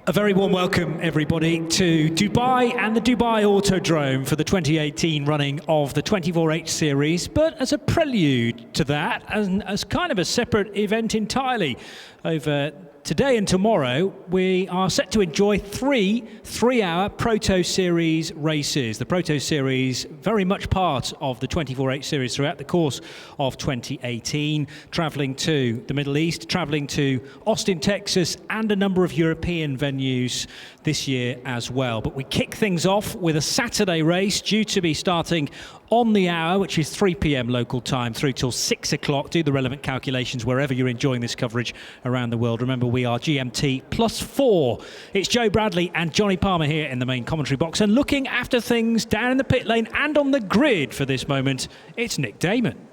A very warm welcome, everybody, to Dubai and the Dubai Autodrome for the 2018 running of the 24H series. But as a prelude to that, and as kind of a separate event entirely, over today and tomorrow, we are set to enjoy three-hour Proto Series races. The Proto Series, very much part of the 24H series throughout the course of 2018, travelling to the Middle East, travelling to Austin, Texas, and a number of European venues this year as well. But we kick things off with a Saturday race due to be starting on the hour, which is 3 p.m. local time, through till 6 o'clock. Do the relevant calculations wherever you're enjoying this coverage around the world. Remember, we are GMT +4. It's Joe Bradley and Johnny Palmer here in the main commentary box, and looking after things down in the pit lane and on the grid for this moment, it's Nick Damon.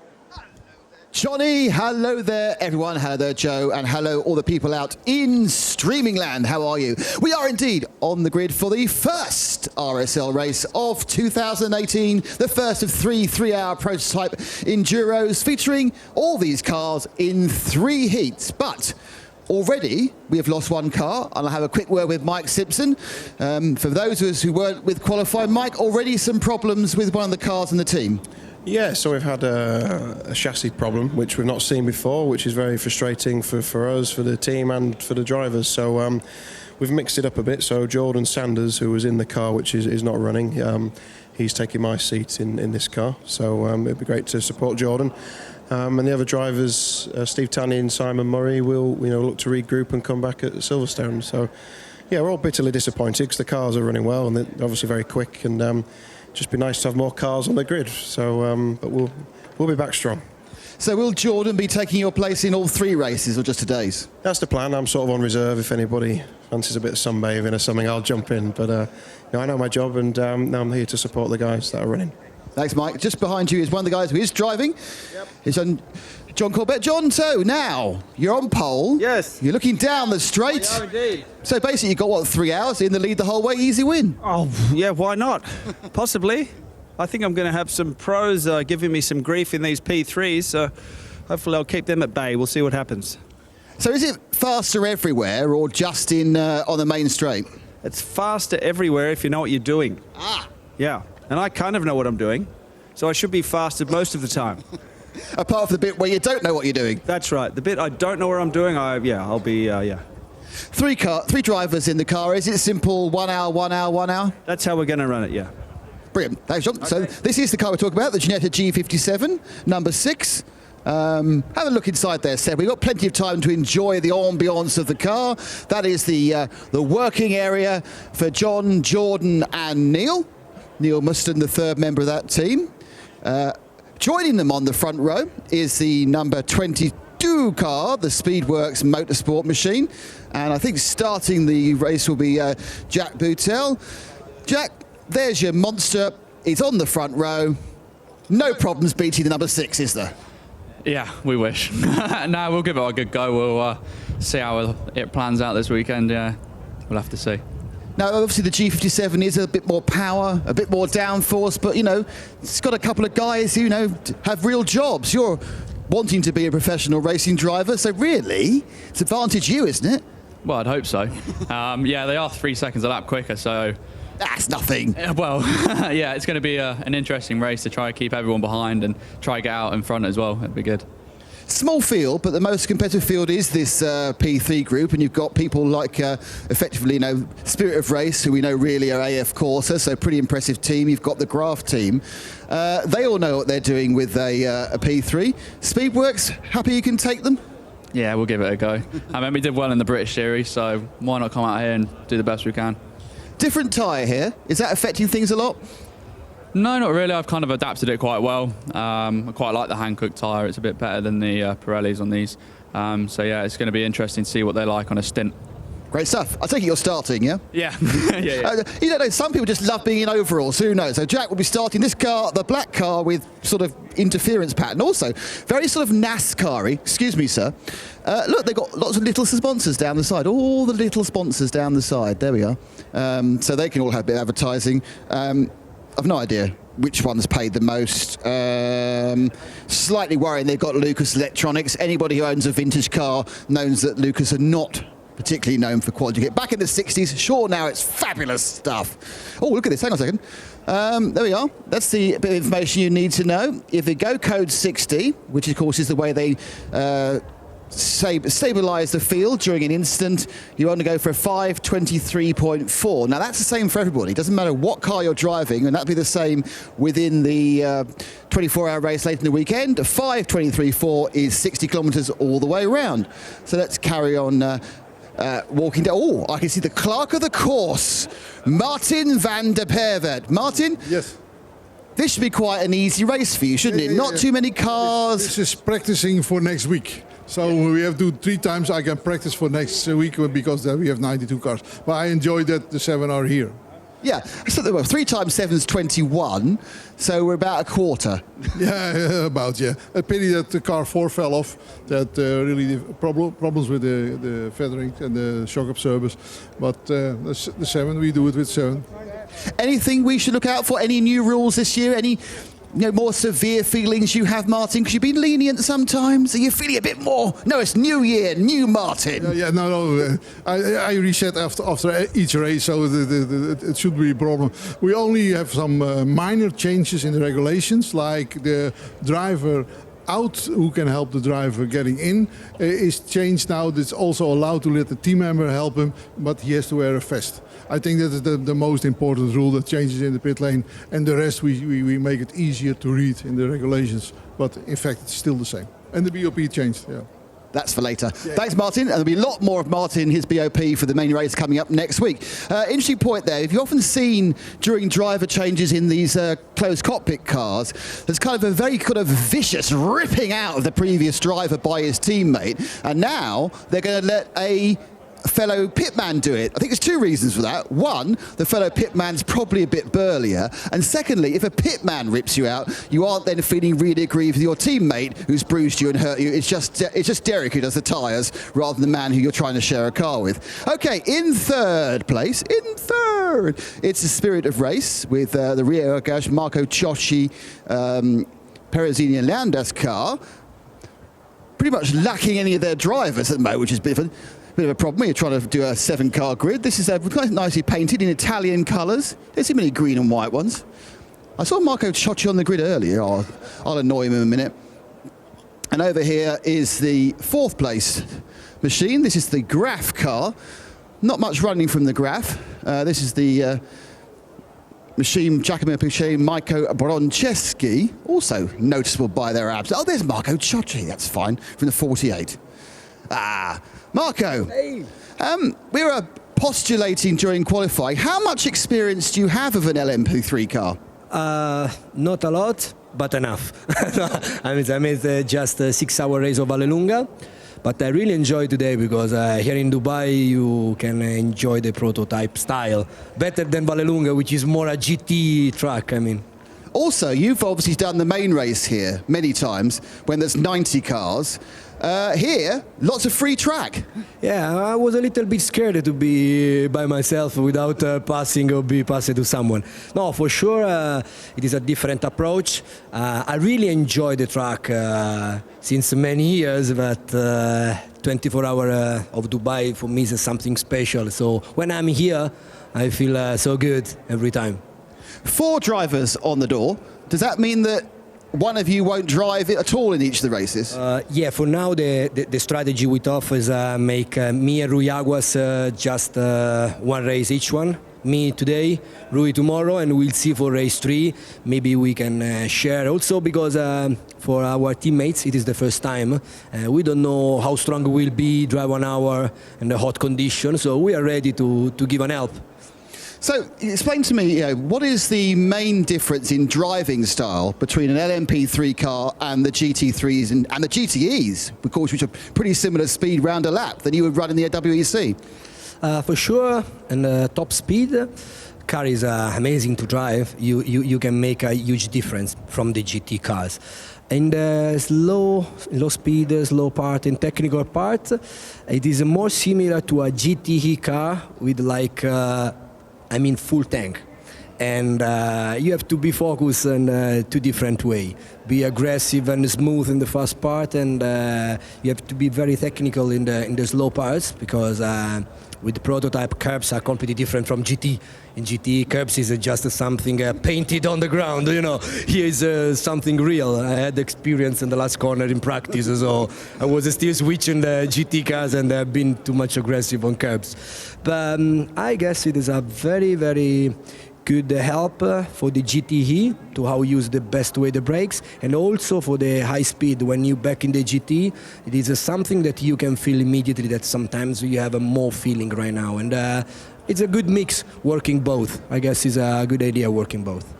Johnny, hello there everyone, hello there Joe, and hello all the people out in streaming land. How are you? We are indeed on the grid for the first RSL race of 2018, the first of three-hour prototype enduros featuring all these cars in 3 heats. But already we have lost one car, and I'll have a quick word with Mike Simpson. For those of us who weren't with qualifying, Mike, already some problems with one of the cars in the team. Yeah, so we've had a chassis problem, which we've not seen before, which is very frustrating for us, for the team and for the drivers. So we've mixed it up a bit. So Jordan Sanders, who was in the car, which is not running, he's taking my seat in this car. So it'd be great to support Jordan. And the other drivers, Steve Tanney and Simon Murray, will look to regroup and come back at Silverstone. So yeah, we're all bitterly disappointed because the cars are running well and they're obviously very quick, and just be nice to have more cars on the grid. So, but we'll be back strong. So will Jordan be taking your place in all 3 races or just today's? That's the plan. I'm sort of on reserve. If anybody fancies a bit of sunbathing or something, I'll jump in. But I know my job, and now I'm here to support the guys that are running. Thanks, Mike. Just behind you is one of the guys who is driving. Yep. It's John Corbett. John, so now you're on pole. Yes. You're looking down the straight. We are indeed. So basically you've got, what, 3 hours in the lead the whole way, easy win? Oh, yeah, why not? Possibly. I think I'm going to have some pros giving me some grief in these P3s, so hopefully I'll keep them at bay. We'll see what happens. So is it faster everywhere or just in on the main straight? It's faster everywhere if you know what you're doing. Ah. Yeah, and I kind of know what I'm doing, so I should be faster most of the time. Apart from the bit where you don't know what you're doing. That's right. The bit I don't know where I'm doing, I'll be, yeah. 3 drivers in the car. Is it simple, 1 hour, 1 hour, 1 hour? That's how we're going to run it, yeah. Brilliant. Thanks, John. Okay. So this is the car we're talking about, the Ginetta G57, number 6. Have a look inside there, Seb. We've got plenty of time to enjoy the ambiance of the car. That is the working area for John, Jordan and Neil. Neil Muston, the 3rd member of that team. Joining them on the front row is the number 22 car, the Speedworks Motorsport machine. And I think starting the race will be Jack Boutel. Jack, there's your monster. It's on the front row. No problems beating the number 6, is there? Yeah, we wish. No, we'll give it a good go. We'll see how it plans out this weekend. Yeah, we'll have to see. Now, obviously, the G57 is a bit more power, a bit more downforce, but, it's got a couple of guys who, have real jobs. You're wanting to be a professional racing driver, so really, it's advantage you, isn't it? Well, I'd hope so. Yeah, they are 3 seconds a lap quicker, so... That's nothing. Well, yeah, it's going to be an interesting race to try and keep everyone behind and try to get out in front as well. It'd be good. Small field, but the most competitive field is this P3 group, and you've got people like, effectively, Spirit of Race, who we know really are AF Corsa, so pretty impressive team. You've got the Graph team. They all know what they're doing with a P3. Speedworks, happy you can take them? Yeah, we'll give it a go. I mean, we did well in the British series, so why not come out here and do the best we can? Different tyre here. Is that affecting things a lot? No, not really. I've kind of adapted it quite well. I quite like the Hankook tyre. It's a bit better than the Pirellis on these. So yeah, it's going to be interesting to see what they're like on a stint. Great stuff. I take it you're starting, yeah? Yeah. Yeah. Some people just love being in overalls. Who knows? So Jack will be starting this car, the black car, with sort of interference pattern. Also, very sort of NASCAR-y. Excuse me, sir. Look, they've got lots of little sponsors down the side. All the little sponsors down the side. There we are. So they can all have a bit of advertising. I've no idea which one's paid the most. Slightly worrying they've got Lucas Electronics. Anybody who owns a vintage car knows that Lucas are not particularly known for quality kit. Back in the 60s, sure, now it's fabulous stuff. Oh, look at this, hang on a second. There we are. That's the bit of information you need to know. If you go code 60, which of course is the way they stabilize the field during an instant, you want to go for a 5:23.4. Now that's the same for everybody. It doesn't matter what car you're driving, and that'll be the same within the 24-hour race late in the weekend. A 5:23.4 is 60 kilometers all the way around. So let's carry on walking down. Oh, I can see the clerk of the course, Martin van der Pervert. Martin? Yes. This should be quite an easy race for you, shouldn't it? Not too many cars. This is practicing for next week. So we have to do 3 times. I can practice for next week because we have 92 cars. But I enjoy that the 7 are here. Yeah, so 3 times 7 is 21, so we're about a quarter. Yeah, about, yeah. A pity that the car 4 fell off. That really problems with the feathering and the shock absorbers. But the 7, we do it with 7. Anything we should look out for? Any new rules this year? Any more severe feelings you have, Martin? Because you've been lenient sometimes. Are you feeling a bit more? No, it's new year, new Martin. No. I reset after each race, so it should be a problem. We only have some minor changes in the regulations, like the driver out who can help the driver getting in is changed now. It's also allowed to let the team member help him, but he has to wear a vest. I think that is the most important rule that changes in the pit lane, and the rest we make it easier to read in the regulations. But in fact, it's still the same. And the BOP changed, yeah. That's for later. Yeah. Thanks, Martin. And there'll be a lot more of Martin, his BOP, for the main race coming up next week. Interesting point there. If you've often seen during driver changes in these closed cockpit cars, there's kind of a very kind of vicious ripping out of the previous driver by his teammate. And now they're going to let a fellow pitman do it. I think there's 2 reasons for that. One, the fellow pitman's probably a bit burlier, and secondly, if a pitman rips you out, you aren't then feeling really aggrieved with your teammate who's bruised you and hurt you. It's just Derek who does the tyres rather than the man who you're trying to share a car with. Okay, in third place, it's the Spirit of Race with the Rio Agash, Marco Ciocci, Perezini and Landas car, pretty much lacking any of their drivers at the moment, which is a bit of a problem when you're trying to do a 7-car grid. This is quite nicely painted in Italian colours. There's too many green and white ones. I saw Marco Ciocci on the grid earlier. I'll annoy him in a minute. And over here is the 4th place machine. This is the Graf car. Not much running from the Graf. This is the machine Giacomo Pucci, Maiko Broncheski, also noticeable by their abs. Oh, there's Marco Ciocci. That's fine, from the 48. Marco, hey. We were postulating during qualifying. How much experience do you have of an LMP3 car? Not a lot, but enough. I made just a 6-hour race of Vallelunga, but I really enjoyed today because here in Dubai you can enjoy the prototype style better than Vallelunga, which is more a GT track. Also, you've obviously done the main race here many times when there's 90 cars. Here, lots of free track. Yeah, I was a little bit scared to be by myself without passing or be passed to someone. No, for sure, it is a different approach. I really enjoy the track since many years, but 24 hours of Dubai for me is something special. So when I'm here, I feel so good every time. 4 drivers on the door. Does that mean that one of you won't drive it at all in each of the races? Yeah, for now the strategy we thought is make me and Rui Aguas just 1 race each one. Me today, Rui tomorrow, and we'll see for race 3. Maybe we can share also because for our teammates it is the first time. We don't know how strong we'll be, drive 1 hour in the hot conditions, so we are ready to give an help. So, explain to me, what is the main difference in driving style between an LMP3 car and the GT3s and the GTEs, of course, which are pretty similar speed round a lap than you would run in the WEC? For sure, and top speed, car is amazing to drive. You can make a huge difference from the GT cars. In the slow speed, slow part, and technical part, it is more similar to a GTE car with full tank. and you have to be focused in two different way. Be aggressive and smooth in the fast part, and you have to be very technical in the slow parts, because with the prototype, curbs are completely different from GT. In GT, curbs is just something painted on the ground, you know. Here is something real. I had experience in the last corner in practice, so I was still switching the GT cars and been too much aggressive on curbs. But I guess it is a very, very good help for the GTE to how use the best way the brakes, and also for the high speed. When you back in the GT, it is something that you can feel immediately, that sometimes you have a more feeling right now, and it's a good mix working both. I guess it's a good idea working both.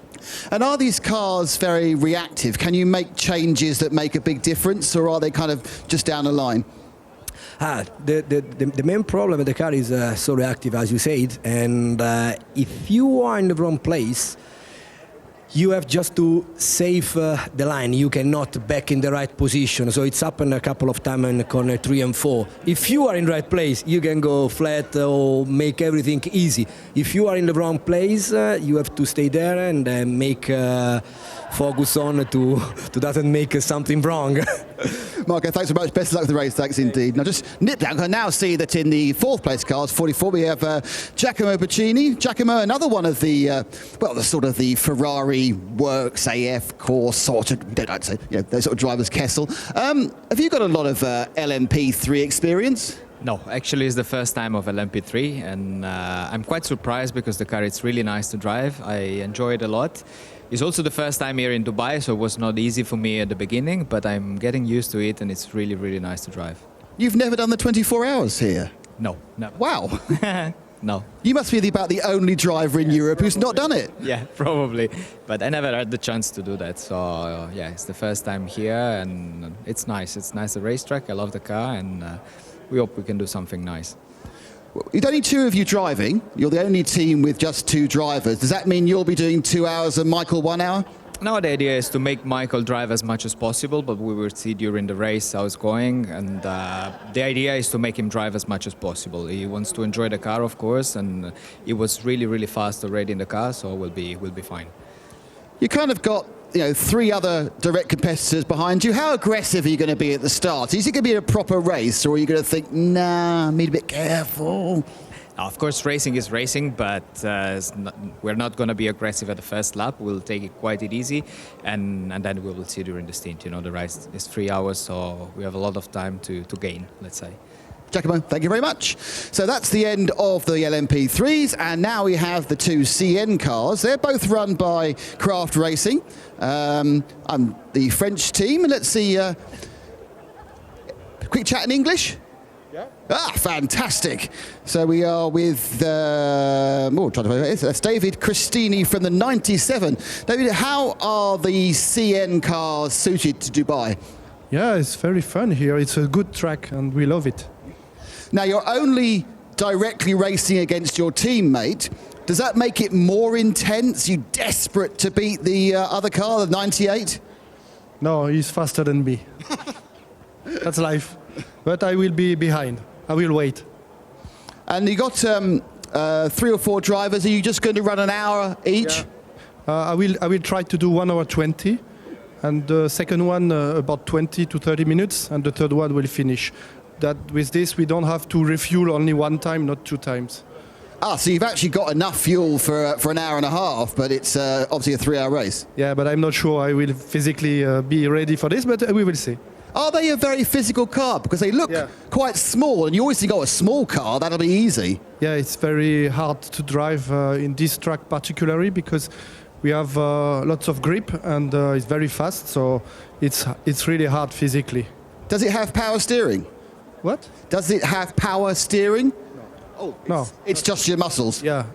And are these cars very reactive? Can you make changes that make a big difference, or are they kind of just down the line? The main problem with the car is so reactive, as you said, and if you are in the wrong place, you have just to save the line. You cannot back in the right position. So it's happened a couple of times in corner 3 and 4. If you are in the right place, you can go flat or make everything easy. If you are in the wrong place, you have to stay there and make focus on to doesn't make something wrong. Marco, thanks so much. Best of luck with the race. Thanks indeed. Now just nip down. I now see that in the fourth place cars, 44, we have Giacomo Puccini. Giacomo, another one of the, the sort of the Ferrari Works AF course sort of, I'd say, those sort of drivers, Kessel. Have you got a lot of LMP3 experience? No, actually it's the first time of LMP3, and I'm quite surprised because the car is really nice to drive. I enjoy it a lot. It's also the first time here in Dubai, so it was not easy for me at the beginning, but I'm getting used to it, and it's really, really nice to drive. You've never done the 24 hours here? No, never. Wow. No. You must be about the only driver in Europe who's not done it. Yeah, probably. But I never had the chance to do that. So, yeah, it's the first time here, and it's nice. It's nice, the racetrack. I love the car, and we hope we can do something nice. It's only two of you driving. You're the only team with just two drivers. Does that mean you'll be doing 2 hours and Michael 1 hour? No, the idea is to make Michael drive as much as possible, but we will see during the race how it's going. And the idea is to make him drive as much as possible. He wants to enjoy the car, of course, and he was really, really fast already in the car, so we'll be fine. You kind of got 3 other direct competitors behind you. How aggressive are you going to be at the start? Is it going to be a proper race, or are you going to think, nah, I'm a bit careful? Of course, racing is racing, but we're not going to be aggressive at the first lap. We'll take it quite easy, and then we will see during the stint. The race is 3 hours, so we have a lot of time to gain, let's say. Giacomo, thank you very much. So that's the end of the LMP3s, and now we have the 2 CN cars. They're both run by Craft Racing. I'm the French team, and let's see. Quick chat in English? Yeah. Ah, fantastic. So we are with that's David Christini from the 97. David, how are the CN cars suited to Dubai? Yeah, it's very fun here. It's a good track, and we love it. Now, you're only directly racing against your teammate. Does that make it more intense? You desperate to beat the other car, the 98? No, he's faster than me. That's life. But I will be behind. I will wait. And you got 3 or 4 drivers. Are you just going to run an hour each? Yeah. I will try to do 1 hour 20, and the second one about 20 to 30 minutes, and the third one will finish. That with this we don't have to refuel only 1 time, not 2 times. Ah, so you've actually got enough fuel for an hour and a half, but it's obviously a 3-hour race. Yeah, but I'm not sure I will physically be ready for this, but we will see. Are they a very physical car? Because they look quite small, and you always think, oh, a small car, that'll be easy. Yeah, it's very hard to drive in this track particularly, because we have lots of grip, and it's very fast, so it's really hard physically. Does it have power steering? What? Does it have power steering? No. Oh, no. It's just your muscles. Yeah.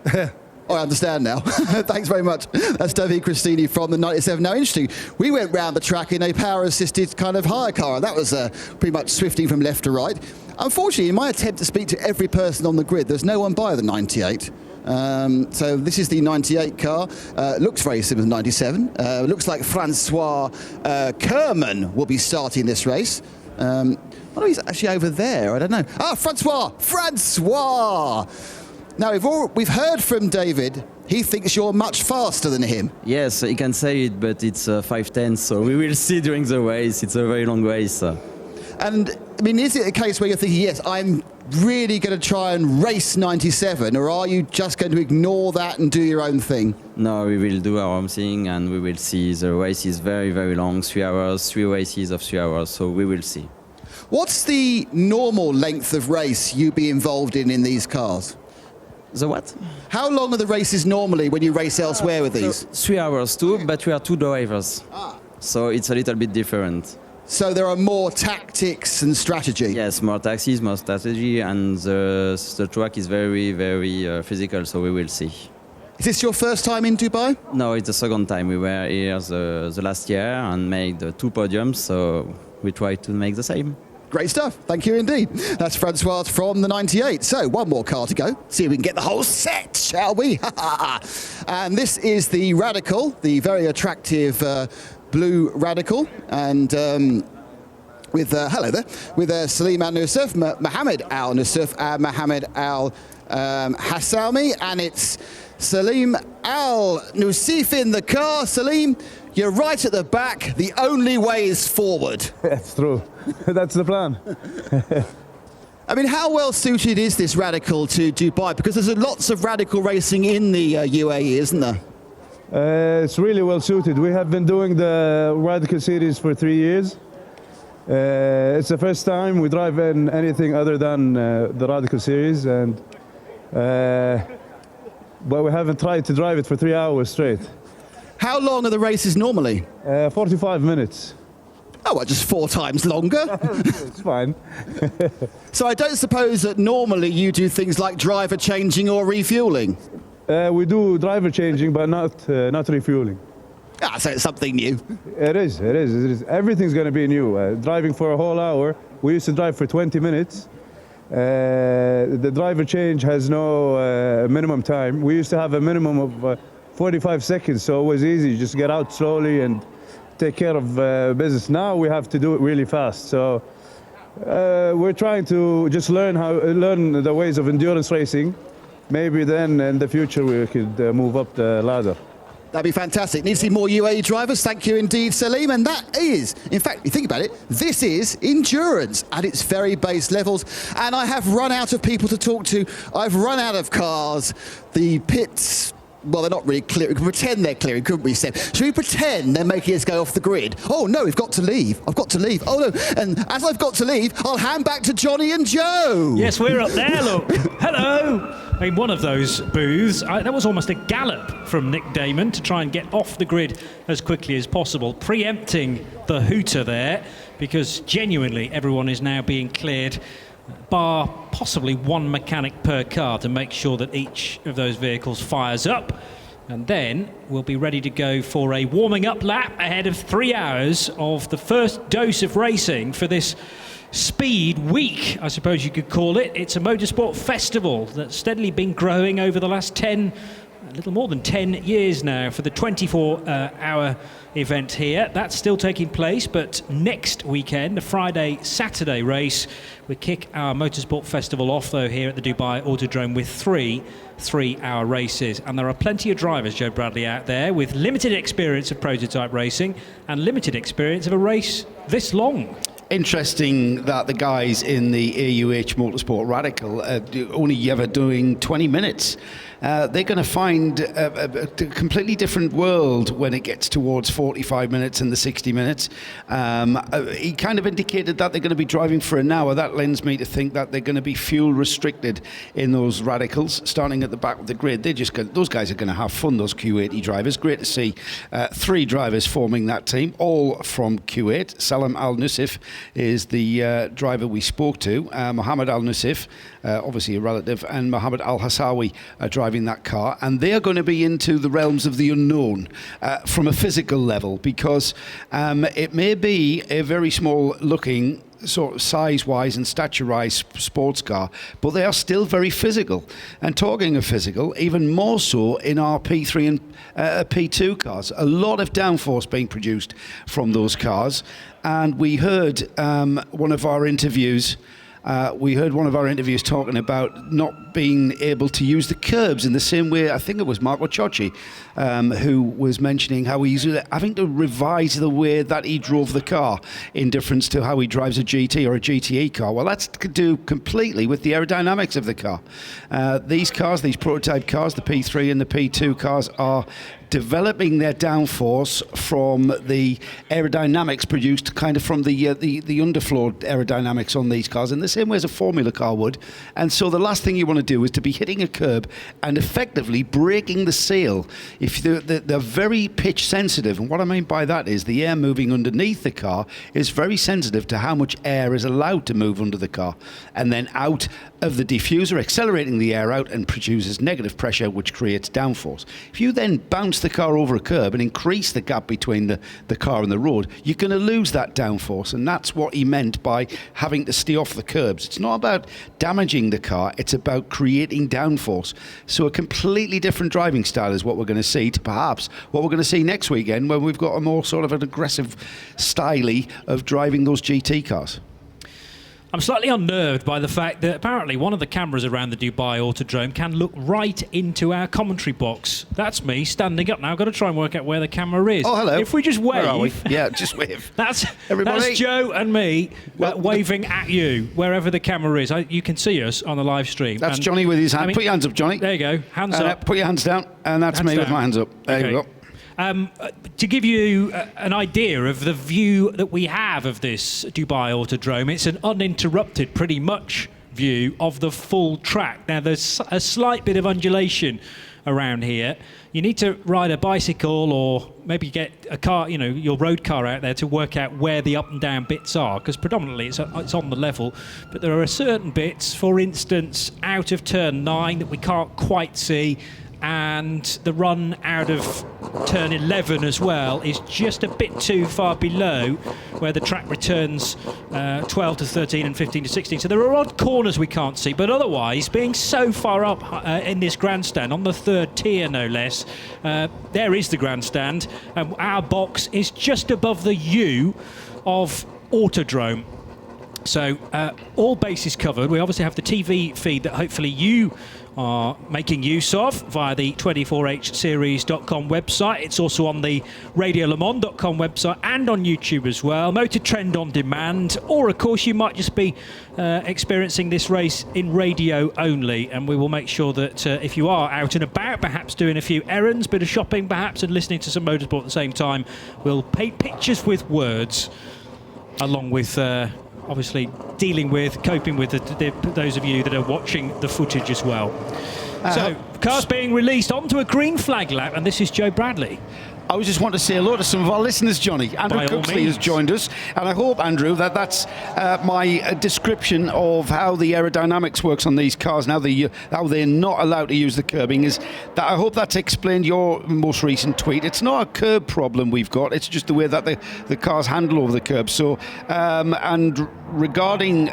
Oh, I understand now. Thanks very much. That's David Christini from the 97. Now, interesting, we went round the track in a power-assisted kind of hire car. That was pretty much swifting from left to right. Unfortunately, in my attempt to speak to every person on the grid, there's no one by the 98. So this is the 98 car. Looks very similar to the 97. Looks like Francois Kerman will be starting this race. Oh, he's actually over there. I don't know. Ah, Francois! Now, we've heard from David He thinks you're much faster than him. Yes, he can say it, but it's 5:10, so we will see during the race. It's a very long race. And, I mean, is it a case where you're thinking, yes, I'm really going to try and race 97, or are you just going to ignore that and do your own thing? No, we will do our own thing, and we will see. The race is very, very long, 3 hours, 3 races of 3 hours, so we will see. What's the normal length of race you be involved in these cars? The what? How long are the races normally when you race elsewhere with these? 3 hours too, but we are 2 drivers. So it's a little bit different. So there are more tactics and strategy? Yes, more taxis, more strategy, and the track is very, very physical, so we will see. Is this your first time in Dubai? No, it's the second time. We were here the last year and made 2 podiums, so we try to make the same. Great stuff. Thank you indeed. That's Francois from the 98. So one more car to go. See if we can get the whole set, shall we? And this is the Radical, the very attractive blue Radical. And with, hello there, with Salim Al Nusuf, Mohammed Al Nusuf, and Mohammed Al Hassalmi. And it's Salim Al Nusif in the car. Salim, you're right at the back. The only way is forward. That's true. That's the plan. I mean, how well suited is this Radical to Dubai? Because there's lots of Radical racing in the UAE, isn't there? It's really well suited. We have been doing the Radical series for 3 years. It's the first time we drive in anything other than the Radical series, and but we haven't tried to drive it for 3 hours straight. How long are the races normally? 45 minutes. Oh, well, just 4 times longer. It's fine. So I don't suppose that normally you do things like driver changing or refueling? We do driver changing, but not refueling. Ah, so it's something new. It is. Everything's going to be new. Driving for a whole hour. We used to drive for 20 minutes. The driver change has no minimum time. We used to have a minimum of 45 seconds, so it was easy. You just get out slowly and take care of business. Now we have to do it really fast. So we're trying to just learn the ways of endurance racing. Maybe then in the future we could move up the ladder. That'd be fantastic. Need to see more UAE drivers. Thank you indeed, Salim. And that is, in fact, you think about it, this is endurance at its very base levels. And I have run out of people to talk to. I've run out of cars. The pits, well, they're not really clear. We can pretend they're clearing, couldn't we, Seb? Should we pretend they're making us go off the grid? Oh, no, we've got to leave. I've got to leave. Oh, no. And as I've got to leave, I'll hand back to Johnny and Joe. Yes, we're up there, look. Hello. I mean, one of those booths, that was almost a gallop from Nick Damon to try and get off the grid as quickly as possible, preempting the hooter there, because genuinely everyone is now being cleared, bar possibly one mechanic per car, to make sure that each of those vehicles fires up. And then we'll be ready to go for a warming up lap ahead of 3 hours of the first dose of racing for this Speed Week, I suppose you could call it. It's a motorsport festival that's steadily been growing over the last a little more than 10 years now, for the 24-hour event here. That's still taking place, but next weekend, the Friday-Saturday race, we kick our motorsport festival off, though, here at the Dubai Autodrome with 3 3-hour races. And there are plenty of drivers, Joe Bradley, out there with limited experience of prototype racing and limited experience of a race this long. Interesting that the guys in the AUH Motorsport Radical are only ever doing 20 minutes. They're going to find a completely different world when it gets towards 45 minutes and the 60 minutes. He kind of indicated that they're going to be driving for an hour. That lends me to think that they're going to be fuel restricted in those Radicals, starting at the back of the grid. Those guys are going to have fun, those Q80 drivers. Great to see 3 drivers forming that team, all from Q8. Salim Al Nusif is the driver we spoke to. Mohammed Al Nusif, obviously a relative, and Mohammed Al Hassawi are driving that car, and they are going to be into the realms of the unknown from a physical level, because it may be a very small looking, sort of size-wise and stature-wise sports car, but they are still very physical. And talking of physical, even more so in our P3 and P2 cars. A lot of downforce being produced from those cars. And we heard one of our interviews, We heard one of our interviews talking about not being able to use the curbs in the same way. I think it was Marco Ciocci who was mentioning how he's having to revise the way that he drove the car in difference to how he drives a GT or a GTE car. Well, that's to do completely with the aerodynamics of the car. These cars, these prototype cars, the P3 and the P2 cars, are developing their downforce from the aerodynamics produced kind of from the underfloor aerodynamics on these cars in the same way as a Formula car would. And so the last thing you want to do is to be hitting a curb and effectively breaking the seal. If they're very pitch sensitive, and what I mean by that is the air moving underneath the car is very sensitive to how much air is allowed to move under the car and then out of the diffuser, accelerating the air out, and produces negative pressure, which creates downforce. If you then bounce the car over a curb and increase the gap between the car and the road, you're going to lose that downforce, and that's what he meant by having to stay off the curbs. It's not about damaging the car, it's about creating downforce. So a completely different driving style is what we're going to see to perhaps what we're going to see next weekend, when we've got a more sort of an aggressive style of driving those GT cars. I'm slightly unnerved by the fact that apparently one of the cameras around the Dubai Autodrome can look right into our commentary box. That's me standing up now. I've got to try and work out where the camera is. Oh, hello. If we just wave... Where are we? Yeah, just wave. That's Everybody. That's Joe and me waving at you, wherever the camera is. You can see us on the live stream. That's Johnny with his hand. Put your hands up, Johnny. There you go. Hands up. Put your hands down. And that's me with my hands up. There you go. To give you an idea of the view that we have of this Dubai Autodrome, it's an uninterrupted, pretty much, view of the full track. Now, there's a slight bit of undulation around here. You need to ride a bicycle or maybe get a car, your road car out there to work out where the up and down bits are, because predominantly it's on the level. But there are certain bits, for instance, out of turn 9 that we can't quite see, and the run out of turn 11 as well is just a bit too far below where the track returns 12 to 13 and 15 to 16. So there are odd corners we can't see, but otherwise, being so far up in this grandstand, on the third tier no less, there is the grandstand. Our box is just above the U of Autodrome. So all bases covered. We obviously have the TV feed that hopefully you are making use of via the 24hseries.com website. It's also on the radiolemans.com website and on YouTube as well. Motor Trend on demand, or of course you might just be experiencing this race in radio only, and we will make sure that if you are out and about, perhaps doing a few errands, bit of shopping perhaps, and listening to some motorsport at the same time, we'll paint pictures with words along with obviously coping with those of you that are watching the footage as well. So, cars being released onto a green flag lap, and this is Joe Bradley. I just want to say hello to some of our listeners, Johnny. Andrew Cooksley has joined us, and I hope, Andrew, that's my description of how the aerodynamics works on these cars, now how they're not allowed to use the curbing, is that I hope that's explained your most recent tweet. It's not a curb problem we've got, it's just the way that the cars handle over the curb. So, and regarding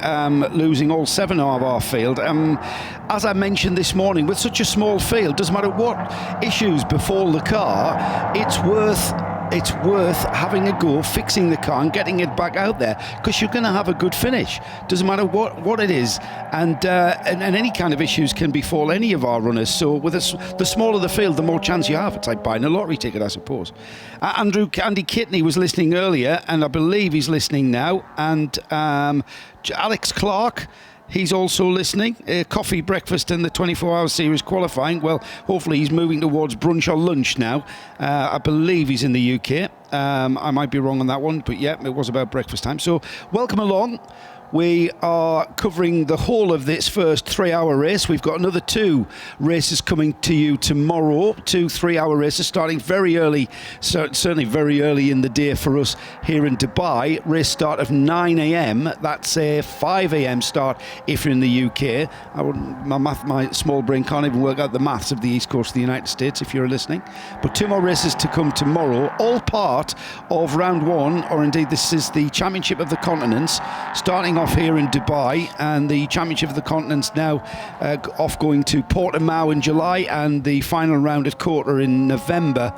losing all 7 of our field, as I mentioned this morning, with such a small field, doesn't matter what issues befall the car, it's worth having a go, fixing the car and getting it back out there, because you're going to have a good finish. Doesn't matter what it is, and any kind of issues can befall any of our runners. So with the smaller the field, the more chance you have. It's like buying a lottery ticket, I suppose. Andy Kitney was listening earlier, and I believe he's listening now, and Alex Clark, he's also listening. Coffee, breakfast and the 24-hour series qualifying. Well, hopefully he's moving towards brunch or lunch now. I believe he's in the UK. I might be wrong on that one, but yeah, it was about breakfast time. So welcome along. We are covering the whole of this first 3-hour race. We've got another 2 races coming to you tomorrow, 2 3-hour races starting very early, certainly very early in the day for us here in Dubai. Race start of 9 a.m. That's a 5 a.m. start if you're in the UK. My small brain can't even work out the maths of the East Coast of the United States if you're listening. But 2 more races to come tomorrow, all part of round 1, or indeed this is the Championship of the Continents, starting off here in Dubai, and the Championship of the Continents now off going to Portimao in July, and the final round at Quarter in November,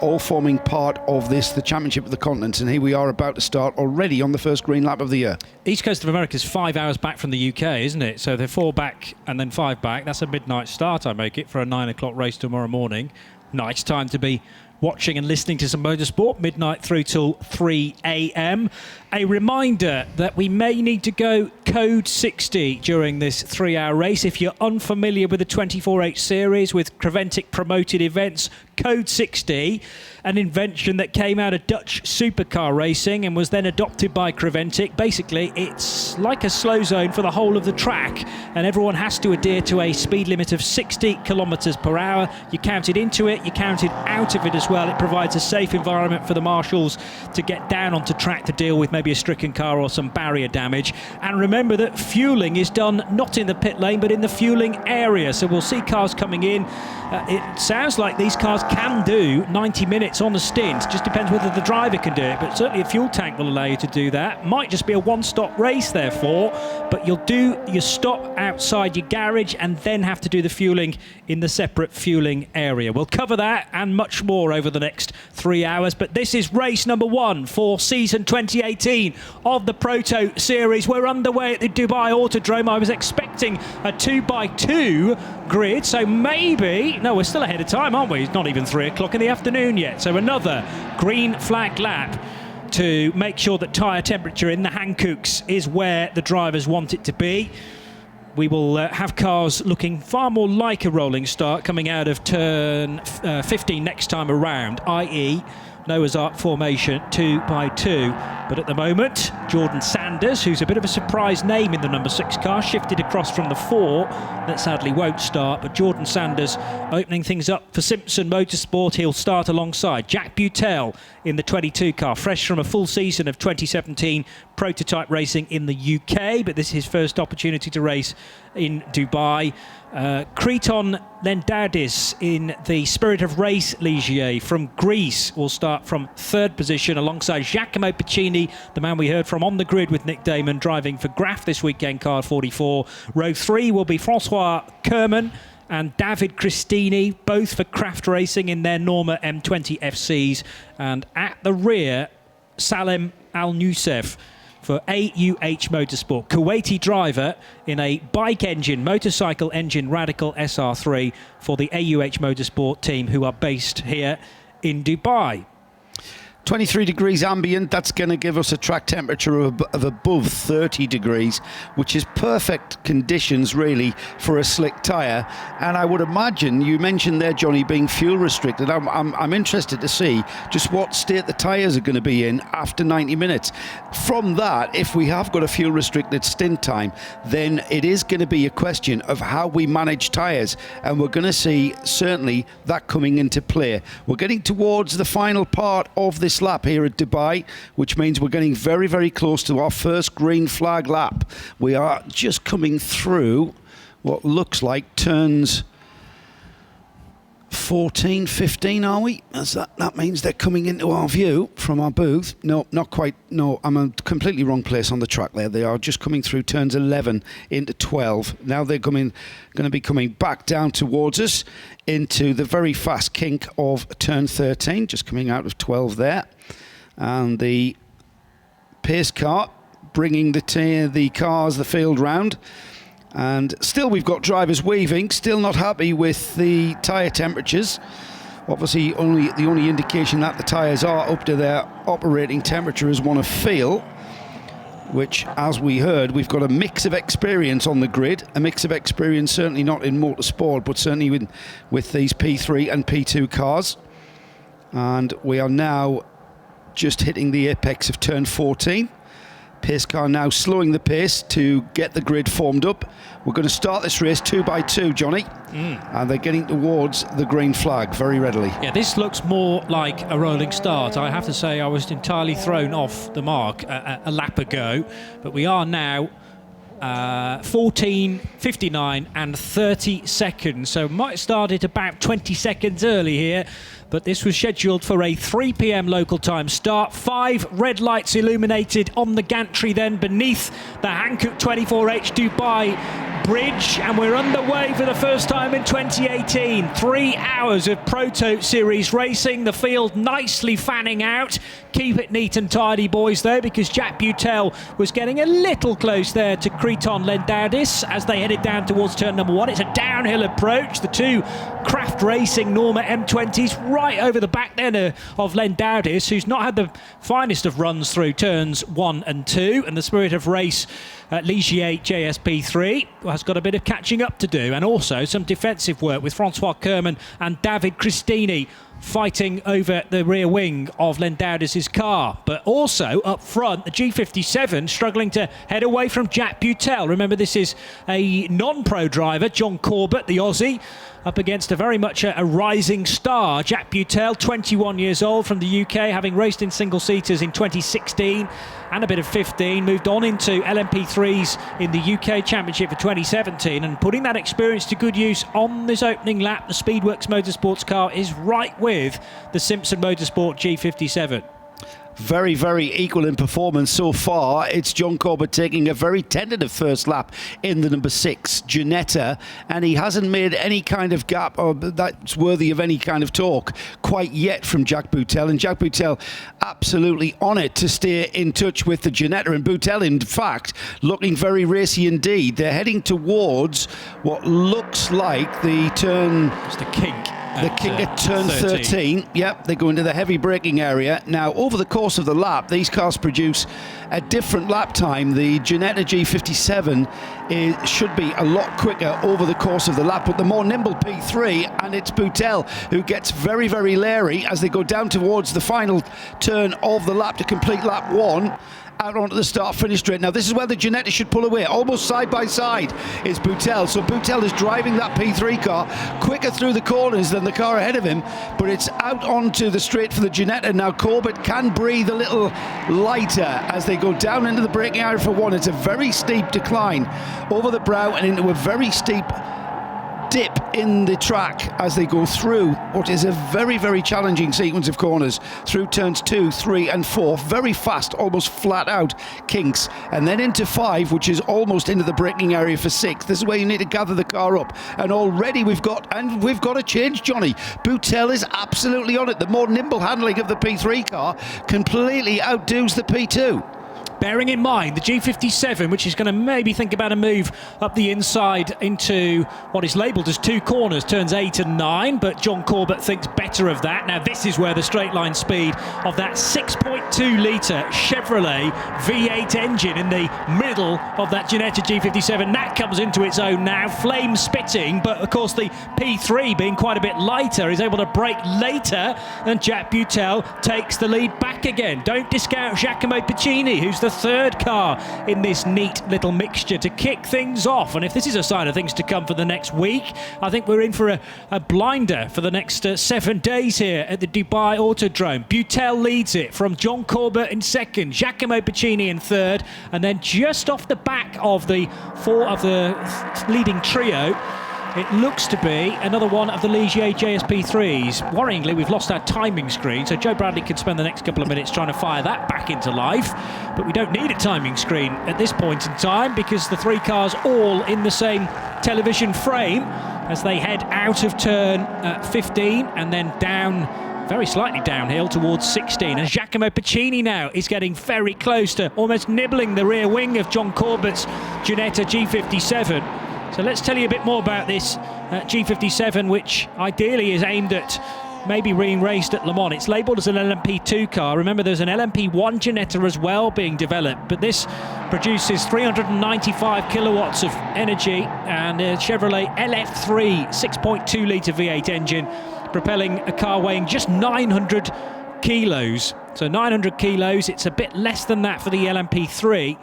all forming part of the Championship of the Continents. And here we are about to start already on the first green lap of the year. East Coast of America is 5 hours back from the UK, isn't it? So they're 4 back and then 5 back. That's a midnight start, I make it, for a 9 o'clock race tomorrow morning. Nice time to be watching and listening to some motorsport, midnight through till 3 a.m. A reminder that we may need to go code 60 during this 3-hour race. If you're unfamiliar with the 24H series, with Creventic promoted events, code 60, an invention that came out of Dutch supercar racing and was then adopted by Creventic. Basically, it's like a slow zone for the whole of the track, and everyone has to adhere to a speed limit of 60 kilometres per hour. You counted into it, you counted out of it as well. It provides a safe environment for the marshals to get down onto track to deal with maybe a stricken car or some barrier damage. And remember that fueling is done not in the pit lane but in the fueling area, so we'll see cars coming in. It sounds like these cars can do 90 minutes on the stint. Just depends whether the driver can do it, but certainly a fuel tank will allow you to do that. Might just be a one-stop race therefore, but you'll do your stop outside your garage and then have to do the fueling in the separate fueling area. We'll cover that and much more over the next 3 hours, but this is race number 1 for season 2018 of the Proto Series. We're underway at the Dubai Autodrome. I was expecting a 2x2 grid, so maybe... No, we're still ahead of time, aren't we? It's not even 3 o'clock in the afternoon yet. So another green flag lap to make sure that tyre temperature in the Hankooks is where the drivers want it to be. We will have cars looking far more like a rolling start coming out of turn 15 next time around, i.e. Noah's Ark formation 2x2. But at the moment, Jordan Sanders, who's a bit of a surprise name in the number 6 car, shifted across from the 4. That sadly won't start, but Jordan Sanders opening things up for Simpson Motorsport. He'll start alongside Jack Butel in the 22 car, fresh from a full season of 2017 prototype racing in the UK, but this is his first opportunity to race in Dubai. Kriton Lendadis in the Spirit of Race Ligier from Greece will start from 3rd position alongside Giacomo Piccini, the man we heard from on the grid with Nick Damon driving for Graf this weekend, car 44. Row 3 will be Francois Kerman and David Christini, both for Craft Racing in their Norma M20 FCs. And at the rear, Salem Al-Nusef for AUH Motorsport, Kuwaiti driver in a bike engine, motorcycle engine Radical SR3 for the AUH Motorsport team, who are based here in Dubai. 23 degrees ambient, that's going to give us a track temperature of above 30 degrees, which is perfect conditions really for a slick tyre. And I would imagine, you mentioned there, Johnny, being fuel restricted. I'm interested to see just what state the tyres are going to be in after 90 minutes. From that, if we have got a fuel restricted stint time, then it is going to be a question of how we manage tyres. And we're going to see certainly that coming into play. We're getting towards the final part of this lap here at Dubai, which means we're getting very, very close to our first green flag lap. We are just coming through what looks like turns 14, 15, are we? That means they're coming into our view from our booth. No, not quite. No, I'm a completely wrong place on the track there. They are just coming through turns 11 into 12. Now they're going to be coming back down towards us into the very fast kink of turn 13, just coming out of 12 there. And the pace car bringing the field round. And still we've got drivers weaving, still not happy with the tyre temperatures. Obviously the only indication that the tyres are up to their operating temperature is one of feel, which, as we heard, we've got a mix of experience on the grid, a mix of experience certainly not in motorsport, but certainly with these P3 and P2 cars. And we are now just hitting the apex of turn 14. Pace car now slowing the pace to get the grid formed up. We're going to start this race 2x2, Johnny. And they're getting towards the green flag very readily. Yeah, this looks more like a rolling start. I have to say I was entirely thrown off the mark a lap ago, but we are now 14:59 and 30 seconds. So might start it about 20 seconds early here, but this was scheduled for a 3 p.m. local time start. 5 red lights illuminated on the gantry then beneath the Hankook 3x3H Dubai Bridge, and we're underway for the first time in 2018. 3 hours of Proto Series racing, the field nicely fanning out. Keep it neat and tidy, boys, though, because Jack Butel was getting a little close there to Creton Lendaudis as they headed down towards turn number 1. It's a downhill approach. The two Craft Racing Norma M20s right over the back then of Lendaudis, who's not had the finest of runs through turns 1 and 2, and the Spirit of Race Ligier JSP3 has got a bit of catching up to do, and also some defensive work with Francois Kerman and David Christini fighting over the rear wing of Lendaudis' car. But also up front, the G57 struggling to head away from Jack Butel. Remember, this is a non-pro driver, John Corbett, the Aussie, up against a very much a rising star. Jack Butel, 21 years old, from the UK, having raced in single-seaters in 2016 and a bit of 15, moved on into LMP3s in the UK Championship for 2017, and putting that experience to good use on this opening lap. The Speedworks Motorsports car is right with the Simpson Motorsport G57. Very, very equal in performance so far. It's John Corbett taking a very tentative first lap in the number 6 Ginetta, and he hasn't made any kind of gap or that's worthy of any kind of talk quite yet from Jack Butel. And Jack Butel absolutely on it to stay in touch with the Ginetta, and Butel in fact looking very racy indeed. They're heading towards what looks like the turn, it's the kink. The kick at turn 13. Yep, they go into the heavy braking area. Now, over the course of the lap, these cars produce a different lap time. The Ginetta G57 should be a lot quicker over the course of the lap, but the more nimble P3, and it's Butel who gets very, very leery as they go down towards the final turn of the lap to complete lap 1. Out onto the start-finish straight. Now, this is where the Ginetta should pull away. Almost side by side is Butel. So Butel is driving that P3 car quicker through the corners than the car ahead of him, but it's out onto the straight for the Ginetta. Now, Corbett can breathe a little lighter as they go down into the braking area for 1. It's a very steep decline over the brow and into a very steep dip in the track as they go through what is a very, very challenging sequence of corners through turns 2, 3 and 4. Very fast, almost flat out kinks, and then into 5, which is almost into the braking area for 6. This is where you need to gather the car up, and already we've got a change, Johnny. Butel is absolutely on it. The more nimble handling of the P3 car completely outdoes the P2. Bearing in mind the G57, which is going to maybe think about a move up the inside into what is labelled as 2 corners, turns 8 and 9, but John Corbett thinks better of that. Now, this is where the straight line speed of that 6.2 litre Chevrolet V8 engine in the middle of that Ginetta G57, that comes into its own now, flame spitting, but of course the P3 being quite a bit lighter is able to brake later, and Jack Butel takes the lead back again. Don't discount Giacomo Piccini, who's the 3rd car in this neat little mixture to kick things off. And if this is a sign of things to come for the next week, I think we're in for a blinder for the next 7 days here at the Dubai Autodrome. Butel leads it from John Corbett in 2nd, Giacomo Piccini in 3rd, and then just off the back of the 4 of the leading trio, it looks to be another one of the Ligier JSP3s. Worryingly, we've lost our timing screen, so Joe Bradley can spend the next couple of minutes trying to fire that back into life. But we don't need a timing screen at this point in time because the 3 cars all in the same television frame as they head out of turn 15 and then down very slightly downhill towards 16. And Giacomo Piccini now is getting very close to almost nibbling the rear wing of John Corbett's Ginetta G57. So let's tell you a bit more about this G57, which ideally is aimed at maybe being raced at Le Mans. It's labelled as an LMP2 car. Remember, there's an LMP1 Ginetta as well being developed, but this produces 395 kilowatts of energy, and a Chevrolet LF3 6.2 litre V8 engine propelling a car weighing just 900 kilos. So 900 kilos, it's a bit less than that for the LMP3.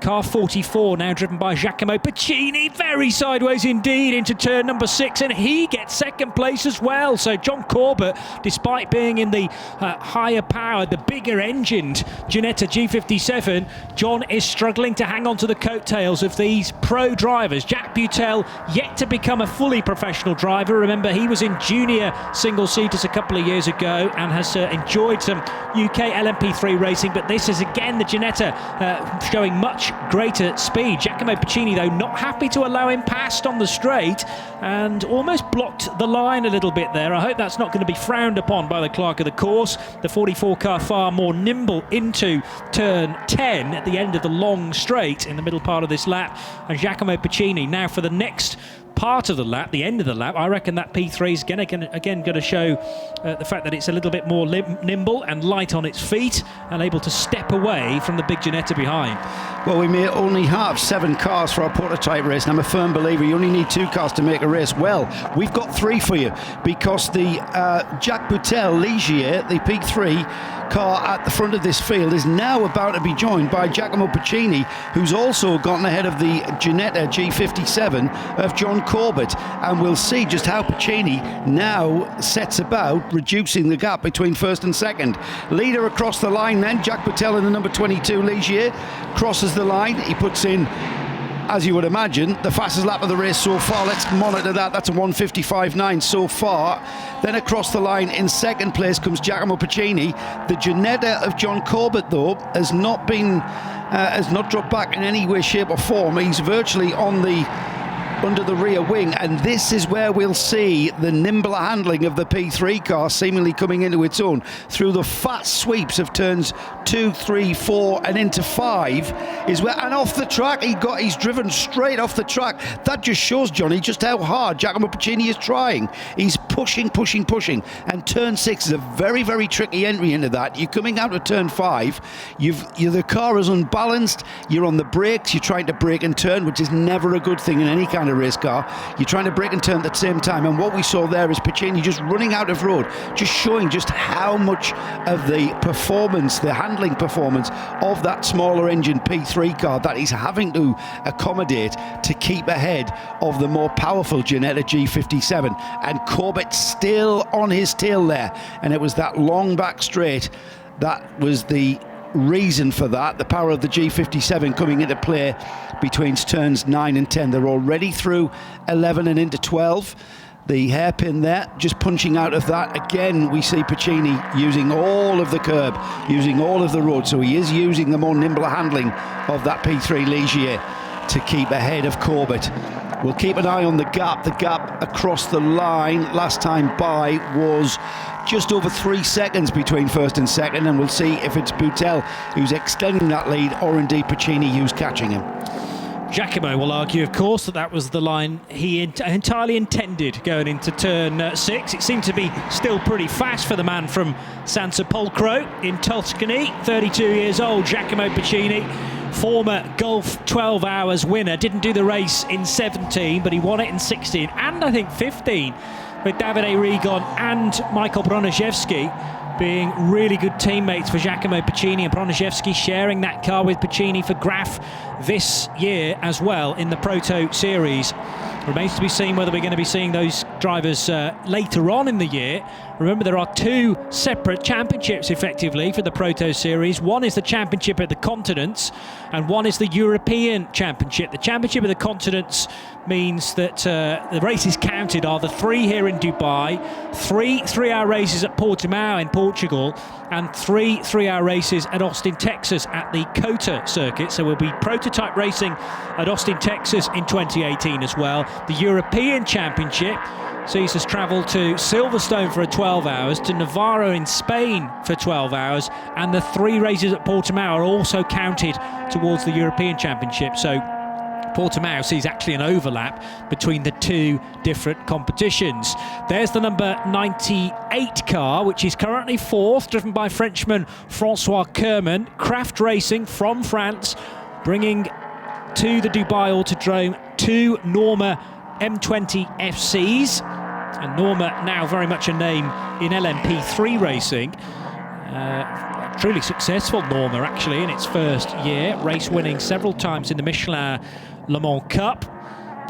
car 44 now driven by Giacomo Pacini, very sideways indeed into turn number 6, and he gets second place as well. So John Corbett, despite being in the higher powered, the bigger engined Ginetta G57, John is struggling to hang on to the coattails of these pro drivers. Jack Butel yet to become a fully professional driver. Remember, he was in junior single-seaters a couple of years ago and has enjoyed some UK LMP3 racing, but this is again the Ginetta showing much greater speed. Giacomo Pacini, though, not happy to allow him past on the straight and almost blocked the line a little bit there. I hope that's not going to be frowned upon by the clerk of the course. The 44 car far more nimble into turn 10 at the end of the long straight in the middle part of this lap, and Giacomo Pacini now for the next part of the lap, the end of the lap. I reckon that P3 is again going to show the fact that it's a little bit more nimble and light on its feet and able to step away from the big Ginetta behind. Well, we may only have 7 cars for our prototype race, and I'm a firm believer you only need 2 cars to make a race. Well, we've got 3 for you, because the Jacques Butel Ligier, the P3 car at the front of this field, is now about to be joined by Giacomo Pacini, who's also gotten ahead of the Ginetta G57 of John Corbett, and we'll see just how Pacini now sets about reducing the gap between first and second. Leader across the line then, Jacques Butel in the number 22 Ligier, crosses the line. He puts in, as you would imagine, the fastest lap of the race so far. Let's monitor that. That's a 1:55.9 so far. Then across the line in second place comes Giacomo Pacini. The Ginetta of John Corbett, though, has not dropped back in any way, shape or form. He's virtually under the rear wing, and this is where we'll see the nimbler handling of the P3 car seemingly coming into its own through the fast sweeps of turns 2, 3, 4 and into 5 is where, and off the track he's driven straight off the track. That just shows, Johnny, just how hard Giacomo Pacini is trying. He's pushing, and turn 6 is a very, very tricky entry into that. You're coming out of turn 5, the car is unbalanced, you're on the brakes, you're trying to brake and turn, which is never a good thing in any kind of race car. You're trying to brake and turn at the same time, and what we saw there is Pacini just running out of road, just showing just how much of the performance, the handling performance of that smaller engine P3 car that he's having to accommodate to keep ahead of the more powerful Ginetta G57. And Corbett still on his tail there, and it was that long back straight that was the reason for that. The power of the G57 coming into play between turns 9 and 10. They're already through 11 and into 12. The hairpin there, just punching out of that. Again, we see Pacini using all of the curb, using all of the road. So he is using the more nimble handling of that P3 Ligier to keep ahead of Corbett. We'll keep an eye on the gap. The gap across the line last time by was just over 3 seconds between first and second, and we'll see if it's Butel who's extending that lead or indeed Pacini who's catching him. Giacomo will argue, of course, that was the line he entirely intended going into turn 6. It seemed to be still pretty fast for the man from San Sepolcro in Tuscany, 32 years old, Giacomo Pacini. Former Gulf 12 Hours winner, didn't do the race in 17, but he won it in 16 and I think 15 with Davide Rigon and Michael Broniszewski being really good teammates for Giacomo Pacini, and Broniszewski sharing that car with Pacini for Graf this year as well in the Proto Series. Remains to be seen whether we're going to be seeing those drivers later on in the year. Remember, there are 2 separate championships effectively for the Proto Series. One is the championship at the continents and one is the European Championship. The championship of the continents means that the races counted are the 3 here in Dubai, 3 3-hour races at Portimao in Portugal, and 3 3-hour races at Austin, Texas at the COTA circuit. So we'll be prototype racing at Austin, Texas in 2018 as well. The European Championship sees us travel to Silverstone for 12 hours, to Navarro in Spain for 12 hours, and the 3 races at Portimao are also counted towards the European Championship. So Portimao sees actually an overlap between the 2 different competitions. There's the number 98 car, which is currently 4th, driven by Frenchman Francois Kerman. Craft Racing from France, bringing to the Dubai Autodrome 2 Norma M20 FCs, and Norma now very much a name in LMP3 racing. truly successful Norma, actually, in its first year, race winning several times in the Michelin Le Mans Cup.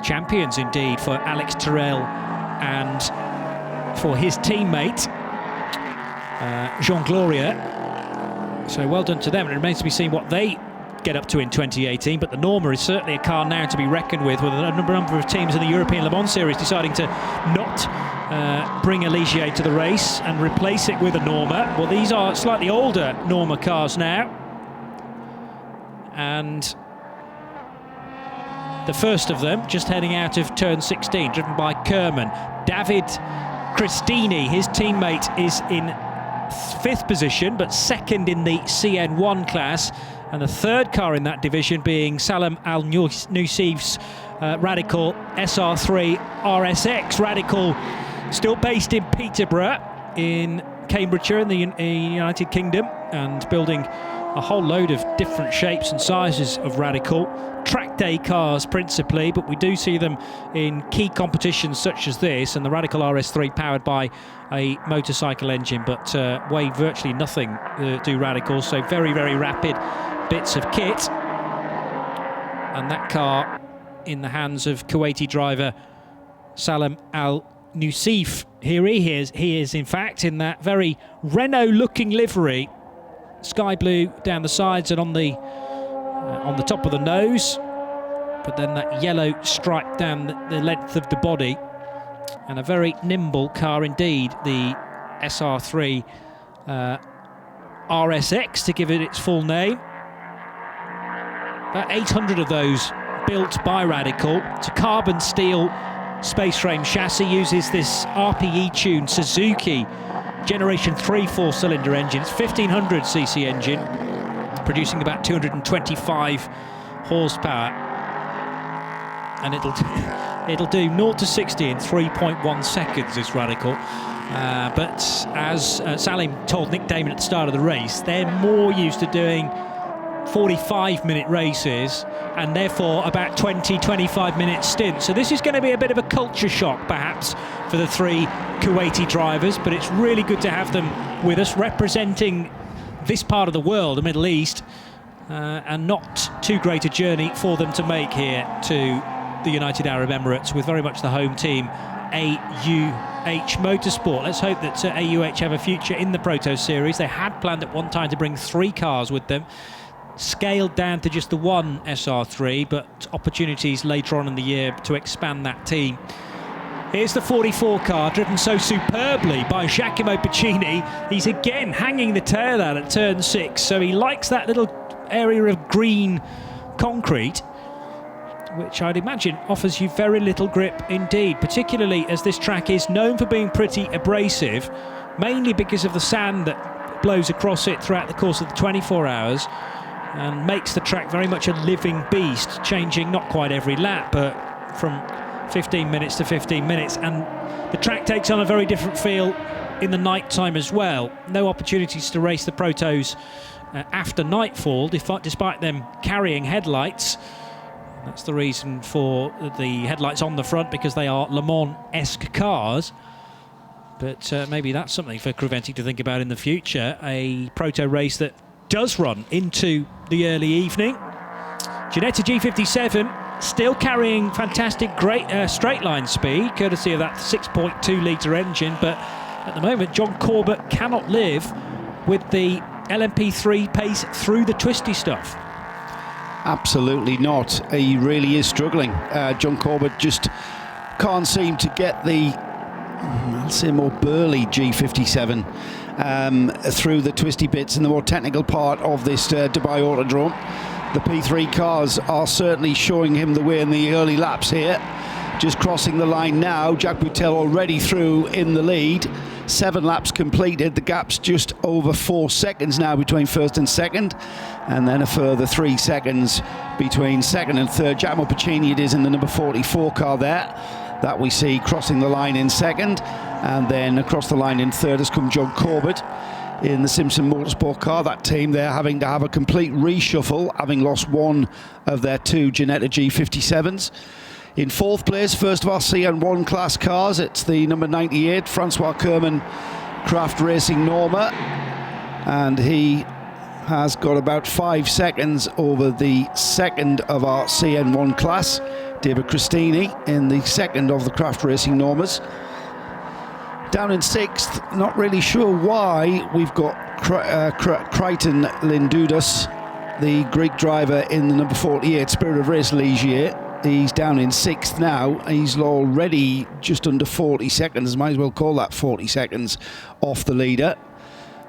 Champions indeed for Alex Terrell and for his teammate Jean Gloria. So well done to them. It remains to be seen what they get up to in 2018, but the Norma is certainly a car now to be reckoned with a number of teams in the European Le Mans Series deciding to not bring a Ligier to the race and replace it with a Norma. Well, these are slightly older Norma cars now, and the first of them just heading out of turn 16, driven by Kerman. David Christini, his teammate, is in 5th position, but 2nd in the CN1 class, and the 3rd car in that division being Salem Al-Nusif's Radical SR3 RSX. Radical still based in Peterborough in Cambridgeshire in the United Kingdom, and building a whole load of different shapes and sizes of Radical. Track day cars principally, but we do see them in key competitions such as this, and the Radical RS3 powered by a motorcycle engine, but weigh virtually nothing, do Radicals, so very, very rapid bits of kit. And that car in the hands of Kuwaiti driver Salem Al-Nusif. Here he is in fact in that very Renault-looking livery, sky blue down the sides and on the top of the nose, but then that yellow stripe down the length of the body, and a very nimble car indeed, the SR3 RSX, to give it its full name. About 800 of those built by Radical. It's a carbon steel space frame chassis, uses this RPE-tuned Suzuki Generation 3 4-cylinder engine. It's 1500cc engine, producing about 225 horsepower, and it'll do 0 to 60 in 3.1 seconds, this Radical. But as Salim told Nick Damon at the start of the race, they're more used to doing 45-minute races, and therefore about 20-25-minute stints. So this is going to be a bit of a culture shock, perhaps, for the 3 Kuwaiti drivers, but it's really good to have them with us, representing this part of the world, the Middle East, and not too great a journey for them to make here to the United Arab Emirates, with very much the home team, AUH Motorsport. Let's hope that AUH have a future in the Proto Series. They had planned at one time to bring 3 cars with them, scaled down to just the one SR3, but opportunities later on in the year to expand that team. Here's the 44 car, driven so superbly by Giacomo Piccini. He's again hanging the tail out at turn 6, so he likes that little area of green concrete, which I'd imagine offers you very little grip indeed, particularly as this track is known for being pretty abrasive, mainly because of the sand that blows across it throughout the course of the 24 hours, and makes the track very much a living beast, changing not quite every lap, but from 15 minutes to 15 minutes. And the track takes on a very different feel in the night time as well. No opportunities to race the Protos after nightfall, despite them carrying headlights. That's the reason for the headlights on the front, because they are Le Mans-esque cars. But maybe that's something for Creventic to think about in the future, a Proto race that does run into the early evening. Ginetta G57 still carrying fantastic, great straight line speed, courtesy of that 6.2 litre engine, but at the moment John Corbett cannot live with the LMP3 pace through the twisty stuff. Absolutely not. He really is struggling. John Corbett just can't seem to get the, I'll say, more burly G57 through the twisty bits in the more technical part of this Dubai Autodrome. The P3 cars are certainly showing him the way in the early laps here. Just crossing the line now. Jack Boutel already through in the lead. 7 laps completed. The gap's just over 4 seconds now between first and second, and then a further 3 seconds between second and third. Giacomo Piccini it is in the number 44 car there that we see crossing the line in second, and then across the line in third has come John Corbett in the Simpson Motorsport car. That team there having to have a complete reshuffle, having lost one of their 2 Ginetta G57s. In fourth place, first of our CN1 class cars, it's the number 98 Francois Kerman Craft Racing Norma, and he has got about 5 seconds over the second of our CN1 class, David Christini, in the second of the Craft Racing Normas. Down in 6th, not really sure why, we've got Crichton Lindoudas, the Greek driver in the number 48 Spirit of Race Ligier. He's down in 6th now. He's already just under 40 seconds, might as well call that 40 seconds off the leader.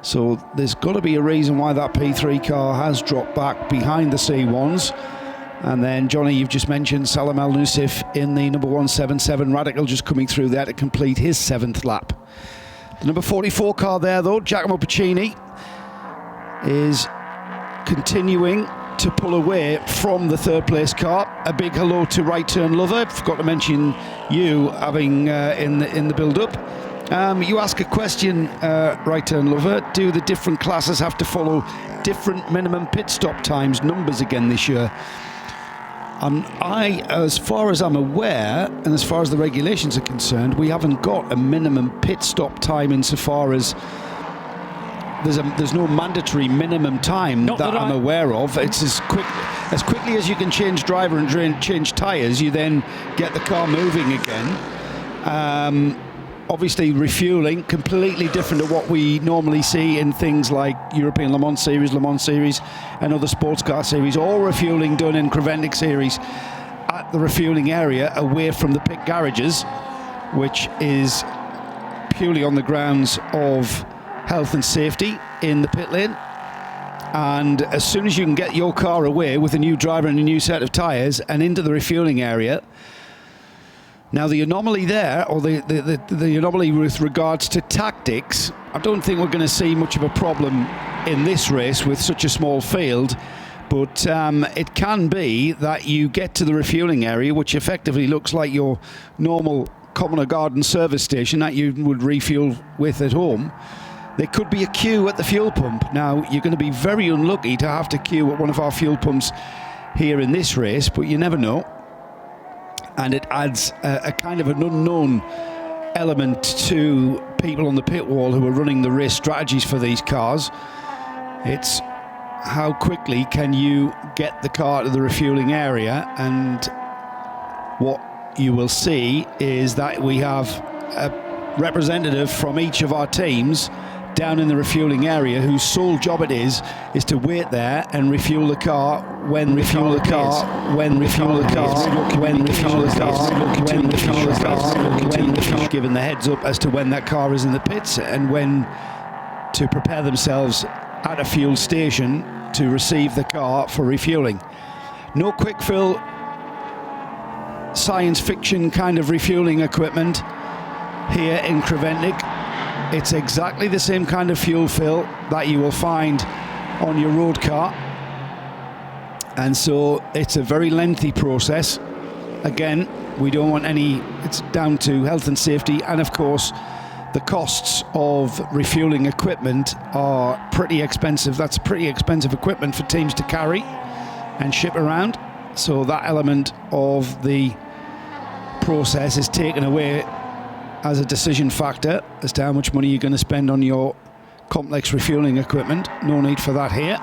So there's got to be a reason why that P3 car has dropped back behind the C1s. And then, Johnny, you've just mentioned Salam Al Nusif in the number 177 Radical, just coming through there to complete his 7th lap. The number 44 car there, though, Giacomo Piccini, is continuing to pull away from the 3rd place car. A big hello to Right Turn Lover. Forgot to mention you having in the build-up. You ask a question, Right Turn Lover. Do the different classes have to follow different minimum pit stop times, numbers again this year? As far as I'm aware, and as far as the regulations are concerned, we haven't got a minimum pit stop time insofar as there's no mandatory minimum time that I'm aware of. It's as quickly as you can change driver and change tyres, you then get the car moving again. Obviously, refueling, completely different to what we normally see in things like European Le Mans Series, and other sports car series. All refueling done in Creventic series at the refueling area away from the pit garages, which is purely on the grounds of health and safety in the pit lane. And as soon as you can get your car away with a new driver and a new set of tyres and into the refueling area. Now, the anomaly there, or the anomaly with regards to tactics, I don't think we're going to see much of a problem in this race with such a small field. But it can be that you get to the refueling area, which effectively looks like your normal common or garden service station that you would refuel with at home. There could be a queue at the fuel pump. Now, you're going to be very unlucky to have to queue at one of our fuel pumps here in this race, but you never know. And it adds a kind of an unknown element to people on the pit wall who are running the race strategies for these cars. It's how quickly can you get the car to the refueling area, and what you will see is that we have a representative from each of our teams down in the refueling area whose sole job it is to wait there and refuel the car when refuel the car when refuel the car when refuel the car when refuel the car, given the heads up as to when that car is in the pits and when to prepare themselves at a fuel station to receive the car for refueling. No quick fill, science fiction kind of refueling equipment here in Creventic. It's exactly the same kind of fuel fill that you will find on your road car, and so it's a very lengthy process. Again, we don't want any, it's down to health and safety, and of course the costs of refueling equipment are pretty expensive. That's pretty expensive equipment for teams to carry and ship around, so that element of the process is taken away as a decision factor as to how much money you're going to spend on your complex refueling equipment. No need for that here.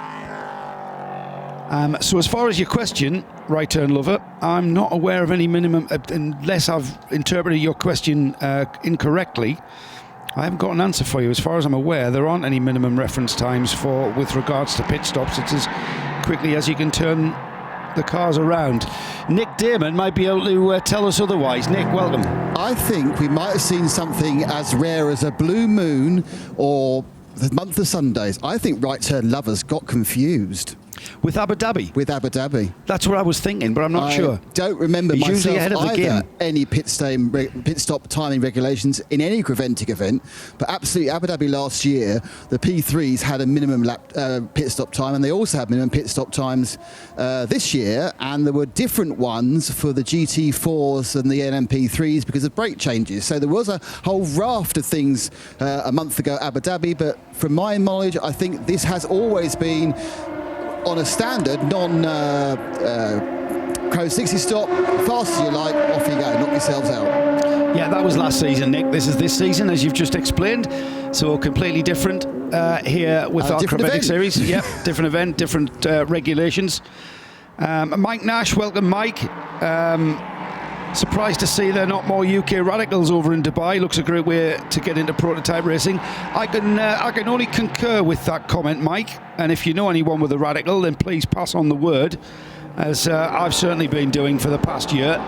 So as far as your question, Right Turn Lover, I'm not aware of any minimum, unless I've interpreted your question incorrectly. I haven't got an answer for you. As far as I'm aware, there aren't any minimum reference times with regards to pit stops. It's as quickly as you can turn the cars around. Nick Damon might be able to tell us otherwise. Nick, welcome. I think we might have seen something as rare as a blue moon or the month of Sundays. I think Right Turn Lovers got confused. With Abu Dhabi? With Abu Dhabi. That's what I was thinking, but I'm not sure. I don't remember He's myself usually ahead of the either game. any pit stop timing regulations in any Creventic event, but absolutely Abu Dhabi last year, the P3s had a minimum pit stop time, and they also had minimum pit stop times this year, and there were different ones for the GT4s and the NMP3s because of brake changes. So there was a whole raft of things a month ago at Abu Dhabi, but from my knowledge, I think this has always been on a standard Crow 60 stop, fast as you like, off you go, knock yourselves out. Yeah, that was last season, Nick. This is this season, as you've just explained. So completely different here with our Creventic series. Yep, different event, different regulations. Mike Nash, welcome, Mike. Surprised to see there are not more UK radicals over in Dubai. Looks a great way to get into prototype racing. I can only concur with that comment, Mike. And if you know anyone with a radical, then please pass on the word, as I've certainly been doing for the past year.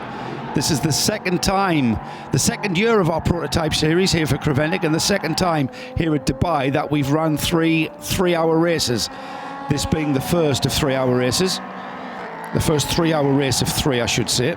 This is the second year of our prototype series here for Creventic, and the second time here at Dubai that we've run three-hour races. This being the first of 3-hour races. The first 3-hour race of 3, I should say,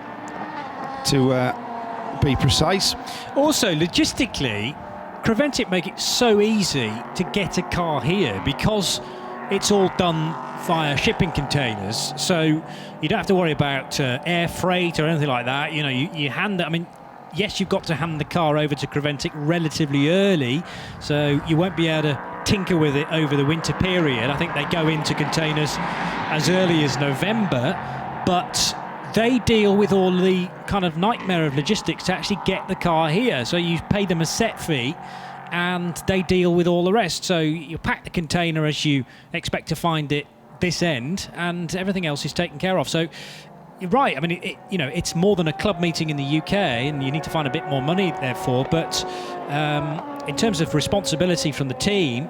to be precise. Also, logistically, Creventic make it so easy to get a car here because it's all done via shipping containers, so you don't have to worry about air freight or anything like that. You know, you hand it. I mean, yes, you've got to hand the car over to Creventic relatively early, so you won't be able to tinker with it over the winter period. I think they go into containers as early as November, but they deal with all the kind of nightmare of logistics to actually get the car here. So you pay them a set fee and they deal with all the rest. So you pack the container as you expect to find it this end, and everything else is taken care of. So you're right. I mean, it's more than a club meeting in the UK, and you need to find a bit more money therefore. But in terms of responsibility from the team,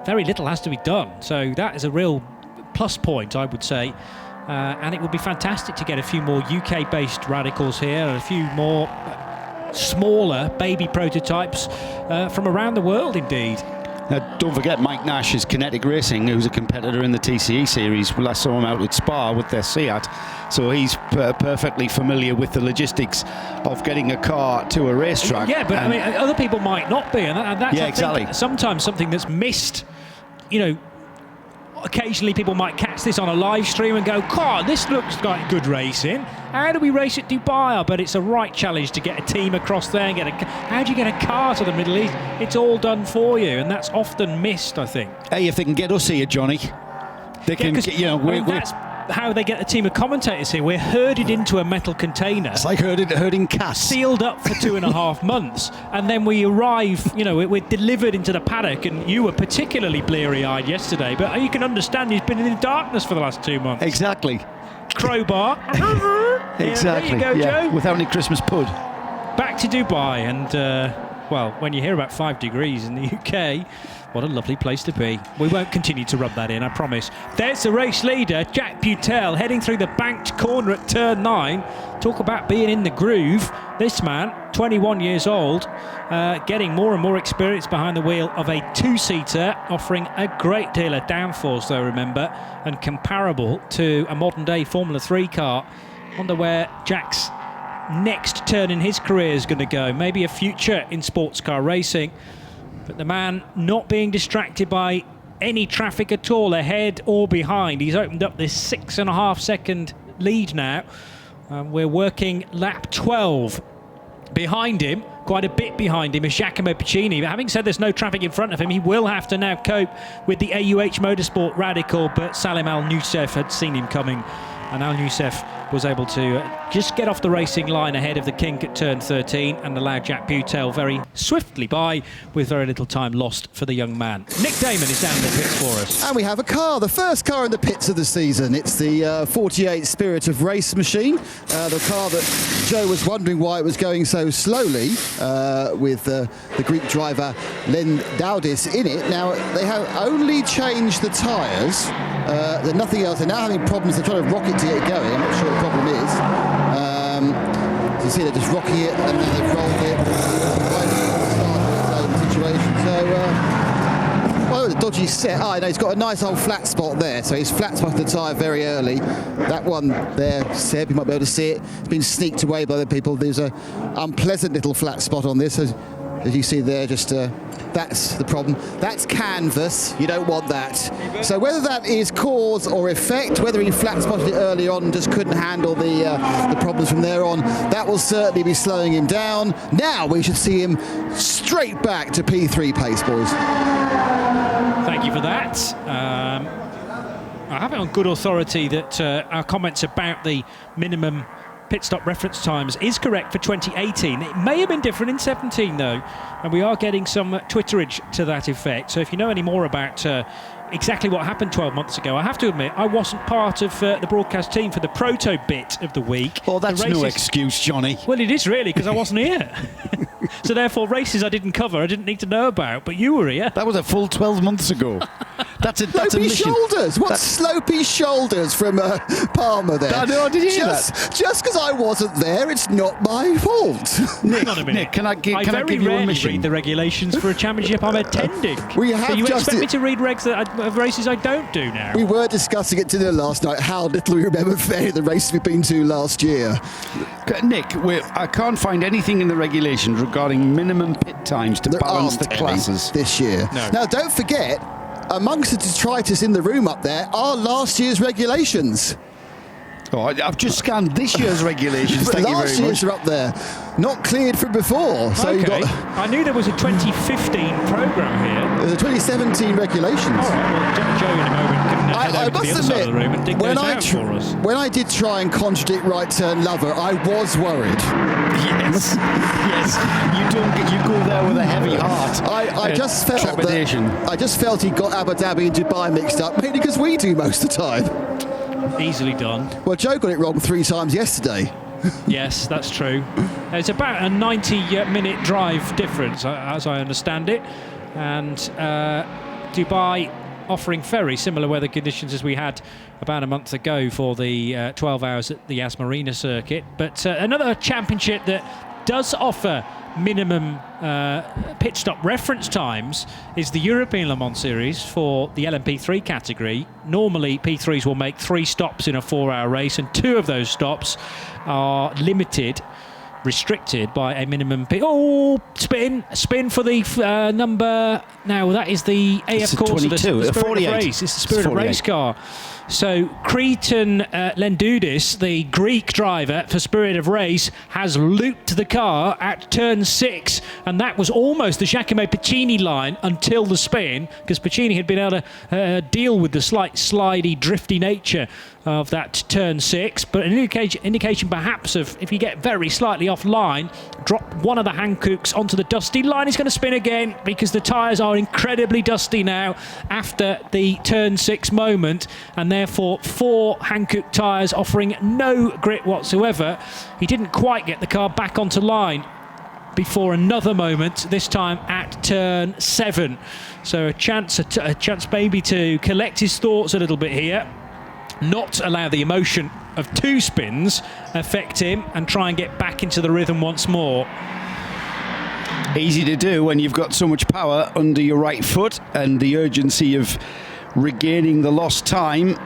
very little has to be done. So that is a real plus point, I would say. And it would be fantastic to get a few more UK-based radicals here, and a few more smaller baby prototypes from around the world, indeed. Now, don't forget Mike Nash is Kinetic Racing, who's a competitor in the TCE series. Well, I saw him out at Spa with their Seat, so he's perfectly familiar with the logistics of getting a car to a racetrack. Yeah, but I mean, other people might not be, and that's exactly. Sometimes something that's missed. You know, occasionally people might catch this on a live stream and go, God, this looks like good racing. How do we race at Dubai? But it's a right challenge to get a team across there and how do you get a car to the Middle East? It's all done for you, and that's often missed, I think. Hey, if they can get us here, Johnny, they can, that's how they get a team of commentators here. We're herded into a metal container. It's like herding cats. Sealed up for 2.5 months. And then we arrive, we're delivered into the paddock, and you were particularly bleary-eyed yesterday, but you can understand he's been in the darkness for the last 2 months. Exactly. Crowbar. Exactly. There you go, Joe. Without any Christmas pud. Back to Dubai, and when you hear about 5 degrees in the UK, what a lovely place to be. We won't continue to rub that in, I promise. There's the race leader, Jack Butel, heading through the banked corner at turn 9. Talk about being in the groove. This man, 21 years old, getting more and more experience behind the wheel of a 2-seater, offering a great deal of downforce, though, remember, and comparable to a modern-day Formula 3 car. Wonder where Jack's next turn in his career is going to go. Maybe a future in sports car racing. But the man not being distracted by any traffic at all, ahead or behind. He's opened up this 6.5-second lead now. We're working lap 12. Behind him, quite a bit behind him, is Giacomo Piccini. But having said there's no traffic in front of him, he will have to now cope with the AUH Motorsport Radical. But Salim Al-Nusef had seen him coming, and Al-Nusef was able to just get off the racing line ahead of the kink at turn 13 and allow Jack Butel very swiftly by with very little time lost for the young man. Nick Damon is down in the pits for us. And we have a car, the first car in the pits of the season. It's the 48 Spirit of Race machine, the car that Joe was wondering why it was going so slowly with the Greek driver Len Daudis in it. Now, they have only changed the tyres. There's nothing else. They're now having problems. They're trying to rock it to get it going. I'm not sure what the problem is. You see they're just rocking it, and now they've rolled it. Situation. So, the dodgy set. No, he's got a nice old flat spot there. So he's flat spotted the tyre very early. That one there, Seb, you might be able to see it. It's been sneaked away by the people. There's a unpleasant little flat spot on this. As you see there, just that's the problem. That's canvas. You don't want that. So whether that is cause or effect, whether he flat spotted it early on and just couldn't handle the problems from there on, that will certainly be slowing him down. Now we should see him straight back to P3 pace, boys. Thank you for that. I have it on good authority that our comments about the minimum pit stop reference times is correct for 2018. It may have been different in 17 though, and we are getting some Twitterage to that effect. So if you know any more about exactly what happened 12 months ago, I have to admit I wasn't part of the broadcast team for the proto bit of the week. Oh, that's no excuse, Johnny. Well, it is really, because I wasn't here. So therefore, races I didn't cover, I didn't need to know about, but you were here. That was a full 12 months ago. That's a Slopey mission. shoulders. What slopey shoulders from Palmer there? I know, did you hear that? Just because I wasn't there, it's not my fault. Hang on a minute. Nick, can I give you a rarely mission? read the regulations for a championship I'm attending. We have so you just expect me to read regs of races I don't do now? We were discussing at dinner last night how little we remember the races we've been to last year. Nick, I can't find anything in the regulations regarding minimum pit times to balance the classes this year. No. Now, don't forget, amongst the detritus in the room up there are last year's regulations. Oh, I've just scanned this year's regulations. Thank you very last much. year's are up there, not cleared from before. So you got. I knew there was a 2015 programme here. The 2017 regulations. All right, well, Joe in a moment can head over to the other side of the room and dig those out for us. When I did try and contradict Right Turn Lover, I was worried. Yes, yes. You go there with a heavy heart. I just felt he got Abu Dhabi and Dubai mixed up, mainly because we do most of the time. Easily done. Well, Joe got it wrong 3 times yesterday. Yes, that's true. It's about a 90-minute drive difference, as I understand it. And Dubai offering very similar weather conditions as we had about a month ago for the 12 hours at the Yas Marina circuit. But another championship that does offer minimum pit stop reference times is the European Le Mans Series for the LMP3 category. Normally P3s will make 3 stops in a 4-hour race, and 2 of those stops are restricted by a minimum pit. Spin for the number. Now that is the AF course, the Spirit of Race. It's the Spirit of Race car. So Cretan Lendoudis, the Greek driver for Spirit of Race, has looped the car at turn 6, and that was almost the Giacomo Pacini line until the spin, because Pacini had been able to deal with the slight slidey, drifty nature of that turn 6, but an indication perhaps of if you get very slightly offline, drop one of the Hankooks onto the dusty line. He's going to spin again because the tyres are incredibly dusty now after the turn 6 moment, and therefore 4 Hankook tyres offering no grip whatsoever. He didn't quite get the car back onto line before another moment, this time at turn 7. So a chance maybe to collect his thoughts a little bit here, not allow the emotion of 2 spins affect him, and try and get back into the rhythm once more. Easy to do when you've got so much power under your right foot and the urgency of regaining the lost time.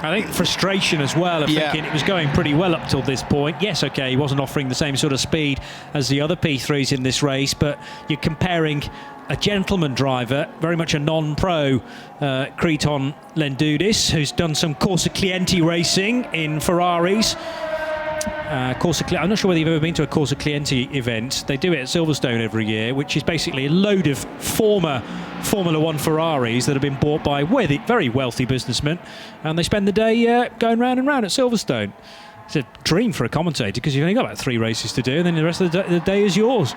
I think frustration as well of thinking it was going pretty well up till this point. Yes, okay, he wasn't offering the same sort of speed as the other P3s in this race, but you're comparing a gentleman driver, very much a non-pro, Cretan Lendoudis, who's done some Corsa Clienti racing in Ferraris. I'm not sure whether you've ever been to a Corsa Clienti event. They do it at Silverstone every year, which is basically a load of former Formula 1 Ferraris that have been bought by very wealthy businessmen, and they spend the day going round and round at Silverstone. It's a dream for a commentator, because you've only got about 3 races to do, and then the rest of the day is yours.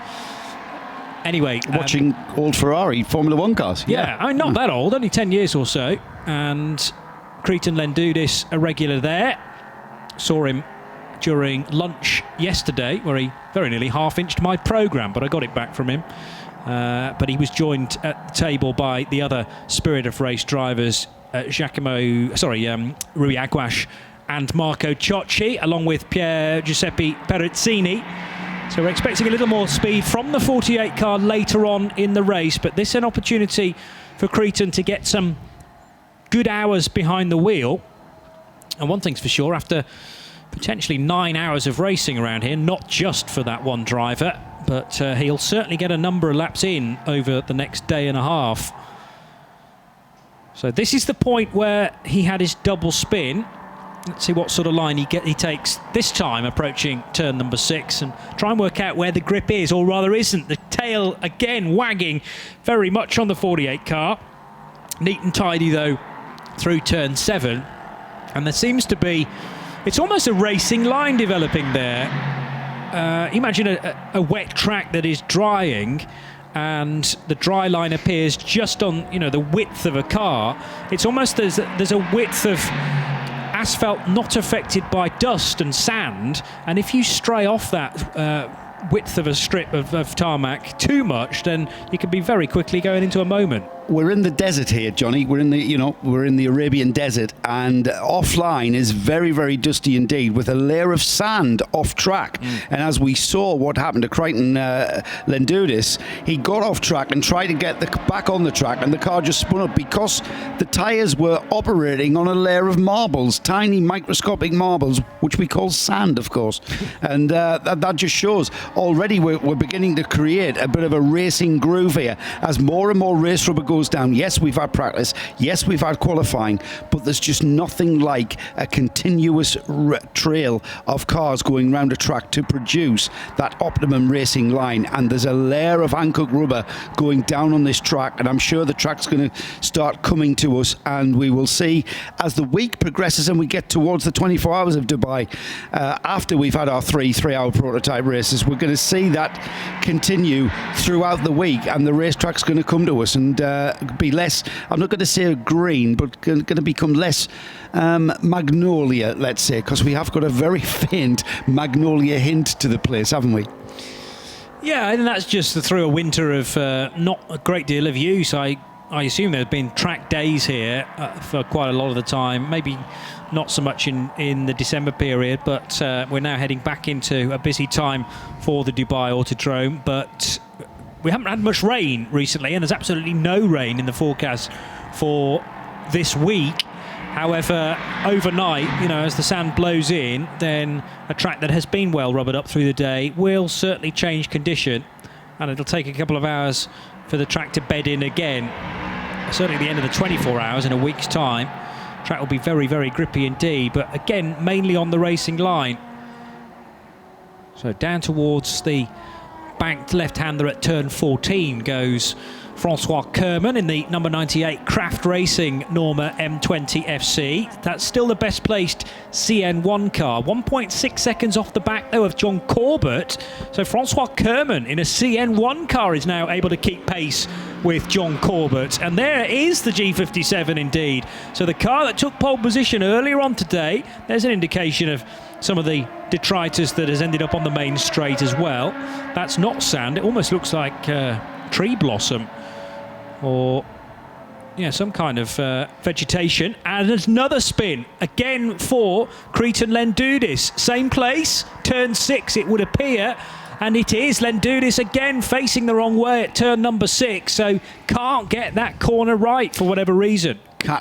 Anyway, watching old Ferrari Formula 1 cars. Yeah, I'm not that old, only 10 years or so. And Cretan Lendoudis, a regular there. Saw him during lunch yesterday, where he very nearly half-inched my programme, but I got it back from him. But he was joined at the table by the other Spirit of Race drivers, Rui Aguas and Marco Ciocci, along with Pier Giuseppe Perezzini. So we're expecting a little more speed from the 48 car later on in the race, but this is an opportunity for Cretan to get some good hours behind the wheel. And one thing's for sure, after potentially 9 hours of racing around here, not just for that one driver, but he'll certainly get a number of laps in over the next day and a half. So this is the point where he had his double spin. Let's see what sort of line he takes this time, approaching turn number 6, and try and work out where the grip is, or rather isn't. The tail again wagging very much on the 48 car. Neat and tidy though through turn 7, and there seems to be It's almost a racing line developing there. Imagine a wet track that is drying, and the dry line appears just on, the width of a car. It's almost there's a width of asphalt not affected by dust and sand, and if you stray off that width of a strip of tarmac too much, then you can be very quickly going into a moment. We're in the desert here, Johnny. We're in the Arabian desert, and offline is very, very dusty indeed, with a layer of sand off track. And as we saw what happened to Crichton Lendudis, he got off track and tried to get back on the track, and the car just spun up because the tyres were operating on a layer of marbles, tiny microscopic marbles, which we call sand, of course. And that just shows already we're beginning to create a bit of a racing groove here as more and more race rubber goes down. Yes, we've had practice. Yes, we've had qualifying, but there's just nothing like a continuous trail of cars going round a track to produce that optimum racing line. And there's a layer of Hankook rubber going down on this track, and I'm sure the track's going to start coming to us, and we will see as the week progresses and we get towards the 24 hours of Dubai, after we've had our 3-hour prototype races, we're going to see that continue throughout the week, and the racetrack's going to come to us and be less, I'm not going to say green, but going to become less magnolia, let's say, because we have got a very faint magnolia hint to the place, haven't we? Yeah, and that's just through a winter of not a great deal of use. I assume there have been track days here for quite a lot of the time, maybe not so much in the December period, but we're now heading back into a busy time for the Dubai Autodrome. But we haven't had much rain recently, and there's absolutely no rain in the forecast for this week. However, overnight, as the sand blows in, then a track that has been well rubbered up through the day will certainly change condition, and it'll take a couple of hours for the track to bed in again. Certainly at the end of the 24 hours in a week's time, track will be very, very grippy indeed, but again, mainly on the racing line. So down towards the banked left-hander at turn 14 goes Francois Kerman in the number 98 Craft Racing Norma M20 FC. That's still the best placed CN1 car. 1.6 seconds off the back though of John Corbett. So Francois Kerman in a CN1 car is now able to keep pace with John Corbett. And there is the G57 indeed. So the car that took pole position earlier on today, there's an indication of some of the detritus that has ended up on the main straight as well. That's not sand. It almost looks like tree blossom or some kind of vegetation. And there's another spin again for Cretan Lendudis. Same place, turn 6 it would appear, and it is Lendudis again facing the wrong way at turn number 6, so can't get that corner right for whatever reason.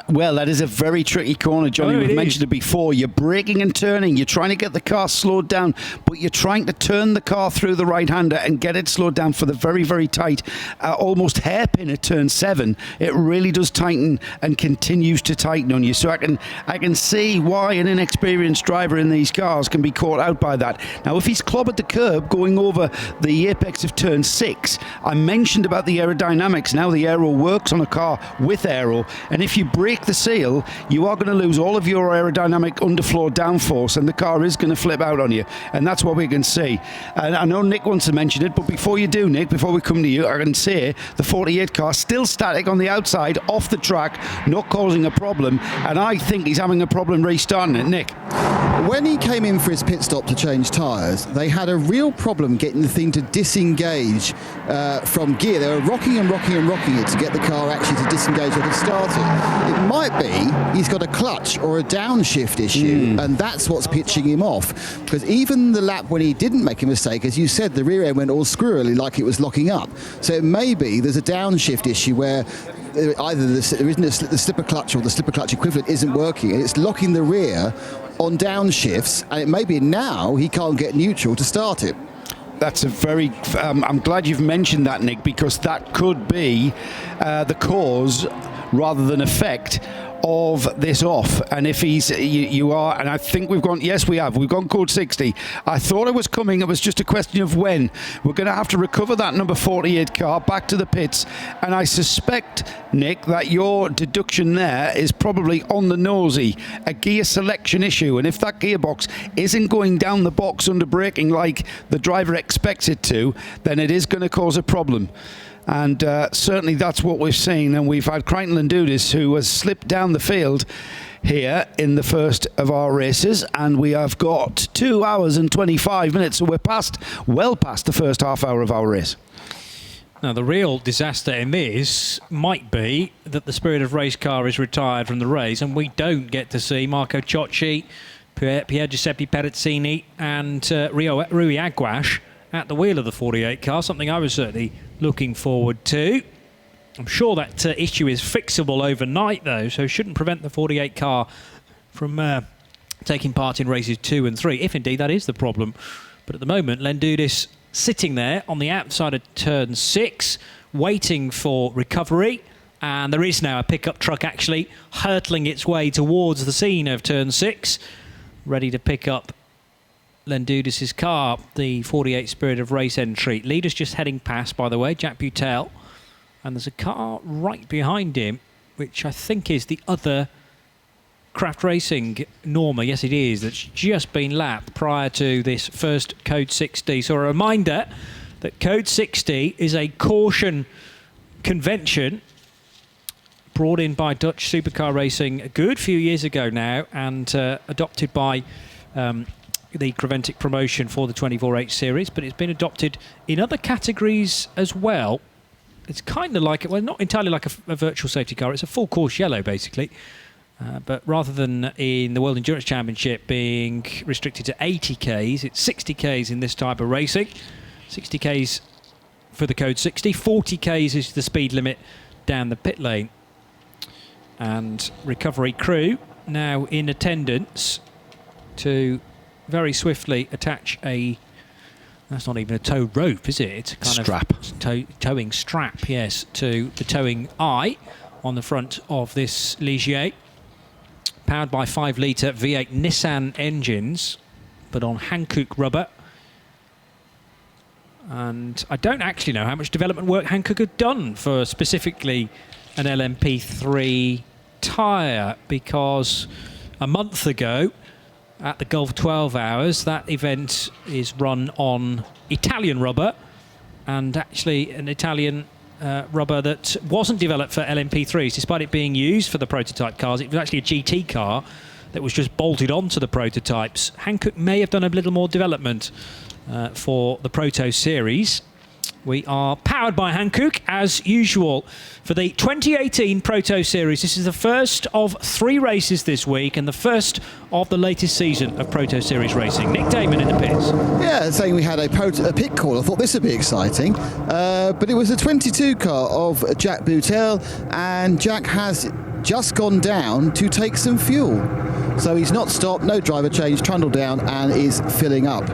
Well, that is a very tricky corner, Johnny. We've mentioned it before. You're braking and turning. You're trying to get the car slowed down, but you're trying to turn the car through the right-hander and get it slowed down for the very, very tight, almost hairpin at turn 7. It really does tighten and continues to tighten on you. So I can see why an inexperienced driver in these cars can be caught out by that. Now, if he's clobbered the curb going over the apex of turn 6, I mentioned about the aerodynamics. Now the aero works on a car with aero, and if you break the seal, you are going to lose all of your aerodynamic underfloor downforce, and the car is going to flip out on you, and that's what we can see. And I know Nick wants to mention it, but before you do, Nick, before we come to you, I can say the 48 car still static on the outside, off the track, not causing a problem, and I think he's having a problem restarting it. Nick? When he came in for his pit stop to change tyres, they had a real problem getting the thing to disengage from gear. They were rocking and rocking and rocking it to get the car actually to disengage or to start it. It might be he's got a clutch or a downshift issue, and that's what's pitching him off. Because even the lap when he didn't make a mistake, as you said, the rear end went all squirrely like it was locking up. So it may be there's a downshift issue where either the slipper clutch or the slipper clutch equivalent isn't working, and it's locking the rear on downshifts, and it may be now he can't get neutral to start it. That's a very... I'm glad you've mentioned that, Nick, because that could be the cause rather than effect of this off. And if you are, and I think we've gone code 60. I thought it was coming, it was just a question of when. We're going to have to recover that number 48 car back to the pits, and I suspect, Nick, that your deduction there is probably on the nosy, a gear selection issue, and if that gearbox isn't going down the box under braking like the driver expects it to, then it is going to cause a problem. And certainly that's what we've seen. And we've had Crichton Landudis, who has slipped down the field here in the first of our races. And we have got 2 hours and 25 minutes. So we're well past the first half hour of our race. Now, the real disaster in this might be that the Spirit of Race car is retired from the race and we don't get to see Marco Ciocci, Pier Giuseppe Perezzini and Rui Aguas at the wheel of the 48 car, something I was certainly looking forward to. I'm sure that issue is fixable overnight, though, so shouldn't prevent the 48 car from taking part in races 2 and 3, if indeed that is the problem. But at the moment, Landudis sitting there on the outside of turn 6, waiting for recovery. And there is now a pickup truck actually hurtling its way towards the scene of turn 6, ready to pick up Landudis' car, the 48 Spirit of Race entry. Leader's just heading past, by the way, Jack Butel. And there's a car right behind him, which I think is the other Craft Racing Norma. Yes, it is. That's just been lapped prior to this first Code 60. So a reminder that Code 60 is a caution convention brought in by Dutch Supercar Racing a good few years ago now and adopted by the Creventic promotion for the 24H series, but it's been adopted in other categories as well. It's kind of like, well, not entirely like a virtual safety car. It's a full course yellow, basically. But rather than in the World Endurance Championship being restricted to 80 Ks, it's 60 Ks in this type of racing. 60 Ks for the Code 60. 40 Ks is the speed limit down the pit lane. And recovery crew now in attendance to very swiftly attach a, that's not even a tow rope, is it? It's a kind strap. Of towing strap, yes, to the towing eye on the front of this Ligier. Powered by 5-litre V8 Nissan engines, but on Hankook rubber. And I don't actually know how much development work Hankook had done for specifically an LMP3 tyre, because a month ago at the Gulf 12 Hours, that event is run on Italian rubber, and actually an Italian rubber that wasn't developed for LMP3s, despite it being used for the prototype cars. It was actually a GT car that was just bolted onto the prototypes. Hankook may have done a little more development for the Proto series. We are powered by Hankook, as usual, for the 2018 Proto Series. This is the first of 3 races this week and the first of the latest season of Proto Series racing. Nick Damon in the pits. Yeah, saying we had a pit call. I thought this would be exciting. But it was a 22 car of Jack Butel, and Jack has just gone down to take some fuel. So he's not stopped, no driver change, trundled down and is filling up.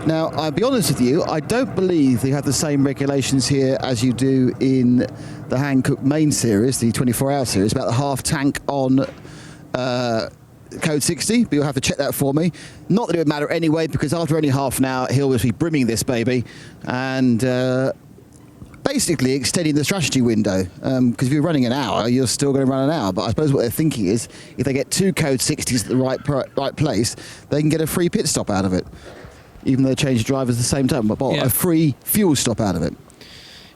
Now, I'll be honest with you, I don't believe they have the same regulations here as you do in the Hankook main series, the 24-hour series, about the half tank on Code 60, but you'll have to check that for me. Not that it would matter anyway, because after only half an hour, he'll be brimming this baby. And basically extending the strategy window, because if you're running an hour, you're still going to run an hour. But I suppose what they're thinking is, if they get 2 Code 60s at the right place, they can get a free pit stop out of it, even though they change drivers at the same time. But a free fuel stop out of it.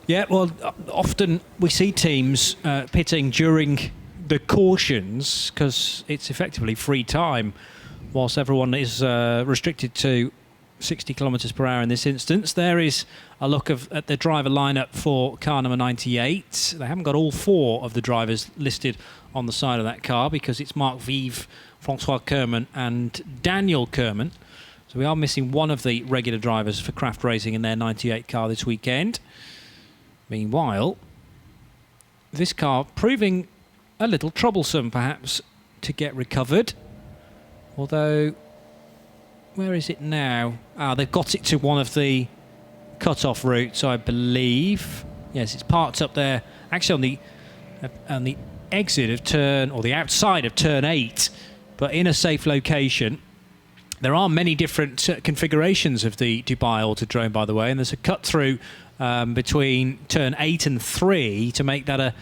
Yeah, well, often we see teams pitting during the cautions because it's effectively free time, whilst everyone is restricted to 60 kilometres per hour in this instance. There is a look at the driver lineup for car number 98. They haven't got all 4 of the drivers listed on the side of that car because it's Marc Vive, Francois Kerman and Daniel Kerman. So we are missing one of the regular drivers for Craft Racing in their 98 car this weekend. Meanwhile, this car proving a little troublesome perhaps to get recovered. Although, where is it now? They've got it to one of the cut-off routes, I believe. Yes, it's parked up there, actually on the exit of the outside of turn 8, but in a safe location. There are many different configurations of the Dubai Autodrome, by the way, and there's a cut through between turn 8 and 3 to make that a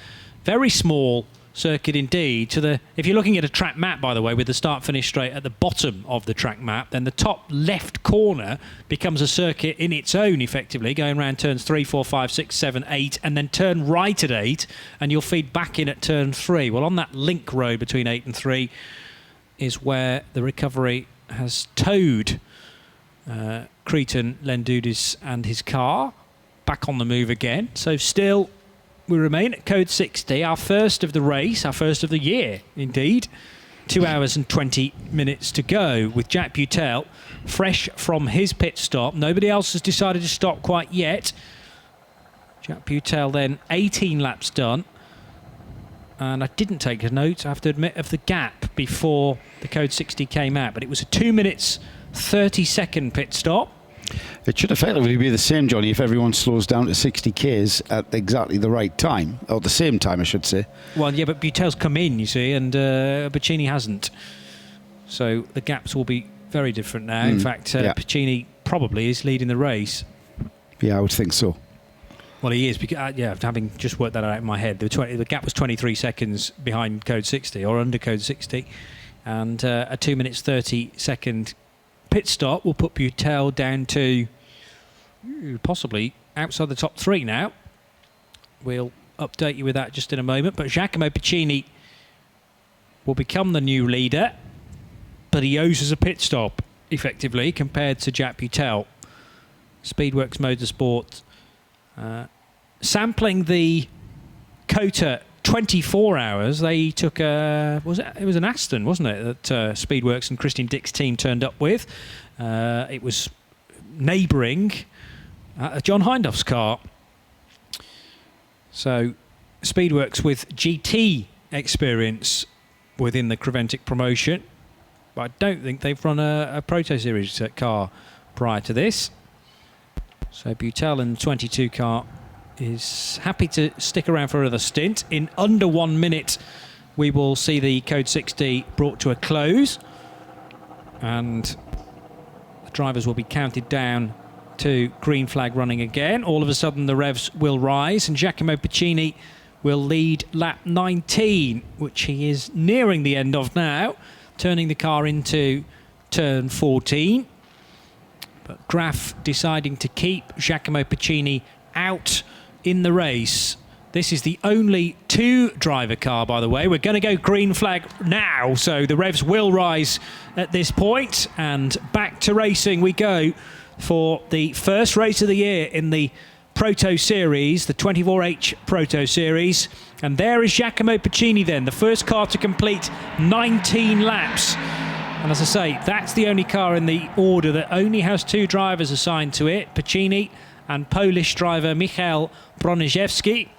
very small circuit indeed. If you're looking at a track map, by the way, with the start-finish straight at the bottom of the track map, then the top left corner becomes a circuit in its own, effectively, going around turns 3, 4, 5, 6, 7, 8, and then turn right at 8, and you'll feed back in at turn 3. Well, on that link road between 8 and 3 is where the recovery has towed Cretan Lendoudis and his car back on the move again. So still, we remain at code 60, our first of the race, our first of the year, indeed. 2 hours and 20 minutes to go with Jack Butel fresh from his pit stop. Nobody else has decided to stop quite yet. Jack Butel then 18 laps done. And I didn't take a note, I have to admit, of the gap before the code 60 came out. But it was a 2 minutes, 30-second pit stop. It should effectively be the same, Johnny, if everyone slows down to 60 Ks at exactly the right time, or the same time, I should say. Well, yeah, but Butel's come in, you see, and Pacini hasn't. So the gaps will be very different now. In fact, Pacini probably is leading the race. Yeah, I would think so. Well, he is, because, having just worked that out in my head, the gap was 23 seconds behind code 60, or under code 60, and a 2 minutes 30-second pit stop will put Butel down to possibly outside the top 3 now. We'll update you with that just in a moment, but Giacomo Pacini will become the new leader, but he owes us a pit stop, effectively, compared to Jack Butel. Speedworks Motorsport sampling the Cota 24 hours. They took it was an Aston, wasn't it, that Speedworks and Christian Dick's team turned up with. It was neighbouring John Hindhaug's car. So Speedworks with GT experience within the Creventic promotion, but I don't think they've run a Proto Series car prior to this. So Butel in the 22 car is happy to stick around for another stint. In under 1 minute, we will see the code 60 brought to a close, and the drivers will be counted down to green flag running again. All of a sudden, the revs will rise, and Giacomo Pacini will lead lap 19, which he is nearing the end of now, turning the car into turn 14. But Graf deciding to keep Giacomo Pacini out in the race. This is the only 2-driver car, by the way. We're going to go green flag now, so the revs will rise at this point, and back to racing we go for the first race of the year in the Proto Series, the 24H Proto Series. And there is Giacomo Pacini then, the first car to complete 19 laps. And as I say, that's the only car in the order that only has 2 drivers assigned to it, Pacini and Polish driver Michał Broniszewski.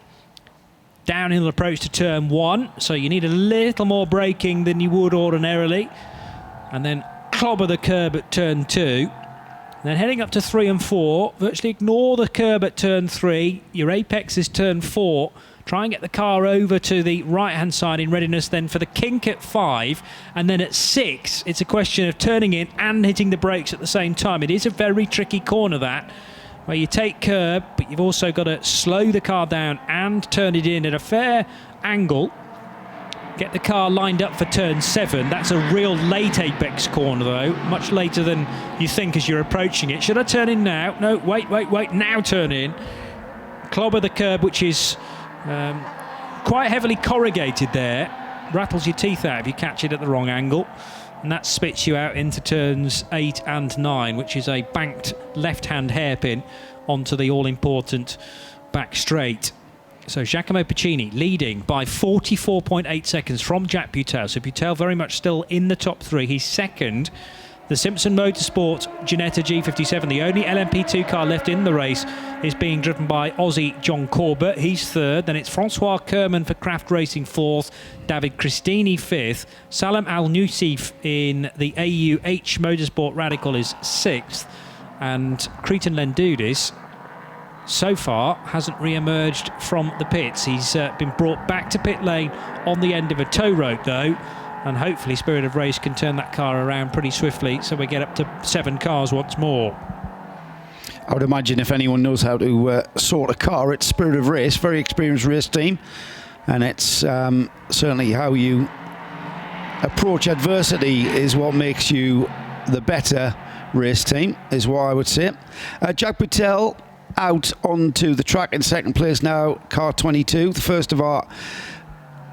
Downhill approach to turn 1, so you need a little more braking than you would ordinarily. And then clobber the curb at turn 2. And then heading up to 3 and 4, virtually ignore the curb at turn 3. Your apex is turn 4. Try and get the car over to the right-hand side in readiness then for the kink at 5. And then at 6, it's a question of turning in and hitting the brakes at the same time. It is a very tricky corner, that, where you take curb, but you've also got to slow the car down and turn it in at a fair angle. Get the car lined up for turn 7. That's a real late apex corner, though, much later than you think as you're approaching it. Should I turn in now? No, wait, now turn in. Clobber the curb, which is quite heavily corrugated there. Rattles your teeth out if you catch it at the wrong angle. And that spits you out into turns 8 and 9, which is a banked left-hand hairpin onto the all-important back straight. So Giacomo Pacini leading by 44.8 seconds from Jack Butel. So Butel very much still in the top 3. He's second. The Simpson Motorsport Ginetta G57, the only LMP2 car left in the race, is being driven by Aussie John Corbett. He's third. Then it's Francois Kerman for Craft Racing fourth. David Christini fifth. Salam Al-Nusif in the AUH Motorsport Radical is sixth. And Cretan Lendoudis so far hasn't re-emerged from the pits. He's been brought back to pit lane on the end of a tow rope though, and hopefully Spirit of Race can turn that car around pretty swiftly so we get up to 7 cars once more. I would imagine if anyone knows how to sort a car, it's Spirit of Race, very experienced race team, and it's certainly how you approach adversity is what makes you the better race team, is what I would say. Jack Patel out onto the track in second place now, car 22, the first of our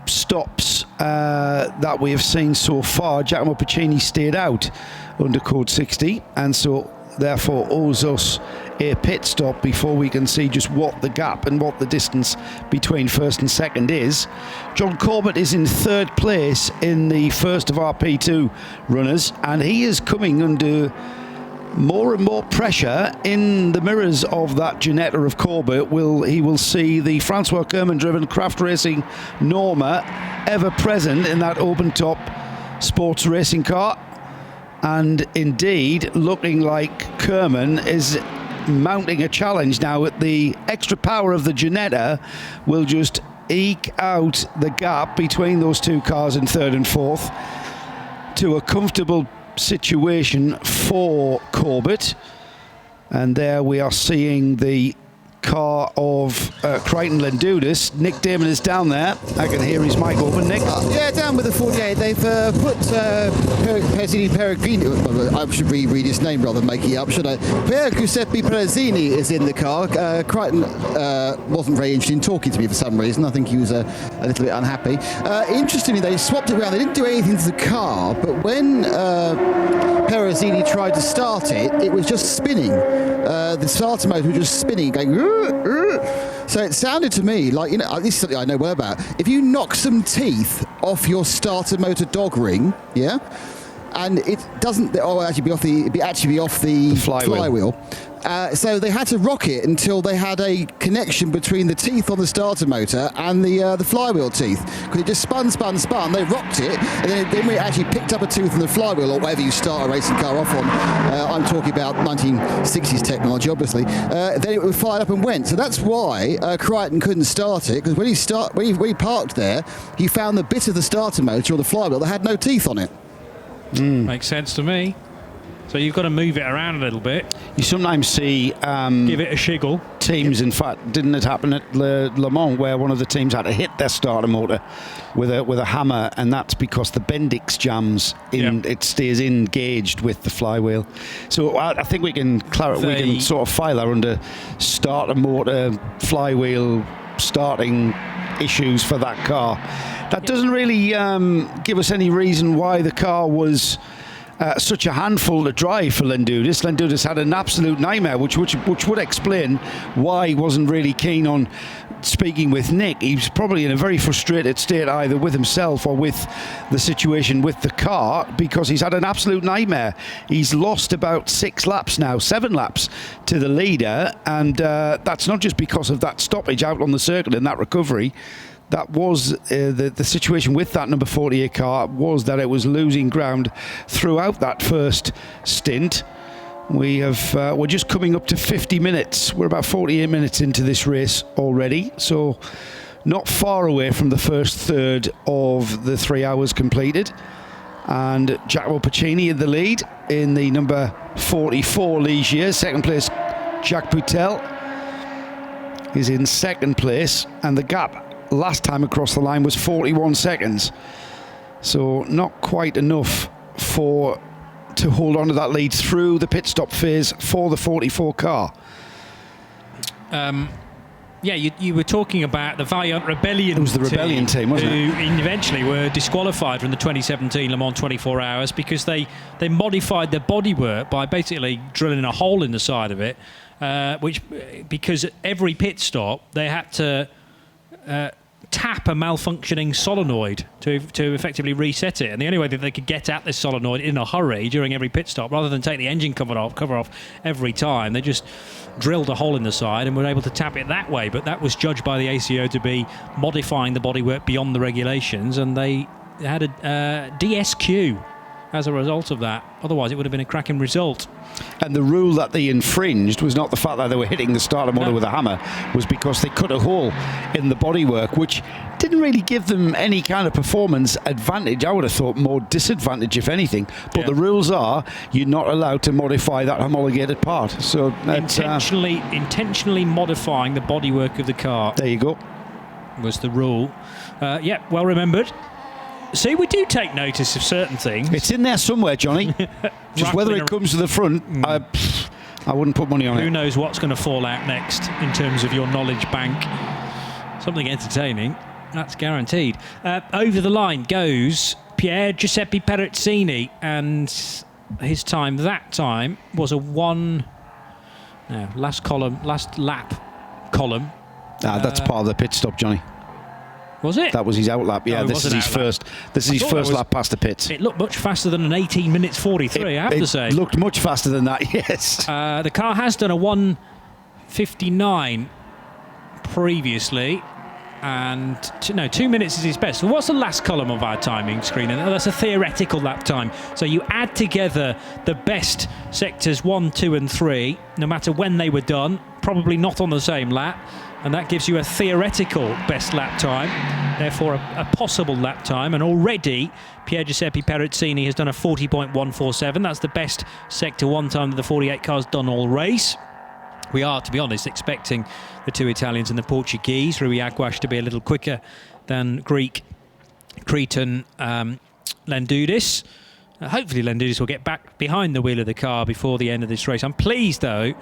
stops that we have seen so far. Giacomo Puccini stayed out under code 60, and so therefore owes us a pit stop before we can see just what the gap and what the distance between first and second is. John Corbett is in third place in the first of our P2 runners, and he is coming under more and more pressure in the mirrors of that Ginetta of Corbett. He will see the Francois Kerman driven Craft Racing Norma ever present in that open top sports racing car, and indeed looking like Kerman is mounting a challenge now. At the extra power of the Ginetta will just eke out the gap between those two cars in third and fourth to a comfortable situation for Corbett. And there we are seeing the car of Crichton Lendudis. Nick Damon is down there. I can hear his mic open. Nick? Yeah, down with the 48. They've put Perezzini Peregrino. I should reread his name rather than making it up, should I? Per Giuseppe Perezzini is in the car. Crichton wasn't very interested in talking to me for some reason. I think he was a little bit unhappy. Interestingly, they swapped it around. They didn't do anything to the car, but when Perezzini tried to start it, it was just spinning. The starter motor was just spinning, going. So it sounded to me like, this is something I know well about. If you knock some teeth off your starter motor dog ring, yeah, and it doesn't, it'd actually be off the flywheel. So they had to rock it until they had a connection between the teeth on the starter motor and the flywheel teeth, because it just spun. They rocked it, and then when it actually picked up a tooth on the flywheel or whatever you start a racing car off on, I'm talking about 1960s technology, obviously. Then it would fire up and went. So that's why Crichton couldn't start it, because when he parked there, he found the bit of the starter motor or the flywheel that had no teeth on it. Makes sense to me. So you've got to move it around a little bit. You sometimes see give it a shiggle. Teams, in fact, didn't it happen at Le Mans, where one of the teams had to hit their starter motor with a hammer, and that's because the Bendix jams in. It stays engaged with the flywheel. So I think we can sort of file her under starter motor flywheel starting issues for that car. That doesn't really give us any reason why the car was such a handful to drive for Lendudis. Lendudis had an absolute nightmare, which would explain why he wasn't really keen on speaking with Nick. He was probably in a very frustrated state, either with himself or with the situation with the car, because he's had an absolute nightmare. He's lost about 7 laps to the leader, and that's not just because of that stoppage out on the circuit and that recovery. That was the situation with that number 48 car, was that it was losing ground throughout that first stint. We're just coming up to 50 minutes. We're about 48 minutes into this race already, so not far away from the first third of the 3 hours completed. And Giacomo Puccini in the lead in the number 44 Ligier. Second place, Jacques Poutel is in second place, and the gap last time across the line was 41 seconds. So not quite enough to hold on to that lead through the pit stop phase for the 44 car. You were talking about the Valiant Rebellion. It was the Rebellion team, wasn't it? Who eventually were disqualified from the 2017 Le Mans 24 Hours because they modified their bodywork by basically drilling a hole in the side of it, because every pit stop they had to tap a malfunctioning solenoid to effectively reset it, and the only way that they could get at this solenoid in a hurry during every pit stop, rather than take the engine cover off every time, they just drilled a hole in the side and were able to tap it that way. But that was judged by the ACO to be modifying the bodywork beyond the regulations, and they had a DSQ as a result of that. Otherwise, it would have been a cracking result. And the rule that they infringed was not the fact that they were hitting the starter motor with a hammer, was because they cut a hole in the bodywork, which didn't really give them any kind of performance advantage. I would have thought more disadvantage, if anything. But the rules are you're not allowed to modify that homologated part. So intentionally modifying the bodywork of the car. There you go. Was the rule. Well remembered. See, we do take notice of certain things. It's in there somewhere, Johnny. Just whether it comes to the front, I wouldn't put money on it. Who knows what's going to fall out next in terms of your knowledge bank. Something entertaining, that's guaranteed. Over the line goes Pier Giuseppe Perezzini, and his time that time was a last lap column. That's part of the pit stop, Johnny. Was it? That was his out lap. Yeah, this is his first lap past the pits. It looked much faster than an 18 minutes 43, I have to say. It looked much faster than that, yes. The car has done a 1:59 previously, and 2 minutes is his best. So what's the last column of our timing screen? And that's a theoretical lap time. So you add together the best sectors 1, 2 and 3, no matter when they were done, probably not on the same lap. And that gives you a theoretical best lap time, therefore a possible lap time. And already, Pier Giuseppe Perezzini has done a 40.147. That's the best Sector 1 time that the 48 car's done all race. We are, to be honest, expecting the two Italians and the Portuguese, Rui Aguas, to be a little quicker than Greek, Cretan Lendudis. Hopefully Lendudis will get back behind the wheel of the car before the end of this race. I'm pleased, though,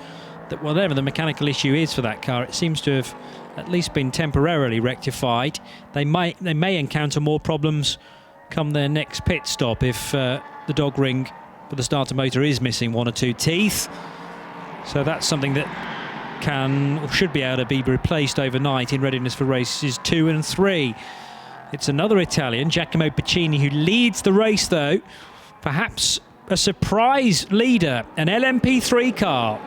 that whatever the mechanical issue is for that car, it seems to have at least been temporarily rectified. They may encounter more problems come their next pit stop if the dog ring for the starter motor is missing 1 or 2 teeth. So that's something that should be able to be replaced overnight in readiness for races 2 and 3. It's another Italian, Giacomo Piccini, who leads the race, though. Perhaps a surprise leader, an LMP3 car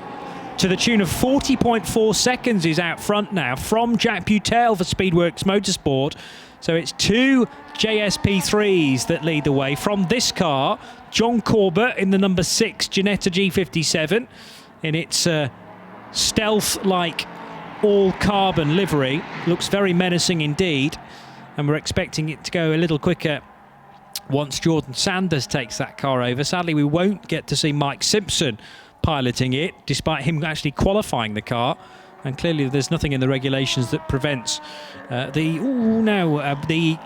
to the tune of 40.4 seconds is out front now from Jack Butel for Speedworks Motorsport. So it's 2 JSP3s that lead the way from this car. John Corbett in the number 6 Ginetta G57 in its stealth-like all-carbon livery. Looks very menacing indeed, and we're expecting it to go a little quicker once Jordan Sanders takes that car over. Sadly, we won't get to see Mike Simpson piloting it, despite him actually qualifying the car. And clearly there's nothing in the regulations that prevents the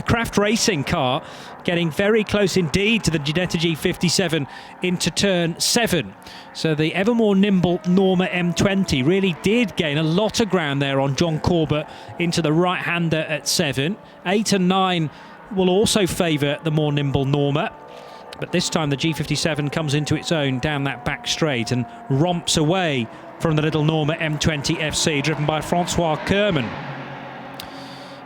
Craft Racing car getting very close indeed to the Ginetta G57 into turn 7. So the ever more nimble Norma M20 really did gain a lot of ground there on John Corbett into the right-hander at 7. 8 and 9 will also favour the more nimble Norma. But this time the G57 comes into its own down that back straight and romps away from the little Norma M20 FC, driven by Francois Kerman.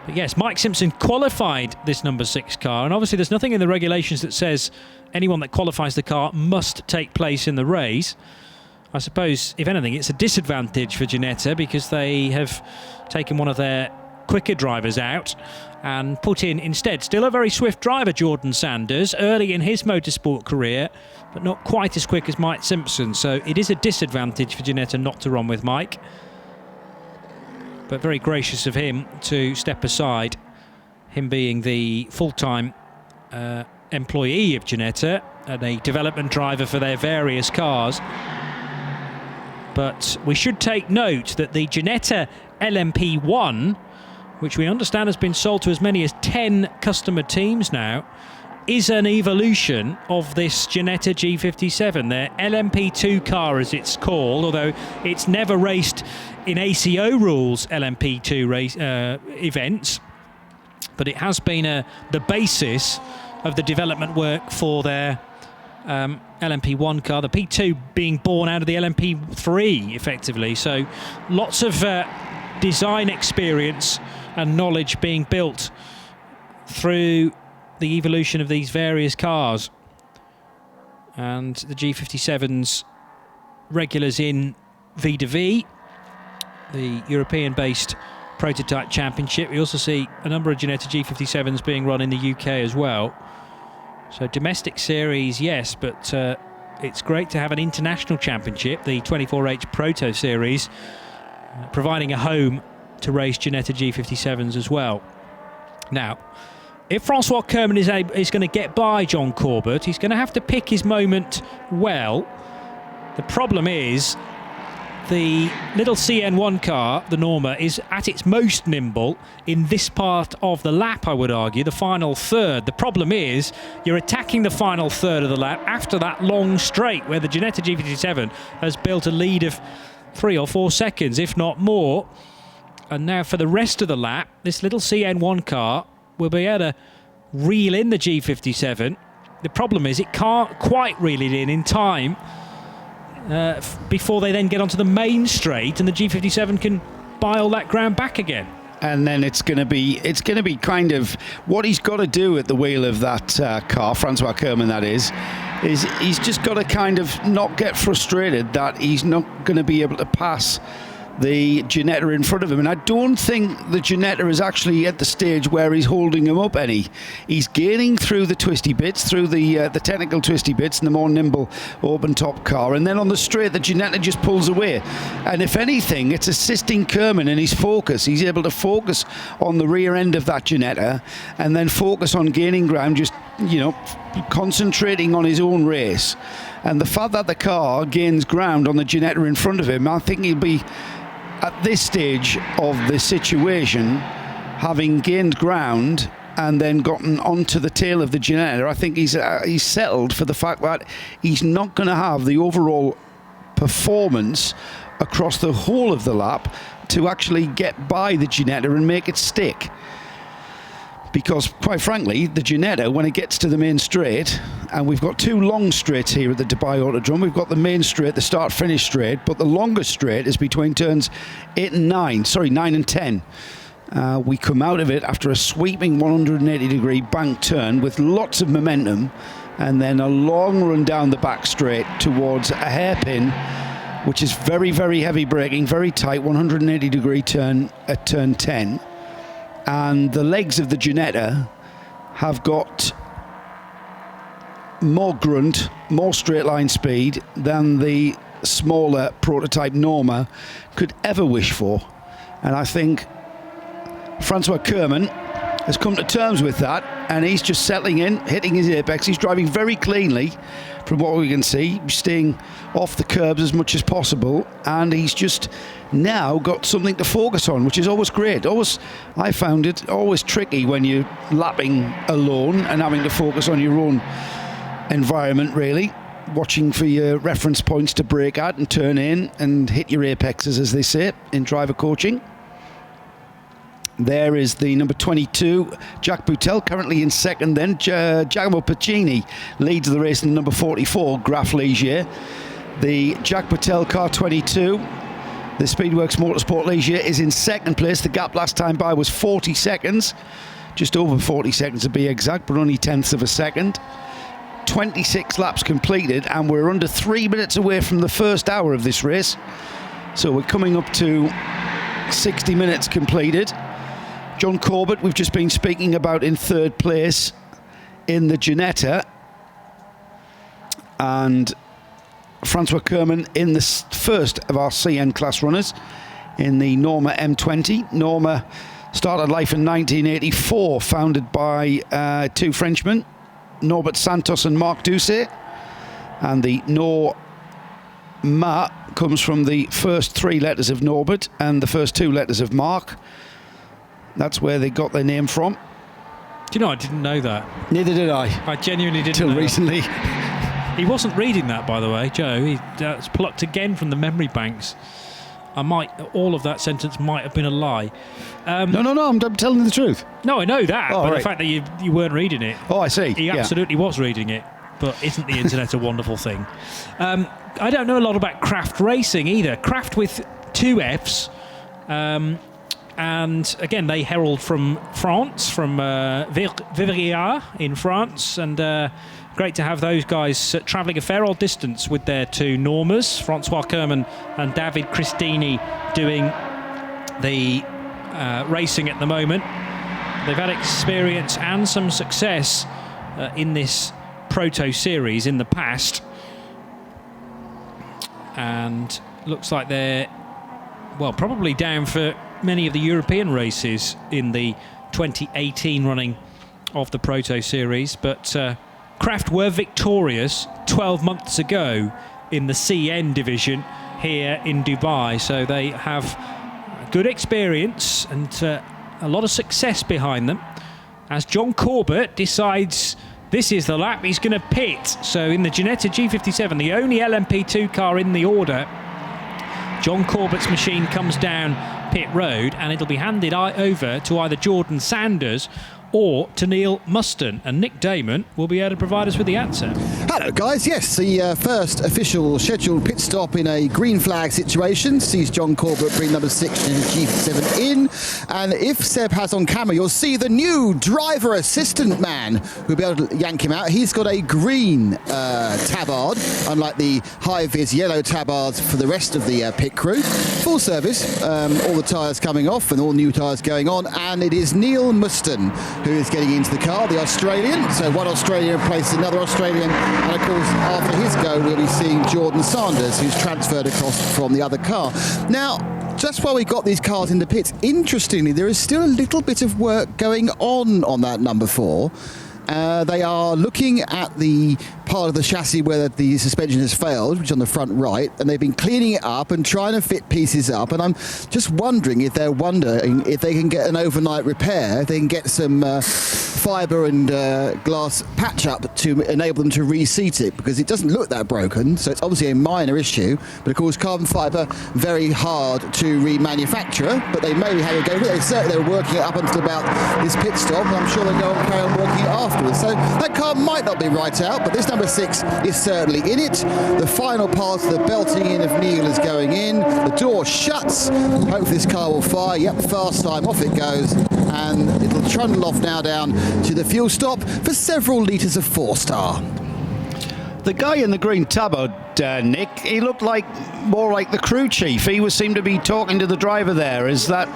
But yes, Mike Simpson qualified this number 6 car, and obviously there's nothing in the regulations that says anyone that qualifies the car must take place in the race. I suppose, if anything, it's a disadvantage for Ginetta because they have taken one of their quicker drivers out and put in instead still a very swift driver, Jordan Sanders, early in his motorsport career, but not quite as quick as Mike Simpson. So it is a disadvantage for Ginetta not to run with Mike. But very gracious of him to step aside, him being the full-time employee of Ginetta and a development driver for their various cars. But we should take note that the Ginetta LMP1, which we understand has been sold to as many as 10 customer teams now, is an evolution of this Ginetta G57, their LMP2 car as it's called, although it's never raced in ACO rules LMP2 race events, but it has been the basis of the development work for their LMP1 car, the P2 being born out of the LMP3 effectively. So lots of design experience and knowledge being built through the evolution of these various cars. And the G57's regulars in V2V, the European-based prototype championship. We also see a number of Ginetta G57s being run in the UK as well. So domestic series, yes, but it's great to have an international championship, the 24H Proto Series, providing a home to race Ginetta G57s as well. Now, if Francois Kerman is going to get by John Corbett, he's going to have to pick his moment well. The problem is the little CN1 car, the Norma, is at its most nimble in this part of the lap, I would argue, the final third. The problem is you're attacking the final third of the lap after that long straight where the Ginetta G57 has built a lead of 3 or 4 seconds, if not more. And now for the rest of the lap, this little CN1 car will be able to reel in the G57. The problem is it can't quite reel it in time before they then get onto the main straight and the G57 can buy all that ground back again. And then it's going to be kind of what he's got to do at the wheel of that car, Francois Kerman that is he's just got to kind of not get frustrated that he's not going to be able to pass the Ginetta in front of him. And I don't think the Ginetta is actually at the stage where he's holding him up any. He's gaining through the twisty bits, through the technical twisty bits and the more nimble open top car. And then on the straight, the Ginetta just pulls away. And if anything, it's assisting Kerman in his focus. He's able to focus on the rear end of that Ginetta and then focus on gaining ground, just, you know, concentrating on his own race. And the fact that the car gains ground on the Ginetta in front of him, I think he'll be, at this stage of the situation, having gained ground and then gotten onto the tail of the Ginetta, I think he's settled for the fact that he's not going to have the overall performance across the whole of the lap to actually get by the Ginetta and make it stick. Because, quite frankly, the Ginetta, when it gets to the main straight, and we've got 2 long straights here at the Dubai Autodrome, we've got the main straight, the start-finish straight, but the longest straight is between turns 9 and 10. We come out of it after a sweeping 180-degree bank turn with lots of momentum, and then a long run down the back straight towards a hairpin, which is very, very heavy braking, very tight, 180-degree turn at turn 10. And the legs of the Ginetta have got more grunt, more straight line speed than the smaller prototype Norma could ever wish for. And I think Francois Kerman has come to terms with that, and he's just settling in, hitting his apex. He's driving very cleanly from what we can see, staying off the curbs as much as possible, and he's just now got something to focus on, which is always great. I found it always tricky when you're lapping alone and having to focus on your own environment, really, watching for your reference points to brake at and turn in and hit your apexes, as they say in driver coaching. There is the number 22, Jack Boutel, currently in second. Then Giacomo Pacini leads the race in the number 44, Graf Ligier. The Jack Boutel car 22, the Speedworks Motorsport Ligier, is in second place. The gap last time by was 40 seconds, just over 40 seconds to be exact, but only tenths of a second. 26 laps completed, and we're under 3 minutes away from the first hour of this race. So we're coming up to 60 minutes completed. John Corbett, we've just been speaking about, in third place in the Ginetta, and Francois Kerman in the first of our CN class runners in the Norma M20. Norma started life in 1984, founded by 2 Frenchmen, Norbert Santos and Marc Doucet, and the Norma comes from the first 3 letters of Norbert and the first 2 letters of Marc. That's where they got their name from. Do you know, I didn't know that. Neither did I. I genuinely didn't know. Till recently. He wasn't reading that, by the way, Joe. That's plucked again from the memory banks. All of that sentence might have been a lie. No, I'm telling you the truth. No, I know that, but right. The fact that you weren't reading it. Oh, I see. He absolutely was reading it, but isn't the internet a wonderful thing? I don't know a lot about Craft racing either. Craft with 2 Fs. And again, they herald from France, from Vivrières in France, and great to have those guys travelling a fair old distance with their 2 Normas, Francois Kerman and David Cristini, doing the racing at the moment. They've had experience and some success in this Proto Series in the past. And looks like they're, well, probably down for many of the European races in the 2018 running of the Proto Series. But Kraft were victorious 12 months ago in the CN division here in Dubai. So they have good experience and a lot of success behind them. As John Corbett decides this is the lap he's going to pit. So in the Ginetta G57, the only LMP2 car in the order, John Corbett's machine comes down pit road, and it'll be handed over to either Jordan Sanders or to Neil Muston, and Nick Damon will be able to provide us with the answer. Hello guys, yes, the first official scheduled pit stop in a green flag situation sees John Corbett bring number 6 in his G7 in, and if Seb has on camera, you'll see the new driver assistant man who'll be able to yank him out. He's got a green tabard, unlike the high-vis yellow tabards for the rest of the pit crew. Full service, all the tyres coming off and all new tyres going on, and it is Neil Muston who is getting into the car, the Australian. So one Australian replaces another Australian, and of course after his go we'll be seeing Jordan Sanders, who's transferred across from the other car. Now, just while we got these cars in the pits, interestingly there is still a little bit of work going on that number 4. They are looking at the part of the chassis where the suspension has failed, which is on the front right, and they've been cleaning it up and trying to fit pieces up, and I'm just wondering if they're wondering if they can get an overnight repair, if they can get some fibre and glass patch up to enable them to reseat it, because it doesn't look that broken, so it's obviously a minor issue, but of course carbon fibre, very hard to remanufacture, but they maybe have a go with it. Certainly they were working it up until about this pit stop, and I'm sure they'll go and carry on working it afterwards. So that car might not be right out, but this number 6 is certainly in it. The final part of the belting in of Neil is going in. The door shuts. Hopefully this car will fire. Yep, fast time, off it goes. And it'll trundle off now down to the fuel stop for several litres of 4-star. The guy in the green tabard, Nick, he looked more like the crew chief. He seemed to be talking to the driver there. Is that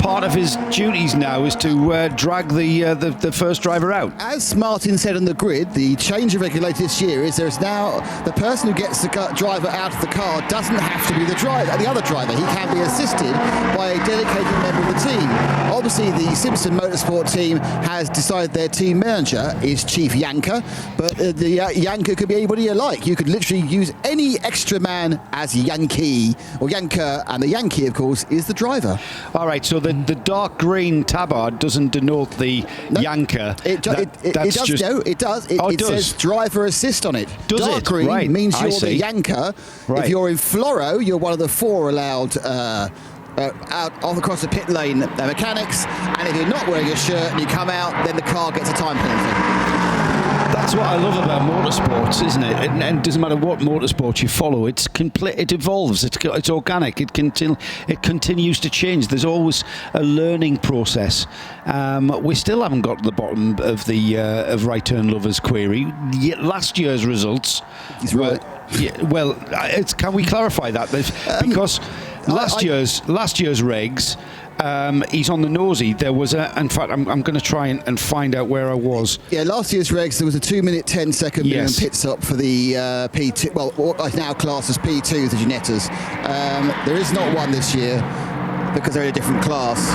part of his duties now, is to drag the first driver out? As Martin said on the grid, the change of regulator this year is there's now the person who gets the driver out of the car doesn't have to be the other driver. He can be assisted by a dedicated member of the team. Obviously, the Simpson Motorsport team has decided their team manager is Chief Yanker, but the Yanker could be anybody you like. You could literally use any extra man as Yankee or Yanker, and the Yankee, of course, is the driver. All right, so the dark green tabard doesn't denote the Yanker. It does. It says driver assist on it. Does dark it? green Right. means you're the Yanker. Right. If you're in fluoro, you're one of the 4 allowed out off across the pit lane mechanics, and if you're not wearing a shirt and you come out, then the car gets a time penalty. That's what I love about motorsports, isn't it? And it doesn't matter what motorsport you follow. It evolves. It's organic. It continues to change. There's always a learning process. We still haven't got to the bottom of the of right turn lovers query. Last year's results. He's right. Well, can we clarify that? Because last year's regs. He's on the nosy. There was in fact, I'm going to try and find out where I was. Yeah, last year's regs, there was a 2-minute 10-second minimum Yes. pit stop for the P2, well, what now classed as P2, the Ginettas. There is not one this year because they're in a different class.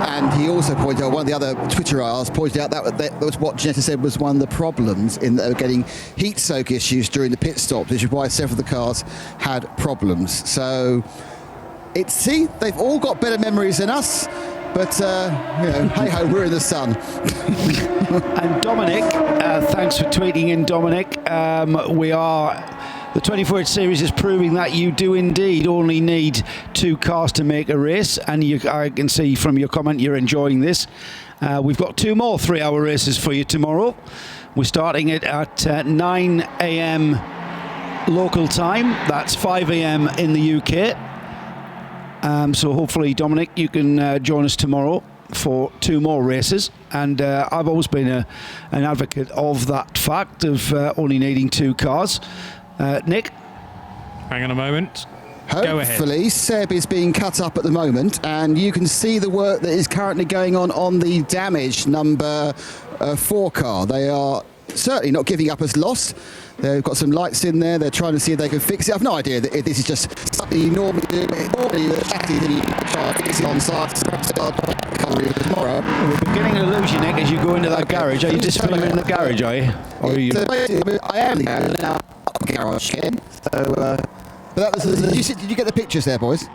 And he also pointed out, one of the other Twitter IRs pointed out that was what Ginetta said was one of the problems in getting heat soak issues during the pit stops, which is why several of the cars had problems. So they've all got better memories than us, but hey ho, we're in the sun. And Dominic, thanks for tweeting in, Dominic. The 24H series is proving that you do indeed only need 2 cars to make a race, and I can see from your comment you're enjoying this. We've got 2 more 3-hour races for you tomorrow. We're starting it at 9 a.m. local time. That's 5 a.m. in the UK. So hopefully, Dominic, you can join us tomorrow for 2 more races. And I've always been an advocate of that fact of only needing 2 cars. Nick? Hang on a moment. Hopefully, Go ahead. Seb is being cut up at the moment, and you can see the work that is currently going on the damaged number 4 car. They are certainly not giving up as lost. They've got some lights in there. They're trying to see if they can fix it. I've no idea if this is just something you normally do. Normally the chassis that you try to fix it on site tomorrow. We're getting an illusion, Nick, as you go into that garage. Are you disappearing in the garage, are you? Or are you... I am now garage again. So, but that was. Did you get the pictures there, boys?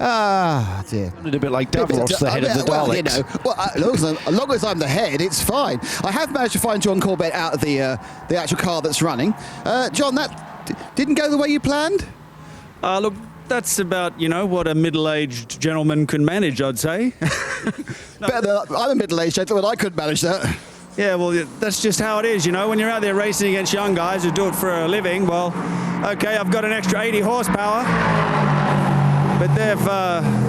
Ah, dear. A little bit like Davros, the head of the Daleks. As long as I'm the head, it's fine. I have managed to find John Corbett out of the actual car that's running. John, that didn't go the way you planned? Look, that's about, what a middle-aged gentleman can manage, I'd say. I'm a middle-aged gentleman, I couldn't manage that. Yeah, well, that's just how it is, when you're out there racing against young guys who do it for a living. Well, okay, I've got an extra 80 horsepower, but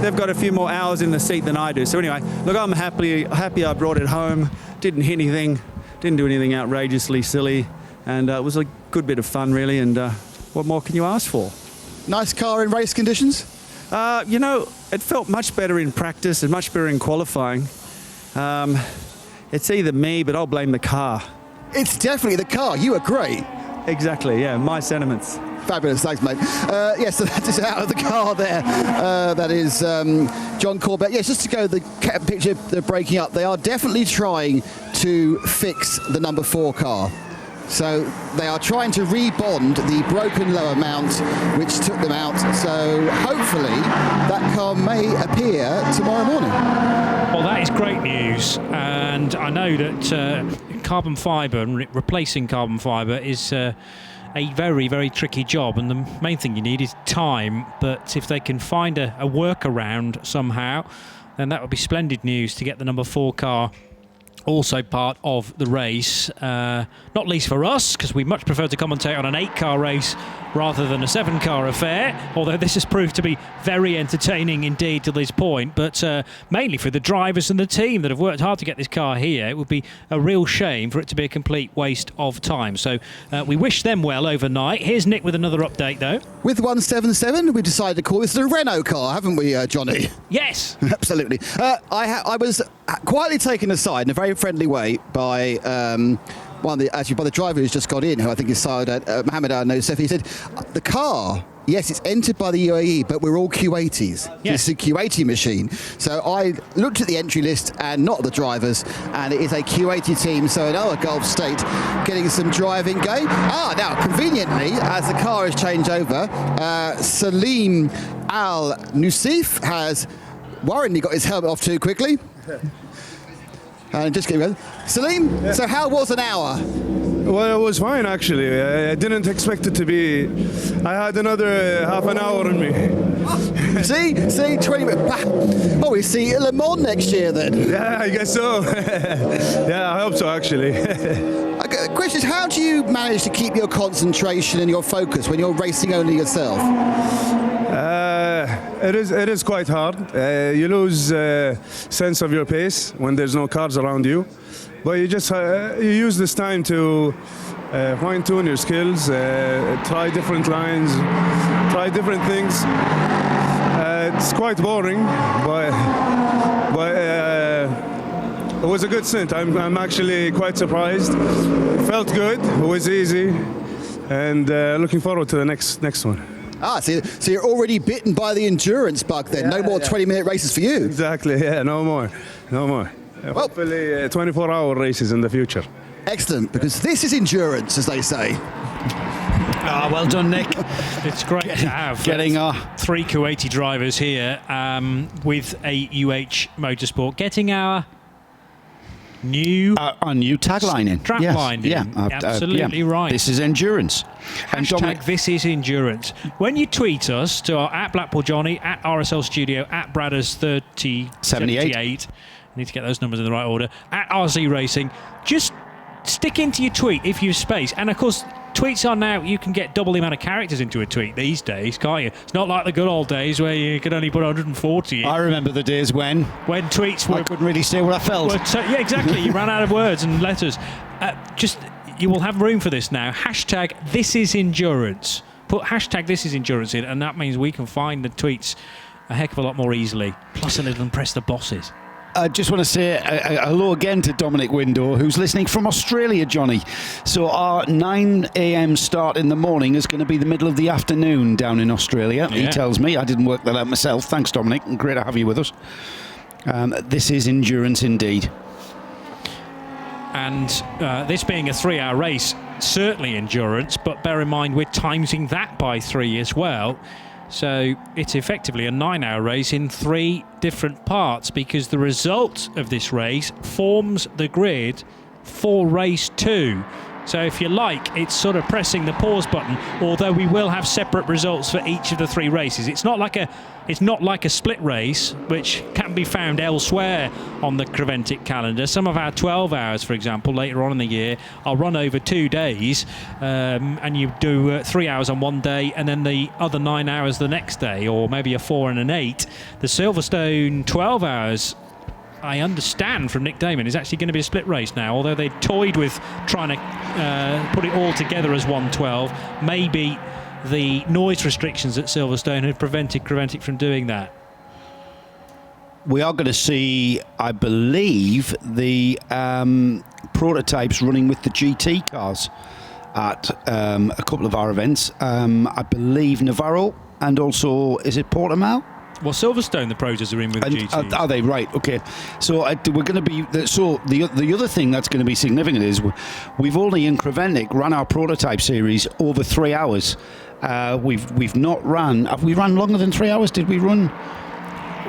they've got a few more hours in the seat than I do. So anyway, look, I'm happy I brought it home. Didn't hit anything, didn't do anything outrageously silly, and it was a good bit of fun, really. And what more can you ask for? Nice car in race conditions? It felt much better in practice and much better in qualifying. It's either me, but I'll blame the car. It's definitely the car. You are great. Exactly, yeah, my sentiments. Fabulous, thanks, mate. Yes, so that is out of the car there. That is John Corbett. Yes, just to go the picture they're breaking up, they are definitely trying to fix the number 4 car. So they are trying to rebond the broken lower mount, which took them out. So hopefully that car may appear tomorrow morning. Well, that is great news. And I know that carbon fibre, replacing carbon fibre is a very, very tricky job. And the main thing you need is time. But if they can find a workaround somehow, then that would be splendid news to get the number 4 car also part of the race, not least for us, because we much prefer to commentate on an 8-car race rather than a 7-car affair, although this has proved to be very entertaining indeed to this point, but mainly for the drivers and the team that have worked hard to get this car here. It would be a real shame for it to be a complete waste of time. So we wish them well overnight. Here's Nick with another update, though. With 177, we decided to call this the Renault car, haven't we, Johnny? Yes. Absolutely. I was quietly taken aside in a very friendly way by by the driver who's just got in, who I think is Mohammed Al Nosef. He said, the car, yes, it's entered by the UAE, but we're all Q80s. Yes. It's a Q80 machine. So I looked at the entry list and not the drivers, and it is a Q80 team, so another Gulf state getting some driving game. Now, conveniently, as the car has changed over, Salim Al Nusif has worryingly got his helmet off too quickly. And just get ready. Salim, so how was an hour? Well, it was fine, actually. I didn't expect it to be. I had another half an hour in me. See, 20 minutes. Oh, we see Le Mans next year then. Yeah, I guess so. Yeah, I hope so, actually. The question is, how do you manage to keep your concentration and your focus when you're racing only yourself? It is quite hard. You lose sense of your pace when there's no cars around you. But you just you use this time to fine-tune your skills, try different lines, try different things. It's quite boring, but it was a good stint. I'm actually quite surprised. It felt good. It was easy, and looking forward to the next one. So you're already bitten by the endurance bug then. No more 20-minute races for you. Exactly, yeah, no more. Well, hopefully 24-hour races in the future. Excellent, because this is endurance, as they say. Well done, Nick. It's great to have getting 3 Kuwaiti drivers here with a UH Motorsport, getting our new tagline in. Strapline in. Absolutely right. This is endurance. Hashtag this is endurance. When you tweet us to our at Blackpool Johnny, at RSL Studio, at Bradders3078, I need to get those numbers in the right order, at RC Racing, just stick into your tweet if you've space. And of course, tweets are now, you can get double the amount of characters into a tweet these days, can't you? It's not like the good old days where you could only put 140 in. I remember the days when tweets were... I couldn't really say what I felt. Yeah, exactly. You ran out of words and letters. You will have room for this now. Hashtag this is endurance. Put hashtag this is endurance in, and that means we can find the tweets a heck of a lot more easily. Plus a little impress the bosses. I just want to say hello again to Dominic Window, who's listening from Australia, Johnny. So our 9 a.m. start in the morning is going to be the middle of the afternoon down in Australia. Yeah. He tells me. I didn't work that out myself. Thanks, Dominic. And great to have you with us. This is endurance indeed. And this being a 3-hour race, certainly endurance, but bear in mind we're timesing that by 3 as well. So it's effectively a 9-hour race in 3 different parts, because the result of this race forms the grid for race 2. So if you like, it's sort of pressing the pause button, although we will have separate results for each of the 3 races. It's not like a split race, which can be found elsewhere on the Creventic calendar. Some of our 12 hours, for example, later on in the year, are run over 2 days, and you do 3 hours on one day and then the other 9 hours the next day, or maybe a 4 and an 8. The Silverstone 12 hours, I understand from Nick Damon, is actually going to be a split race now, although they toyed with trying to put it all together as 112. Maybe the noise restrictions at Silverstone have prevented Creventic from doing that. We are going to see, I believe, the prototypes running with the GT cars at a couple of our events. I believe Navarro, and also, is it Portimao? Well, Silverstone, the Protos are in with GT. Are they? Right, okay. So we're going to be... So the other thing that's going to be significant is we've only in Creventic ran our prototype series over 3 hours. We've not ran... Have we run longer than 3 hours? Did we run...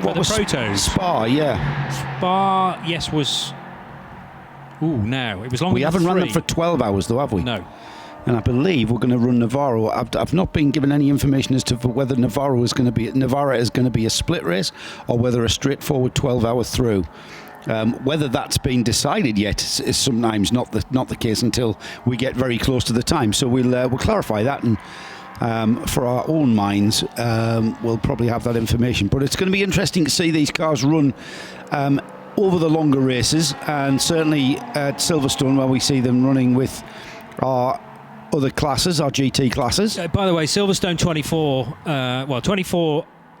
What was Protos? Spa, yeah. Spa, yes, was... Ooh, no, it was longer than 3. We haven't run them for 12 hours, though, have we? No. And I believe we're going to run Navarro. I've not been given any information as to whether Navarra is going to be a split race or whether a straightforward 12-hour through. Whether that's been decided yet is sometimes not the case until we get very close to the time. So we'll clarify that, and for our own minds, we'll probably have that information. But it's going to be interesting to see these cars run over the longer races, and certainly at Silverstone, where we see them running with our other classes, our GT classes. By the way, Silverstone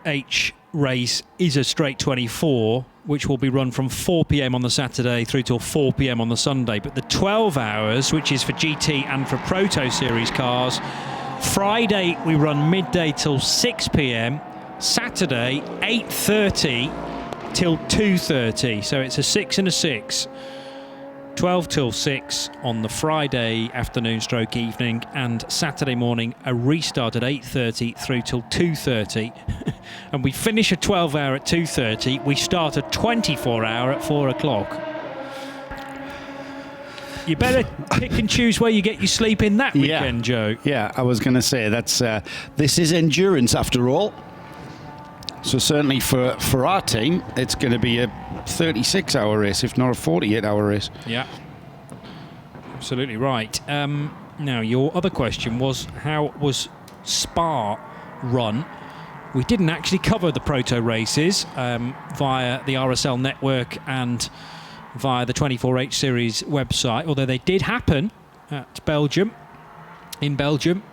24H race is a straight 24, which will be run from 4 p.m. on the Saturday through till 4 p.m. on the Sunday. But the 12 hours, which is for GT and for Proto Series cars, Friday we run midday till 6 p.m, Saturday 8:30 till 2:30. So it's a 6 and a 6. 12 till 6 on the Friday afternoon stroke evening, and Saturday morning a restart at 8:30 through till 2:30. And we finish a 12-hour at 2:30. We start a 24-hour at 4 o'clock. You better pick and choose where you get your sleep in that weekend, Joe. Yeah, I was going to say that's this is endurance after all. So certainly for our team, it's going to be a 36-hour race, if not a 48-hour race. Yeah, absolutely right. Now, your other question was, how was Spa run? We didn't actually cover the Proto races via the RSL network and via the 24H series website, although they did happen at Belgium. In Belgium,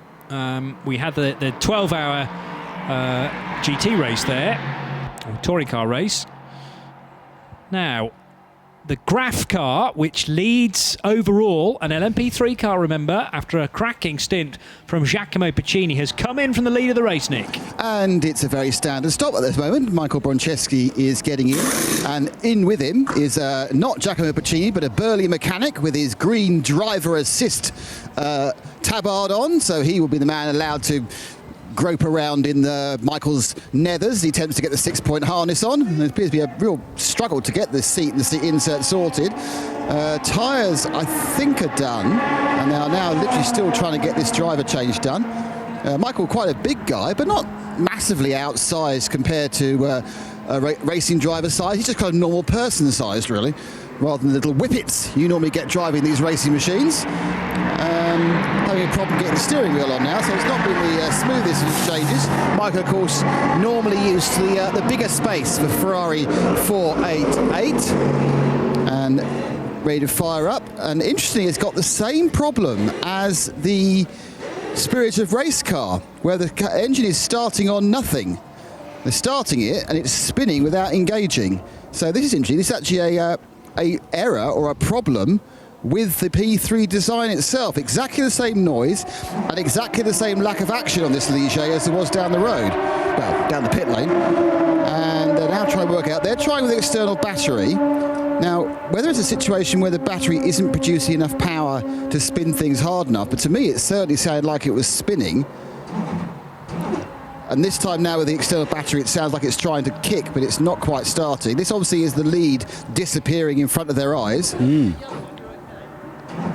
we had the 12-hour GT race there, or touring car race. Now, the Graf car, which leads overall, an LMP3 car, remember, after a cracking stint from Giacomo Piccini, has come in from the lead of the race, Nick. And it's a very standard stop at this moment. Michael Broncheski is getting in, and in with him is not Giacomo Piccini, but a burly mechanic with his green driver assist tabard on, so he will be the man allowed to grope around in Michael's nethers. He attempts to get the 6-point harness on. There appears to be a real struggle to get the seat and the seat insert sorted. Tyres, I think, are done, and they are now literally still trying to get this driver change done. Michael, quite a big guy, but not massively outsized compared to a racing driver size. He's just kind of normal person sized, really, rather than the little whippets you normally get driving these racing machines. Having a problem getting the steering wheel on now, so it's not been the smoothest of changes. Michael, of course, normally used to the bigger space for Ferrari 488, and ready to fire up. And interestingly, it's got the same problem as the Spirit of Race car, where the engine is starting on nothing. They're starting it and it's spinning without engaging. So this is interesting. This is actually a error or a problem with the P3 design itself. Exactly the same noise and exactly the same lack of action on this Ligier as there was down the road. Well, down the pit lane. And they're now trying to work out. They're trying with the external battery. Now, whether it's a situation where the battery isn't producing enough power to spin things hard enough, but to me it certainly sounded like it was spinning. And this time now with the external battery, it sounds like it's trying to kick, but it's not quite starting. This obviously is the lead disappearing in front of their eyes.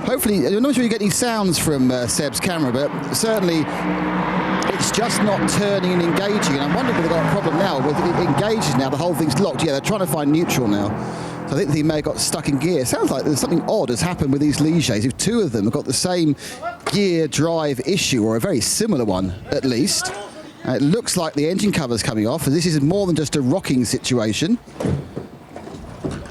Hopefully, I'm not sure you get any sounds from Seb's camera, but certainly it's just not turning and engaging. And I'm wondering if they've got a problem now with it engages now. The whole thing's locked. Yeah, they're trying to find neutral now. So I think they may have got stuck in gear. Sounds like there's something odd has happened with these Ligers. If two of them have got the same gear drive issue, or a very similar one at least. It looks like the engine cover's coming off, and this is more than just a rocking situation.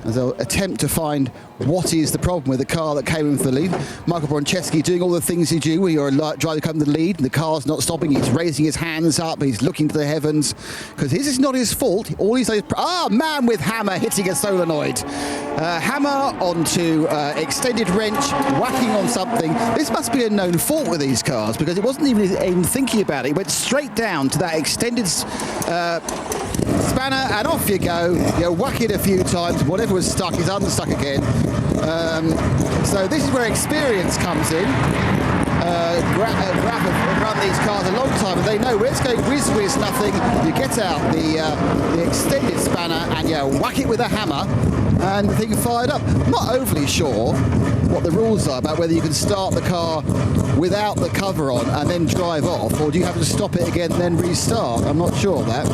As they'll attempt to find what is the problem with the car that came in for the lead. Michael Bronczewski doing all the things you do when you're a driver coming to the lead, and the car's not stopping. He's raising his hands up, he's looking to the heavens, because this is not his fault. All he's man with hammer hitting a solenoid. Hammer onto extended wrench, whacking on something. This must be a known fault with these cars, because it wasn't even thinking about it. It went straight down to that extended spanner, and off you go. You whack it a few times, whatever was stuck is unstuck again. So this is where experience comes in. Graf have run these cars a long time, and they know where it's going whiz nothing. You get out the extended spanner and you whack it with a hammer, and the thing fired up. I'm not overly sure what the rules are about whether you can start the car without the cover on and then drive off, or do you have to stop it again and then restart? I'm not sure of that.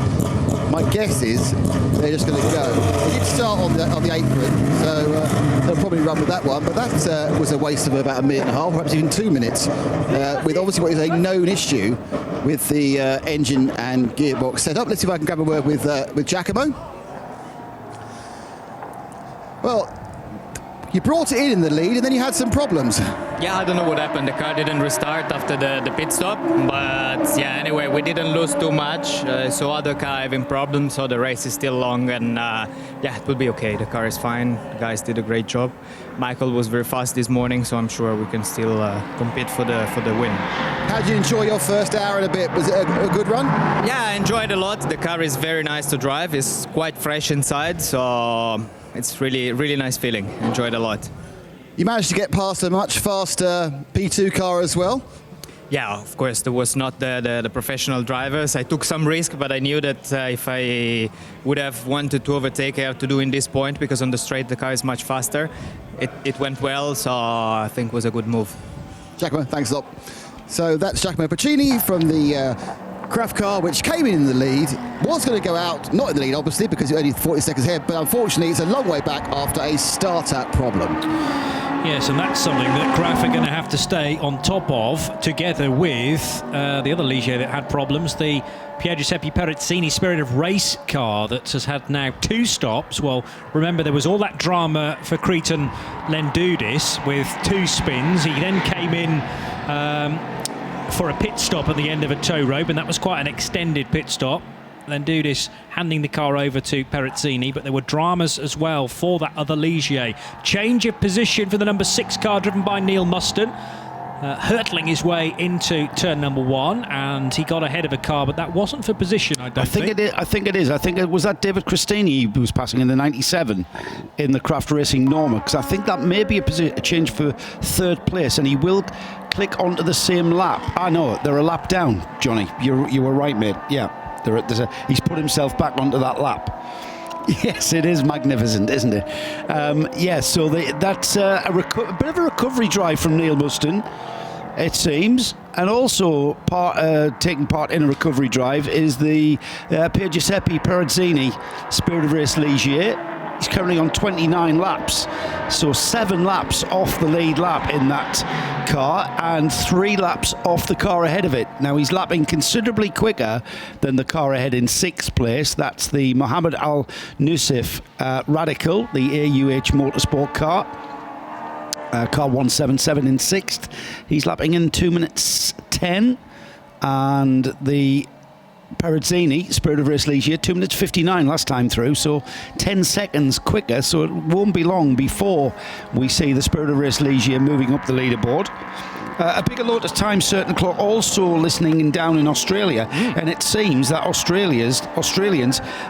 My guess is they're just going to go. They did start on the apron, so they'll probably run with that one. But that was a waste of about a minute and a half, perhaps even 2 minutes, with obviously what is a known issue with the engine and gearbox setup. Let's see if I can grab a word with Giacomo. Well, you brought it in the lead, and then you had some problems. Yeah, I don't know what happened. The car didn't restart after the pit stop. But yeah, anyway, we didn't lose too much. So other car having problems, so the race is still long. And yeah, it will be okay. The car is fine. The guys did a great job. Michael was very fast this morning, so I'm sure we can still compete for the win. How did you enjoy your first hour and a bit? Was it a good run? Yeah, I enjoyed a lot. The car is very nice to drive. It's quite fresh inside, so it's really nice feeling. Enjoyed a lot. You managed to get past a much faster P2 car as well? Yeah, of course, there was not the professional drivers. I took some risk, but I knew that if I would have wanted to overtake, I have to do in this point, because on the straight the car is much faster. It went well, so I think it was a good move. Giacomo, thanks a lot. So that's Giacomo Puccini from the Craft car, which came in the lead, was going to go out, not in the lead obviously because it's only 40 seconds ahead, but unfortunately it's a long way back after a startup problem. Yes, and that's something that Graf are going to have to stay on top of, together with the other Ligier that had problems, the Pier Giuseppe Perezzini Spirit of Race car that has had now 2 stops. Well, remember there was all that drama for Cretan Lendoudis with 2 spins. He then came in for a pit stop at the end of a tow rope, and that was quite an extended pit stop. Lendoudis handing the car over to Perezzini, but there were dramas as well for that other Ligier. Change of position for the number 6 car driven by Neil Muston, hurtling his way into turn number 1, and he got ahead of a car, but that wasn't for position, I think it is. I think it was that David Christini who was passing in the 97 in the Craft Racing Norma, because I think that may be a change for 3rd place, and he will click onto the same lap. I know they're a lap down, Johnny. You were right, mate. Yeah. He's put himself back onto that lap. Yes, it is magnificent, isn't it? So that's a bit of a recovery drive from Neil Muston, it seems. And also taking part in a recovery drive is the Pier Giuseppe Perezzini Spirit of Race Ligier. He's currently on 29 laps, so 7 laps off the lead lap in that car and 3 laps off the car ahead of it. Now he's lapping considerably quicker than the car ahead in 6th place. That's the Mohammed Al Nusif Radical, the AUH Motorsport car. Car 177 in 6th. He's lapping in 2 minutes 10, and the Perezzini, Spirit of Race Ligier, 2 minutes 59 last time through, so 10 seconds quicker, so it won't be long before we see the Spirit of Race Ligier moving up the leaderboard. A bigger Lotus Time Certain Clock also listening in down in Australia, and it seems that Australians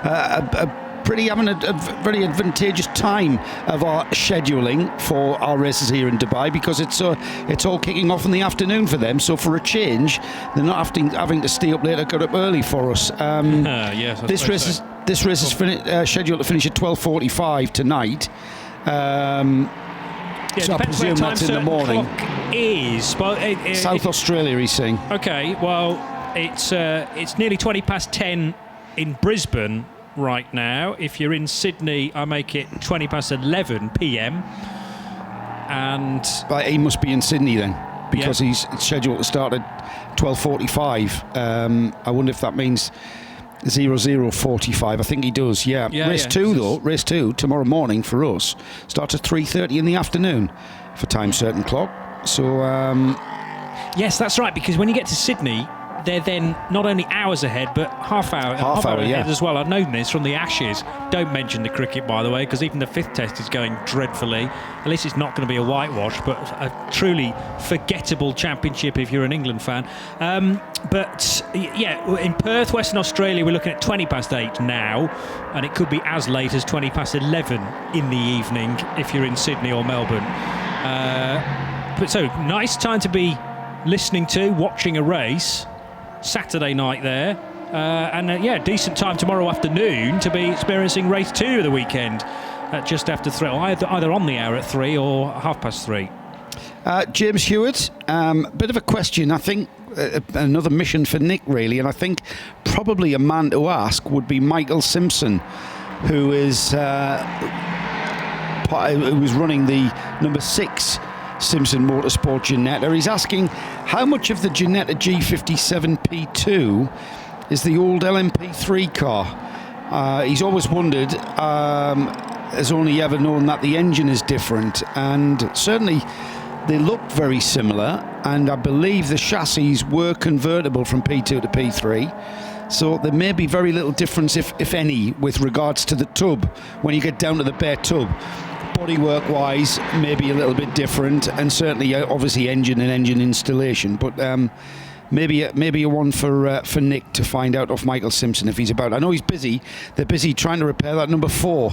are having a very advantageous time of our scheduling for our races here in Dubai, because it's all kicking off in the afternoon for them. So for a change, they're not having to stay up late or get up early for us. Yes, this race is scheduled to finish at 12:45 tonight. So I presume that's in the morning. South Australia, he's saying. Okay, well, it's nearly 20 past 10 in Brisbane right now. If you're in Sydney, I make it 20 past 11 p.m. And he must be in Sydney then, because he's scheduled to start at 12:45. I wonder if that means 00:45. I think he does. Race 2 tomorrow morning for us starts at 3:30 in the afternoon for Time Certain Clock. So yes, that's right, because when you get to Sydney, they're then not only hours ahead, but half hour ahead as well. I've known this from the Ashes. Don't mention the cricket, by the way, because even the 5th test is going dreadfully. At least it's not going to be a whitewash, but a truly forgettable championship if you're an England fan. But in Perth, Western Australia, we're looking at 20 past 8 now, and it could be as late as 20 past 11 in the evening if you're in Sydney or Melbourne. But so, nice time to be listening to, watching a race. Saturday night there, and decent time tomorrow afternoon to be experiencing race 2 of the weekend at just after 3, either on the hour at 3 or 3:30. James Hewitt, bit of a question, I think, another mission for Nick really, and I think probably a man to ask would be Michael Simpson, who was running the number 6 Simpson Motorsport Ginetta. He's asking how much of the Ginetta G57 P2 is the old LMP3 car. He's always wondered, has only ever known that the engine is different, and certainly they look very similar, and I believe the chassis were convertible from P2 to P3, so there may be very little difference, if any, with regards to the tub when you get down to the bare tub. Bodywork wise, maybe a little bit different, and certainly obviously engine and engine installation, but maybe a one for Nick to find out off Michael Simpson if he's about. I know he's busy. They're busy trying to repair that number 4.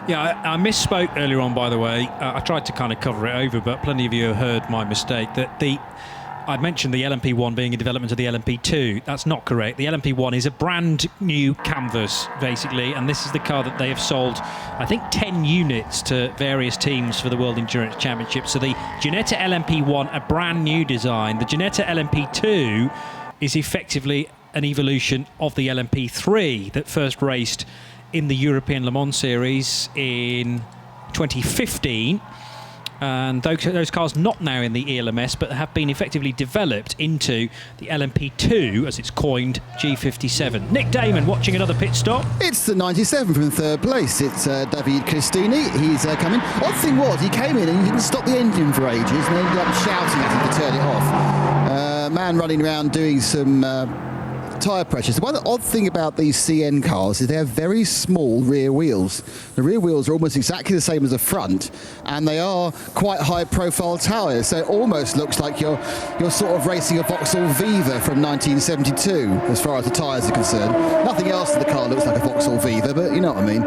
Yeah, I misspoke earlier on, by the way. I tried to kind of cover it over, but plenty of you have heard my mistake. I mentioned the LMP1 being a development of the LMP2. That's not correct. The LMP1 is a brand new canvas, basically, and this is the car that they have sold, I think, 10 units to various teams for the World Endurance Championship. So the Ginetta LMP1, a brand new design. The Ginetta LMP2 is effectively an evolution of the LMP3 that first raced in the European Le Mans Series in 2015. And those cars not now in the ELMS, but have been effectively developed into the LMP2, as it's coined, G57. Nick Damon watching another pit stop. It's the 97 from 3rd place. It's David Cristini. He's coming. Odd thing was, he came in and he didn't stop the engine for ages and ended up shouting at him to turn it off. Man running around doing some tyre pressures. The one odd thing about these CN cars is they have very small rear wheels. The rear wheels are almost exactly the same as the front, and they are quite high-profile tyres. So it almost looks like you're sort of racing a Vauxhall Viva from 1972, as far as the tyres are concerned. Nothing else in the car looks like a Vauxhall Viva, but you know what I mean.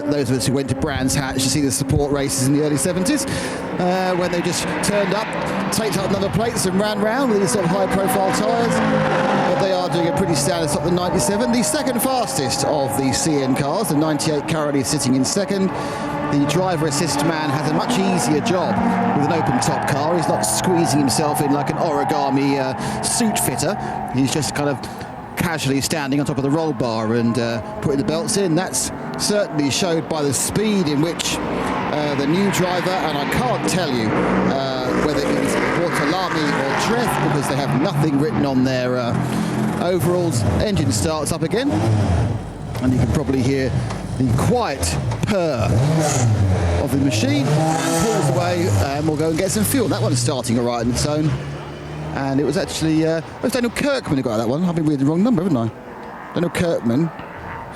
Those of us who went to Brands Hatch to see the support races in the early 70s, when they just turned up, taped up number plates and ran round with these sort of high-profile tyres. But they are doing a pretty standard stop, the 97, the second fastest of the CN cars, the 98 currently sitting in second. The driver assist man has a much easier job with an open top car. He's not squeezing himself in like an origami suit fitter. He's just kind of casually standing on top of the roll bar and putting the belts in. That's certainly showed by the speed in which the new driver, and I can't tell you whether it's Waterlami or Tref, because they have nothing written on their overalls. Engine starts up again, and you can probably hear the quiet purr of the machine. Pulls away, and we'll go and get some fuel. That one's starting all right on its own. And it was actually it was Daniel Kirkman who got that one. I've been reading the wrong number, haven't I? Daniel Kirkman.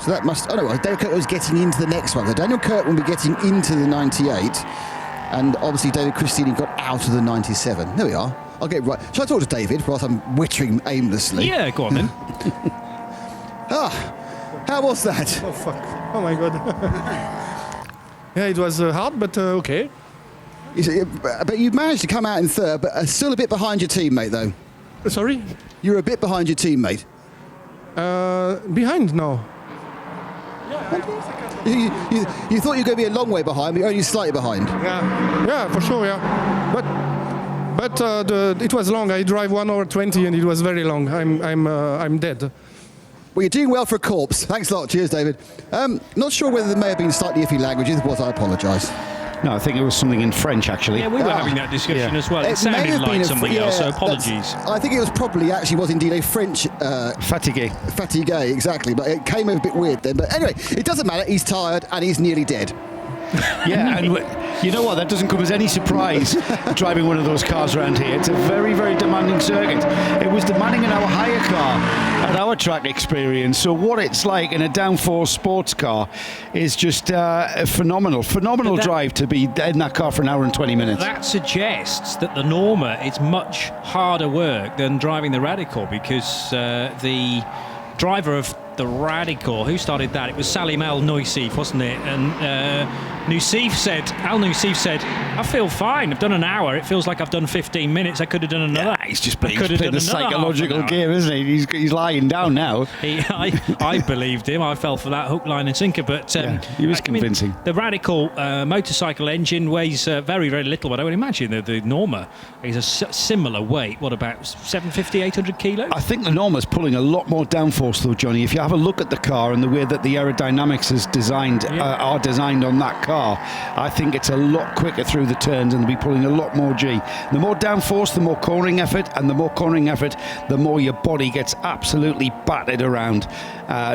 So that must... Oh, no, Daniel Kirkman was getting into the next one. So Daniel Kirkman will be getting into the 98. And obviously David Christini got out of the 97. There we are. I'll get it right. Shall I talk to David whilst I'm wittering aimlessly? Yeah, go on then. How was that? Oh, fuck. Oh, my God. Yeah, it was hard, but okay. But you managed to come out in third, but still a bit behind your teammate, though. Sorry? You were a bit behind your teammate. Behind now. You thought you were going to be a long way behind, but you're only slightly behind. Yeah, for sure, yeah. But it was long. I drive 1 hour 20, and it was very long. I'm dead. Well, you're doing well for a corpse. Thanks a lot. Cheers, David. Not sure whether there may have been slightly iffy language. If it was, I apologise. No, I think it was something in French, actually. Yeah, we were having that discussion as well. It sounded like something else, so apologies. I think it was probably actually was indeed a French... Fatigue. Fatigue, exactly. But it came a bit weird then. But anyway, it doesn't matter. He's tired and he's nearly dead. Yeah, and you know what? That doesn't come as any surprise driving one of those cars around here. It's a very, very demanding circuit. It was demanding in our hire car and our track experience. So what it's like in a downforce sports car is just a phenomenal drive to be in that car for an hour and 20 minutes. That suggests that the Norma is much harder work than driving the Radical, because the driver of the Radical, who started that? It was Salim Al Nousif, wasn't it? And Al Nousif said, I feel fine. I've done an hour. It feels like I've done 15 minutes. I could have done another. Yeah, he's just playing the psychological game, isn't he? He's lying down now. I believed him. I fell for that hook, line and sinker. But he was convincing. The Radical motorcycle engine weighs very, very little. But I would imagine the Norma is a similar weight. What, about 750, 800 kilos? I think the Norma's pulling a lot more downforce, though, Johnny. If you have a look at the car and the way that the aerodynamics is designed, are designed on that car, I think it's a lot quicker through the turns and they'll be pulling a lot more G. The more downforce, the more cornering effort, and the more cornering effort, the more your body gets absolutely battered around.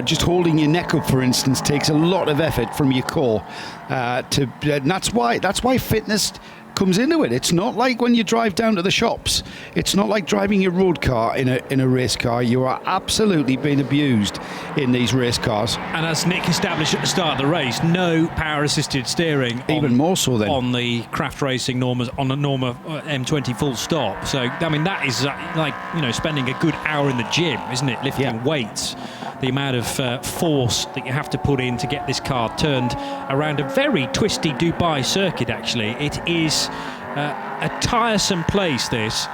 Just holding your neck up, for instance, takes a lot of effort from your core. And that's why fitness comes into it. It's not like when you drive down to the shops. It's not like driving your road car in a race car. You are absolutely being abused in these race cars. And as Nick established at the start of the race, no power assisted steering. Even more so then on the Craft Racing Normas, on the Norma M20 full stop. So I mean, that is like, you know, spending a good hour in the gym, isn't it? Lifting weights. The amount of force that you have to put in to get this car turned around a very twisty Dubai circuit, actually. It is a tiresome place, this.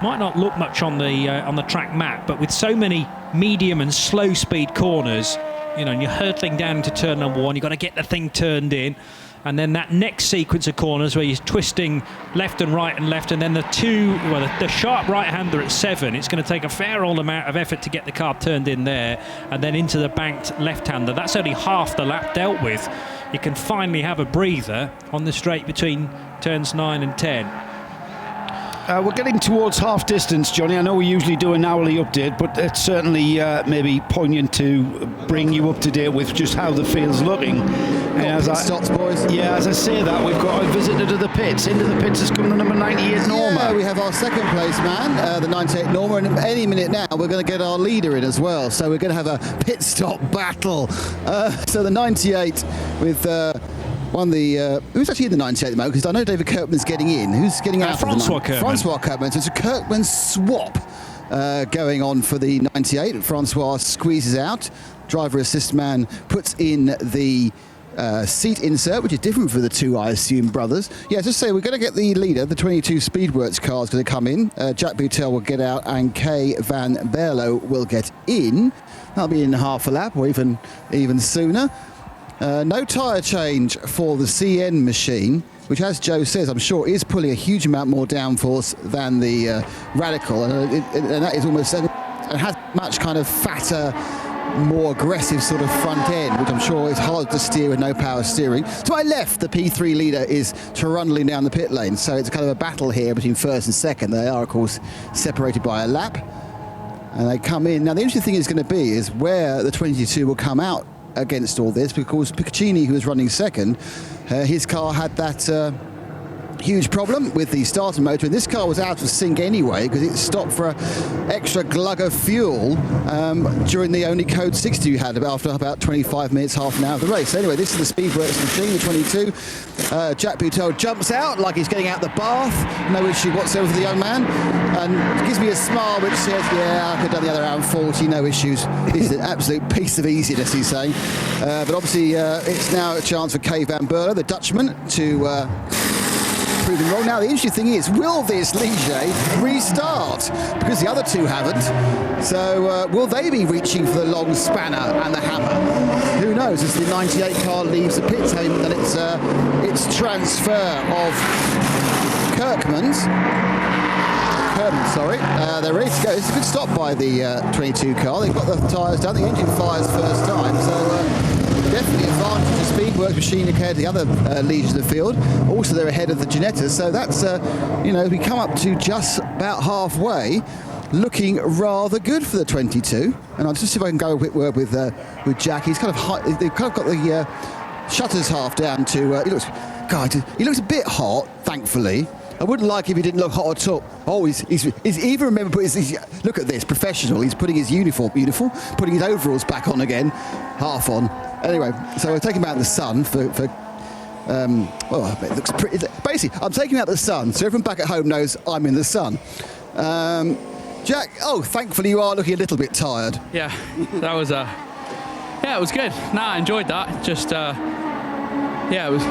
Might not look much on the track map, but with so many medium and slow speed corners, you know, and you're hurtling down into turn number 1, you've got to get the thing turned in. And then that next sequence of corners where you're twisting left and right and left, and then the sharp right-hander at 7, it's going to take a fair old amount of effort to get the car turned in there, and then into the banked left-hander. That's only half the lap dealt with. You can finally have a breather on the straight between turns 9 and 10. We're getting towards half distance, Johnny. I know we usually do an hourly update, but it's certainly maybe poignant to bring you up to date with just how the field's looking. Stops, boys. Yeah, as I say that, we've got a visitor to the pits. Into the pits is coming the number 98 Norma. Yeah, we have our second place man, the 98 Norma, and any minute now we're going to get our leader in as well. So we're going to have a pit stop battle. So the 98 with... who's actually in the 98 at the moment? Because I know David Kirkman's getting in. Who's getting out? Francois Kirkman. Francois Kirkman. So it's a Kirkman swap going on for the 98. Francois squeezes out. Driver assist man puts in the seat insert, which is different for the two, I assume, brothers. Yeah, just say we're going to get the leader. The 22 Speedworks car is going to come in. Jack Boutel will get out, and Kay Van Berlo will get in. That'll be in half a lap, or even sooner. No tyre change for the CN machine, which, as Joe says, I'm sure is pulling a huge amount more downforce than the Radical, and that is almost, and has much kind of fatter, more aggressive sort of front end, which I'm sure is hard to steer with no power steering. To my left, the P3 leader is trundling down the pit lane, so it's kind of a battle here between first and second. They are, of course, separated by a lap, and they come in. Now, the interesting thing is going to be is where the 22 will come out against all this, because Piccini, who was running second, his car had that huge problem with the starter motor, and this car was out of sync anyway because it stopped for an extra glug of fuel during the only code 60 you had after about 25 minutes, half an hour of the race. Anyway, this is the Speedworks machine, the 22. Jack Butel jumps out like he's getting out the bath, no issue whatsoever for the young man, and gives me a smile which says, yeah, I could have done the other hour and 40, no issues. This is an absolute piece of easiness, he's saying. But obviously it's now a chance for Kay Van Berlo, the Dutchman, to prove him wrong. Now the interesting thing is, will this Ligier restart? Because the other two haven't. So will they be reaching for the long spanner and the hammer? Who knows, as the 98 car leaves the pits, having done its transfer of Kirkman's. They're ready to go. It's a good stop by the 22 car. They've got the tyres down. The engine fires first time, so definitely advantage the Speedworks machine compared to the other leaders in the field. Also, they're ahead of the Ginettas, so that's we come up to just about halfway, looking rather good for the 22. And I'll just see if I can go a quick word with Jack. He's kind of high, they've kind of got the shutters half down to. He looks a bit hot, thankfully. I wouldn't like if he didn't look hot at all. Oh, he's even remember put his look at this, professional. He's putting his uniform, beautiful, putting his overalls back on again, half on. Anyway, so we're taking him out in the sun for it looks pretty. Basically, I'm taking him out the sun, so everyone back at home knows I'm in the sun. Jack, thankfully you are looking a little bit tired. Yeah, that was it was good. I enjoyed that. Just it was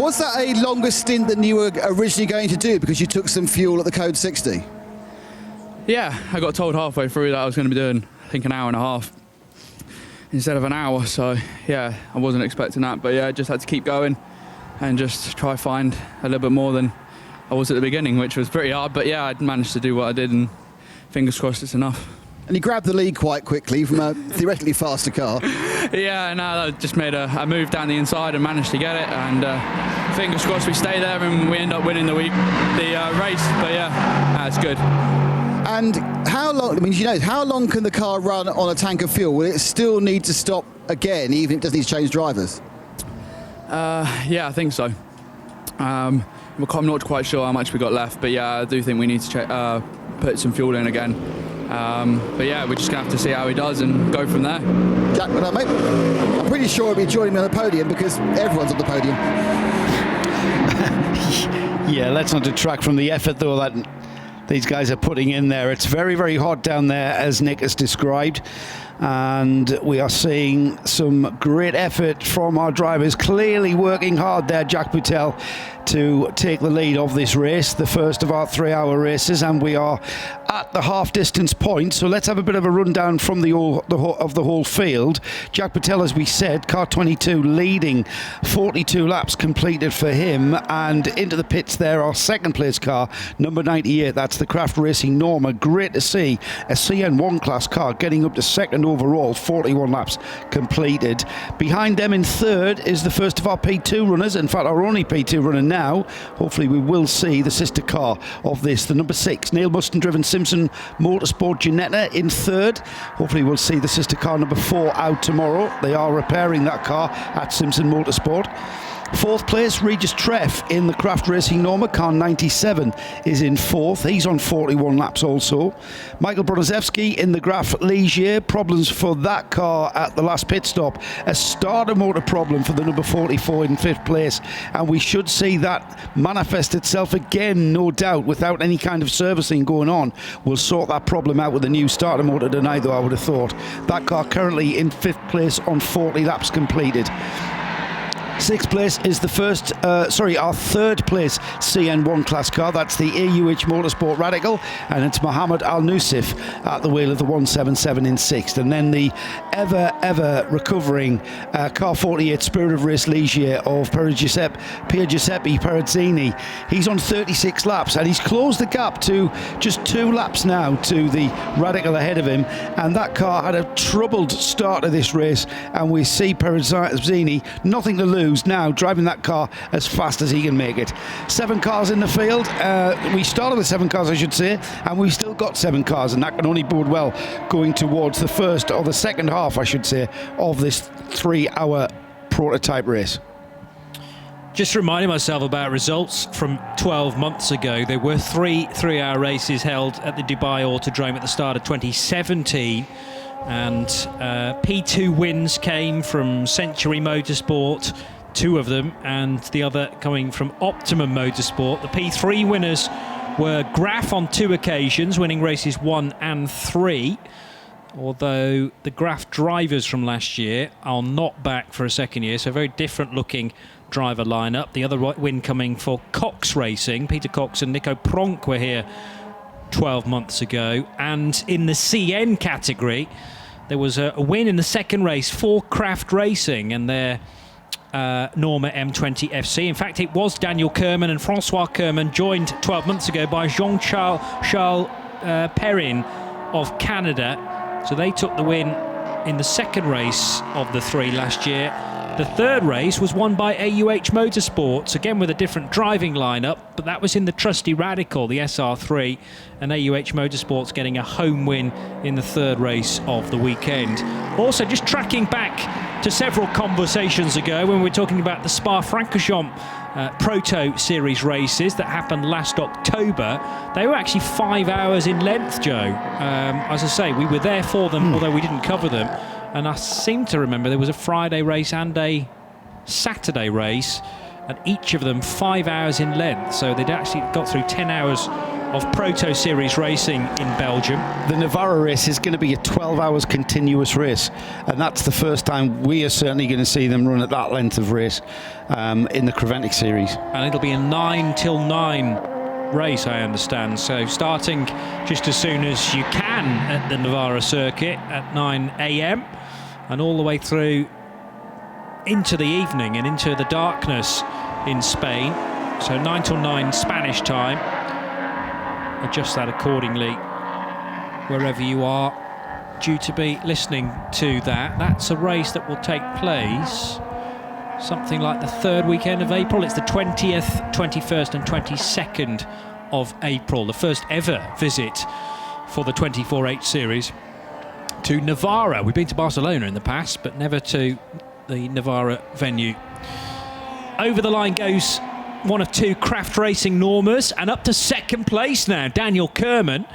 Was that a longer stint than you were originally going to do because you took some fuel at the code 60? Yeah, I got told halfway through that I was going to be doing, I think, an hour and a half instead of an hour. So yeah, I wasn't expecting that, but yeah, I just had to keep going and just try to find a little bit more than I was at the beginning, which was pretty hard. But yeah, I managed to do what I did, and fingers crossed it's enough. And he grabbed the lead quite quickly from a theoretically faster car. Yeah, I just made a move down the inside and managed to get it. And fingers crossed we stay there and we end up winning the race. But yeah, it's good. And how long? I mean, how long can the car run on a tank of fuel? Will it still need to stop again, even if it doesn't need to change drivers? Yeah, I think so. I'm not quite sure how much we got left, but yeah, I do think we need to put some fuel in again. But yeah, we're just going to have to see how he does and go from there. Jack, well done, mate. I'm pretty sure he'll be joining me on the podium because everyone's on the podium. Yeah, let's not detract from the effort, though, that these guys are putting in there. It's very, very hot down there, as Nick has described. And we are seeing some great effort from our drivers, clearly working hard there, Jack Butel, to take the lead of this race, the first of our 3-hour races, and we are at the half-distance point. So let's have a bit of a rundown from the whole field. Jack Butel, as we said, car 22 leading, 42 laps completed for him, and into the pits there, our second-place car, number 98. That's the Craft Racing Norma. Great to see a CN1 class car getting up to second overall, 41 laps completed. Behind them in third is the first of our P2 runners, in fact our only P2 runner now. Hopefully we will see the sister car of this, the number 6 Neil Muston driven Simpson Motorsport Ginetta in third. Hopefully we'll see the sister car number 4 out tomorrow. They are repairing that car at Simpson Motorsport. Fourth place, Regis Treff in the Craft Racing Norma. Car 97 is in fourth. He's on 41 laps also. Michael Bronaszewski in the Graf Ligier. Problems for that car at the last pit stop. A starter motor problem for the number 44 in fifth place. And we should see that manifest itself again, no doubt, without any kind of servicing going on. We'll sort that problem out with a new starter motor tonight, though, I would have thought. That car currently in fifth place on 40 laps completed. Sixth place is our third place CN1 class car. That's the AUH Motorsport Radical, and it's Mohammed Al Nusif at the wheel of the 177 in sixth. And then the ever recovering car 48 Spirit of Race Ligier of Pier Giuseppe Perezzini. He's on 36 laps, and he's closed the gap to just 2 laps now to the Radical ahead of him. And that car had a troubled start to this race, and we see Perezzini, nothing to lose now, driving that car as fast as he can make it. 7 cars in the field. We started with 7 cars, I should say, and we've still got 7 cars, and that can only bode well going towards the first or the second half, I should say, of this 3-hour prototype race. Just reminding myself about results from 12 months ago. There were 3 3-hour races held at the Dubai Autodrome at the start of 2017. And P2 wins came from Century Motorsport, 2 of them, and the other coming from Optimum Motorsport. The P3 winners were Graf on 2 occasions, winning races 1 and 3. Although the Graf drivers from last year are not back for a second year, so very different looking driver lineup. The other win coming for Cox Racing. Peter Cox and Nico Pronk were here 12 months ago. And in the CN category, there was a win in the second race for Craft Racing and their Norma M20 FC. In fact, it was Daniel Kerman and Francois Kerman, joined 12 months ago by Jean-Charles Perrin of Canada. So they took the win in the second race of the 3 last year. The third race was won by AUH Motorsports, again with a different driving lineup, but that was in the trusty Radical, the SR3, and AUH Motorsports getting a home win in the third race of the weekend. Also, just tracking back to several conversations ago when we were talking about the Spa-Francorchamps Proto Series races that happened last October. They were actually 5 hours in length, Joe. As I say, we were there for them, although we didn't cover them. And I seem to remember there was a Friday race and a Saturday race, and each of them 5 hours in length. So they'd actually got through 10 hours of Proto Series racing in Belgium. The Navarra race is going to be a 12 hours continuous race, and that's the first time we are certainly going to see them run at that length of race in the Creventic series. And it'll be a 9 till 9 race, I understand. So starting just as soon as you can at the Navarra circuit at 9 a.m. and all the way through into the evening and into the darkness in Spain. So 9 till 9 Spanish time. Adjust that accordingly wherever you are due to be listening to that. That's a race that will take place something like the third weekend of April. It's the 20th, 21st and 22nd of April, the first ever visit for the 24H series to Navarra. We've been to Barcelona in the past, but never to the Navarra venue. Over the line goes one of 2 Craft Racing Normas, and up to second place now, Daniel Kerman.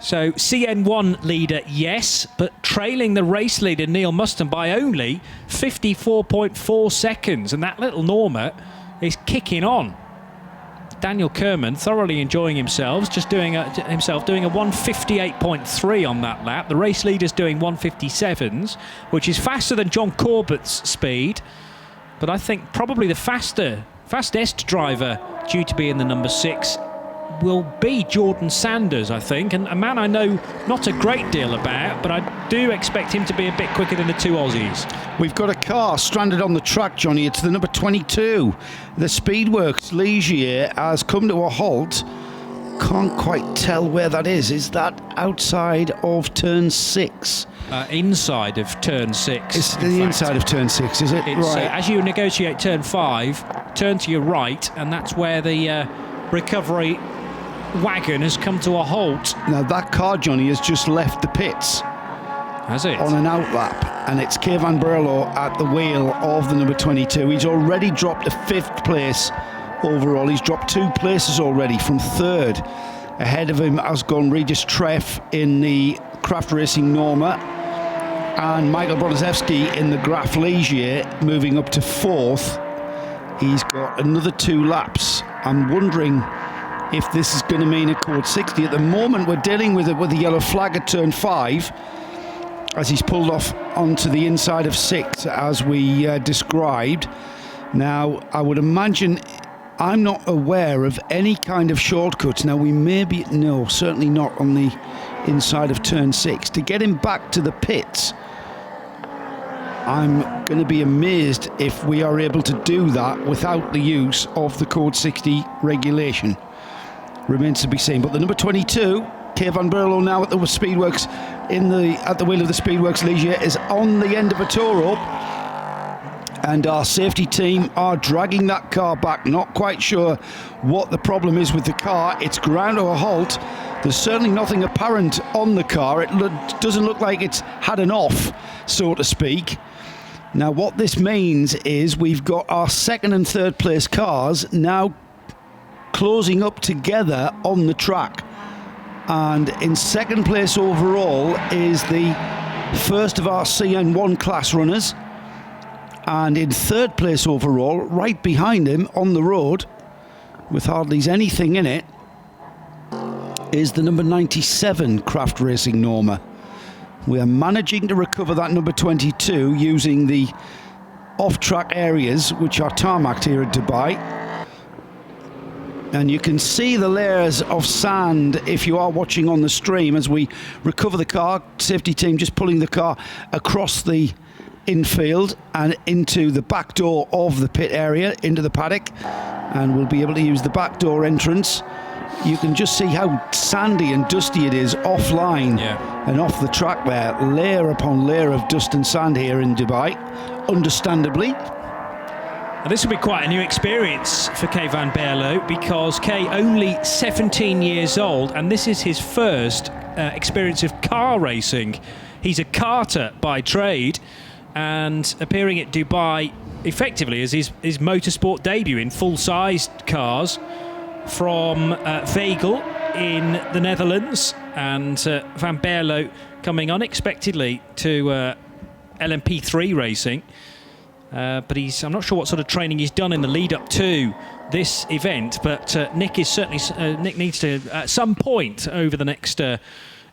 So CN1 leader, yes, but trailing the race leader, Neil Muston, by only 54.4 seconds. And that little Norma is kicking on. Daniel Kerman thoroughly enjoying himself, just doing a 158.3 on that lap. The race leader's doing 157s, which is faster than John Corbett's speed. But I think probably the fastest driver due to be in the number 6 will be Jordan Sanders, I think, and a man I know not a great deal about, but I do expect him to be a bit quicker than the 2 Aussies. We've got a car stranded on the track, Johnny. It's the number 22. The Speedworks Ligier has come to a halt. Can't quite tell where that is. Is that outside of turn 6? Inside of turn 6. It's the inside of turn 6, is it? It's, right. As you negotiate turn 5, turn to your right, and that's where the recovery wagon has come to a halt. Now that car, Johnny, has just left the pits. Has it? On an outlap, and it's Kay Van Berlo at the wheel of the number 22. He's already dropped a 5th place overall. He's dropped 2 places already from 3rd. Ahead of him has gone Regis Treff in the Craft Racing Norma, and Michael Brodaszewski in the Graf Ligier moving up to 4th. He's got another 2 laps. I'm wondering if this is going to mean a code 60. At the moment, we're dealing with it with the yellow flag at turn 5 as he's pulled off onto the inside of 6, as we described. Now, I would imagine, I'm not aware of any kind of shortcuts. Now, we may be, no, certainly not on the inside of turn 6. To get him back to the pits, I'm going to be amazed if we are able to do that without the use of the code 60 regulation. Remains to be seen. But the number 22, Kay Van Berlo, now at the Speedworks at the wheel of the Speedworks Ligier, is on the end of a tow rope, and our safety team are dragging that car back. Not quite sure what the problem is with the car. It's ground to a halt. There's certainly nothing apparent on the car. It doesn't look like it's had an off, so to speak. Now, what this means is we've got our second and third place cars now closing up together on the track. And in second place overall is the first of our CN1 class runners. And in third place overall, right behind him on the road, with hardly anything in it, is the number 97 Craft Racing Norma. We are managing to recover that number 22 using the off-track areas which are tarmacked here at Dubai. And you can see the layers of sand if you are watching on the stream as we recover the car. Safety team just pulling the car across the infield and into the back door of the pit area, into the paddock, and we'll be able to use the back door entrance. You can just see how sandy and dusty it is offline and off the track there. Layer upon layer of dust and sand here in Dubai, understandably. And this will be quite a new experience for Kay van Berlo, because Kay only 17 years old, and this is his first experience of car racing. He's a karter by trade, and appearing at Dubai effectively as his motorsport debut in full-sized cars from Vegel in the Netherlands, and Van Berlo coming unexpectedly to LMP3 racing. But I'm not sure what sort of training he's done in the lead up to this event, but Nick needs to, at some point over the next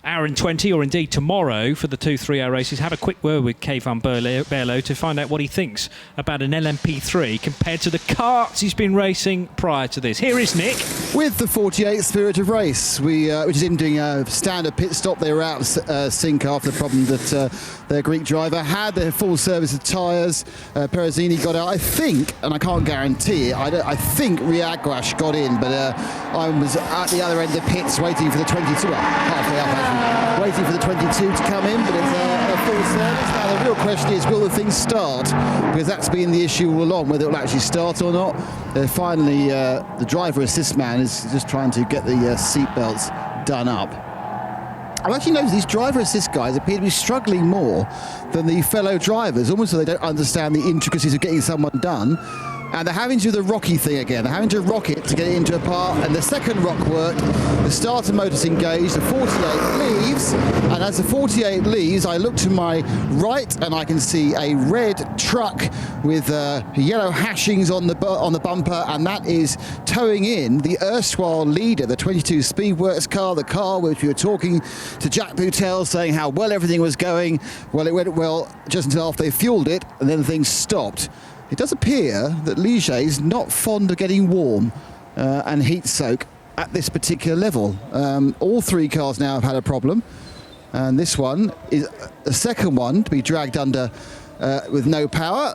hour and 20, or indeed tomorrow for the 2 3-hour races, have a quick word with Kay van Berlo to find out what he thinks about an LMP3 compared to the karts he's been racing prior to this. Here is Nick. With the 48th Spirit of Race, which is him doing a standard pit stop. They were out of sync after the problem that their Greek driver had. Their full service of tyres. Perezzini got out, I think, and I can't guarantee it, I think Riagwash got in, but I was at the other end of the pits waiting for the 22, halfway up actually, waiting for the 22 to come in, but it's a full service. Now the real question is, will the thing start? Because that's been the issue all along, whether it will actually start or not. Finally, the driver assist man is just trying to get the seat belts done up. I've actually noticed these driver assist guys appear to be struggling more than the fellow drivers, almost so they don't understand the intricacies of getting someone done. And they're having to do the rocky thing again. They're having to rock it to get it into a part, and the second rock worked. The starter motor's engaged, the 48 leaves, and as the 48 leaves, I look to my right and I can see a red truck with yellow hashings on the bumper, and that is towing in the erstwhile leader, the 22 Speedworks car, the car which we were talking to Jack Boutel saying how well everything was going. Well, it went well just until after they fueled it, and then things stopped. It does appear that Ligier is not fond of getting warm and heat soak at this particular level. All three cars now have had a problem, and this one is the second one to be dragged under with no power.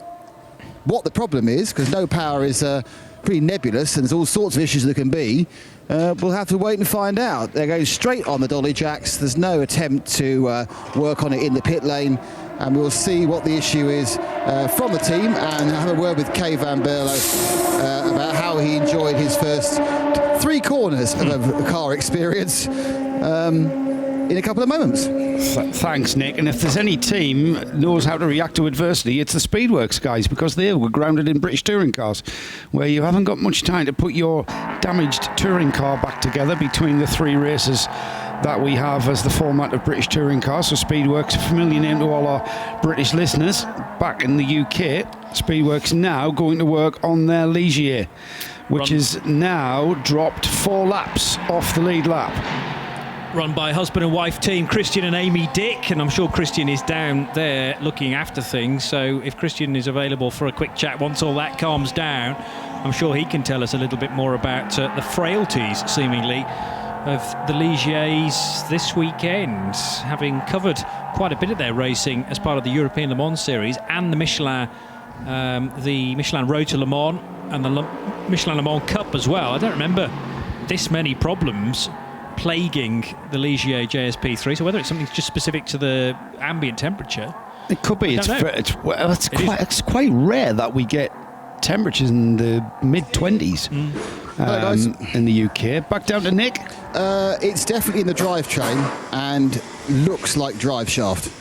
What the problem is, because no power is pretty nebulous and there's all sorts of issues there can be, we'll have to wait and find out. They're going straight on the dolly jacks. There's no attempt to work on it in the pit lane. And we'll see what the issue is from the team, and have a word with Kay van Berlo about how he enjoyed his first 3 corners of a car experience in a couple of moments. Thanks, Nick. And if there's any team knows how to react to adversity, it's the Speedworks guys, because they were grounded in British touring cars, where you haven't got much time to put your damaged touring car back together between the 3 races that we have as the format of British touring cars. So Speedworks, a familiar name to all our British listeners. Back in the UK, Speedworks now going to work on their Ligier, which is now dropped 4 laps off the lead lap. Run by husband and wife team Christian and Amy Dick, and I'm sure Christian is down there looking after things, so if Christian is available for a quick chat once all that calms down, I'm sure he can tell us a little bit more about the frailties, seemingly, of the Ligiers this weekend, having covered quite a bit of their racing as part of the European Le Mans Series and the Michelin Road to Le Mans and the Michelin Le Mans Cup as well. I don't remember this many problems plaguing the Ligier JSP3, so whether it's something just specific to the ambient temperature, it could be. It's quite rare that we get temperatures in the mid-20s in the UK. Back down to Nick. It's definitely in the drivetrain and looks like drive shaft.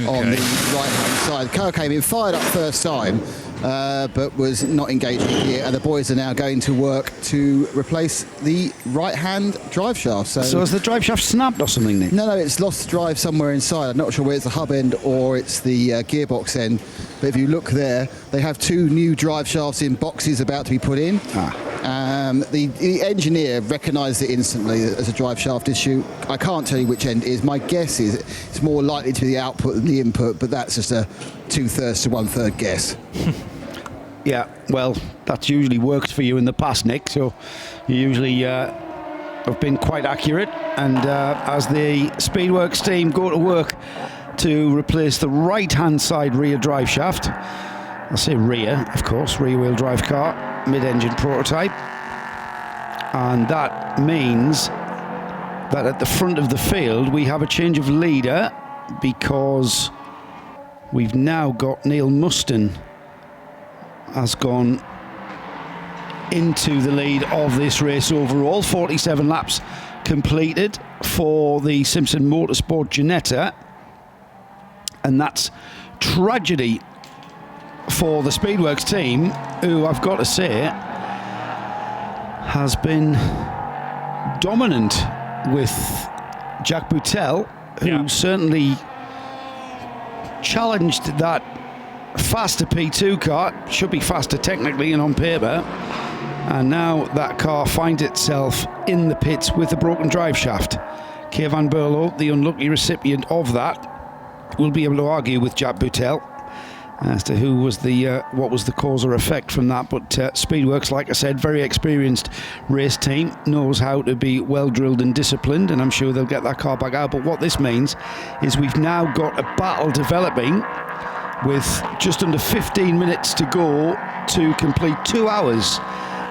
on the right-hand side. The car came in, fired up first time, but was not engaging here, and the boys are now going to work to replace the right-hand drive shaft. So has the drive shaft snapped or something, Nick? No, it's lost drive somewhere inside. I'm not sure whether it's the hub end or it's the gearbox end, but if you look there, they have 2 new drive shafts in boxes about to be put in. The engineer recognised it instantly as a drive shaft issue. I can't tell you which end it is. My guess is it's more likely to be the output than the input, but that's just a 2/3 to 1/3 guess. Yeah, well, that's usually worked for you in the past, Nick, so you usually have been quite accurate. And as the Speedworks team go to work to replace the right-hand side rear drive shaft, I say rear, of course, rear-wheel drive car, mid-engine prototype, and that means that at the front of the field we have a change of leader, because we've now got Neil Muston has gone into the lead of this race overall. 47 laps completed for the Simpson Motorsport Ginetta, and that's tragedy for the Speedworks team, who I've got to say has been dominant with Jack Boutel, who certainly challenged that faster P2 car, should be faster technically and on paper, and now that car finds itself in the pits with a broken drive shaft. Kay van Berlo, the unlucky recipient of that, will be able to argue with Jack Boutel as to who was the what was the cause or effect from that. But Speedworks, like I said, very experienced race team, knows how to be well drilled and disciplined, and I'm sure they'll get that car back out. But what this means is we've now got a battle developing with just under 15 minutes to go to complete 2 hours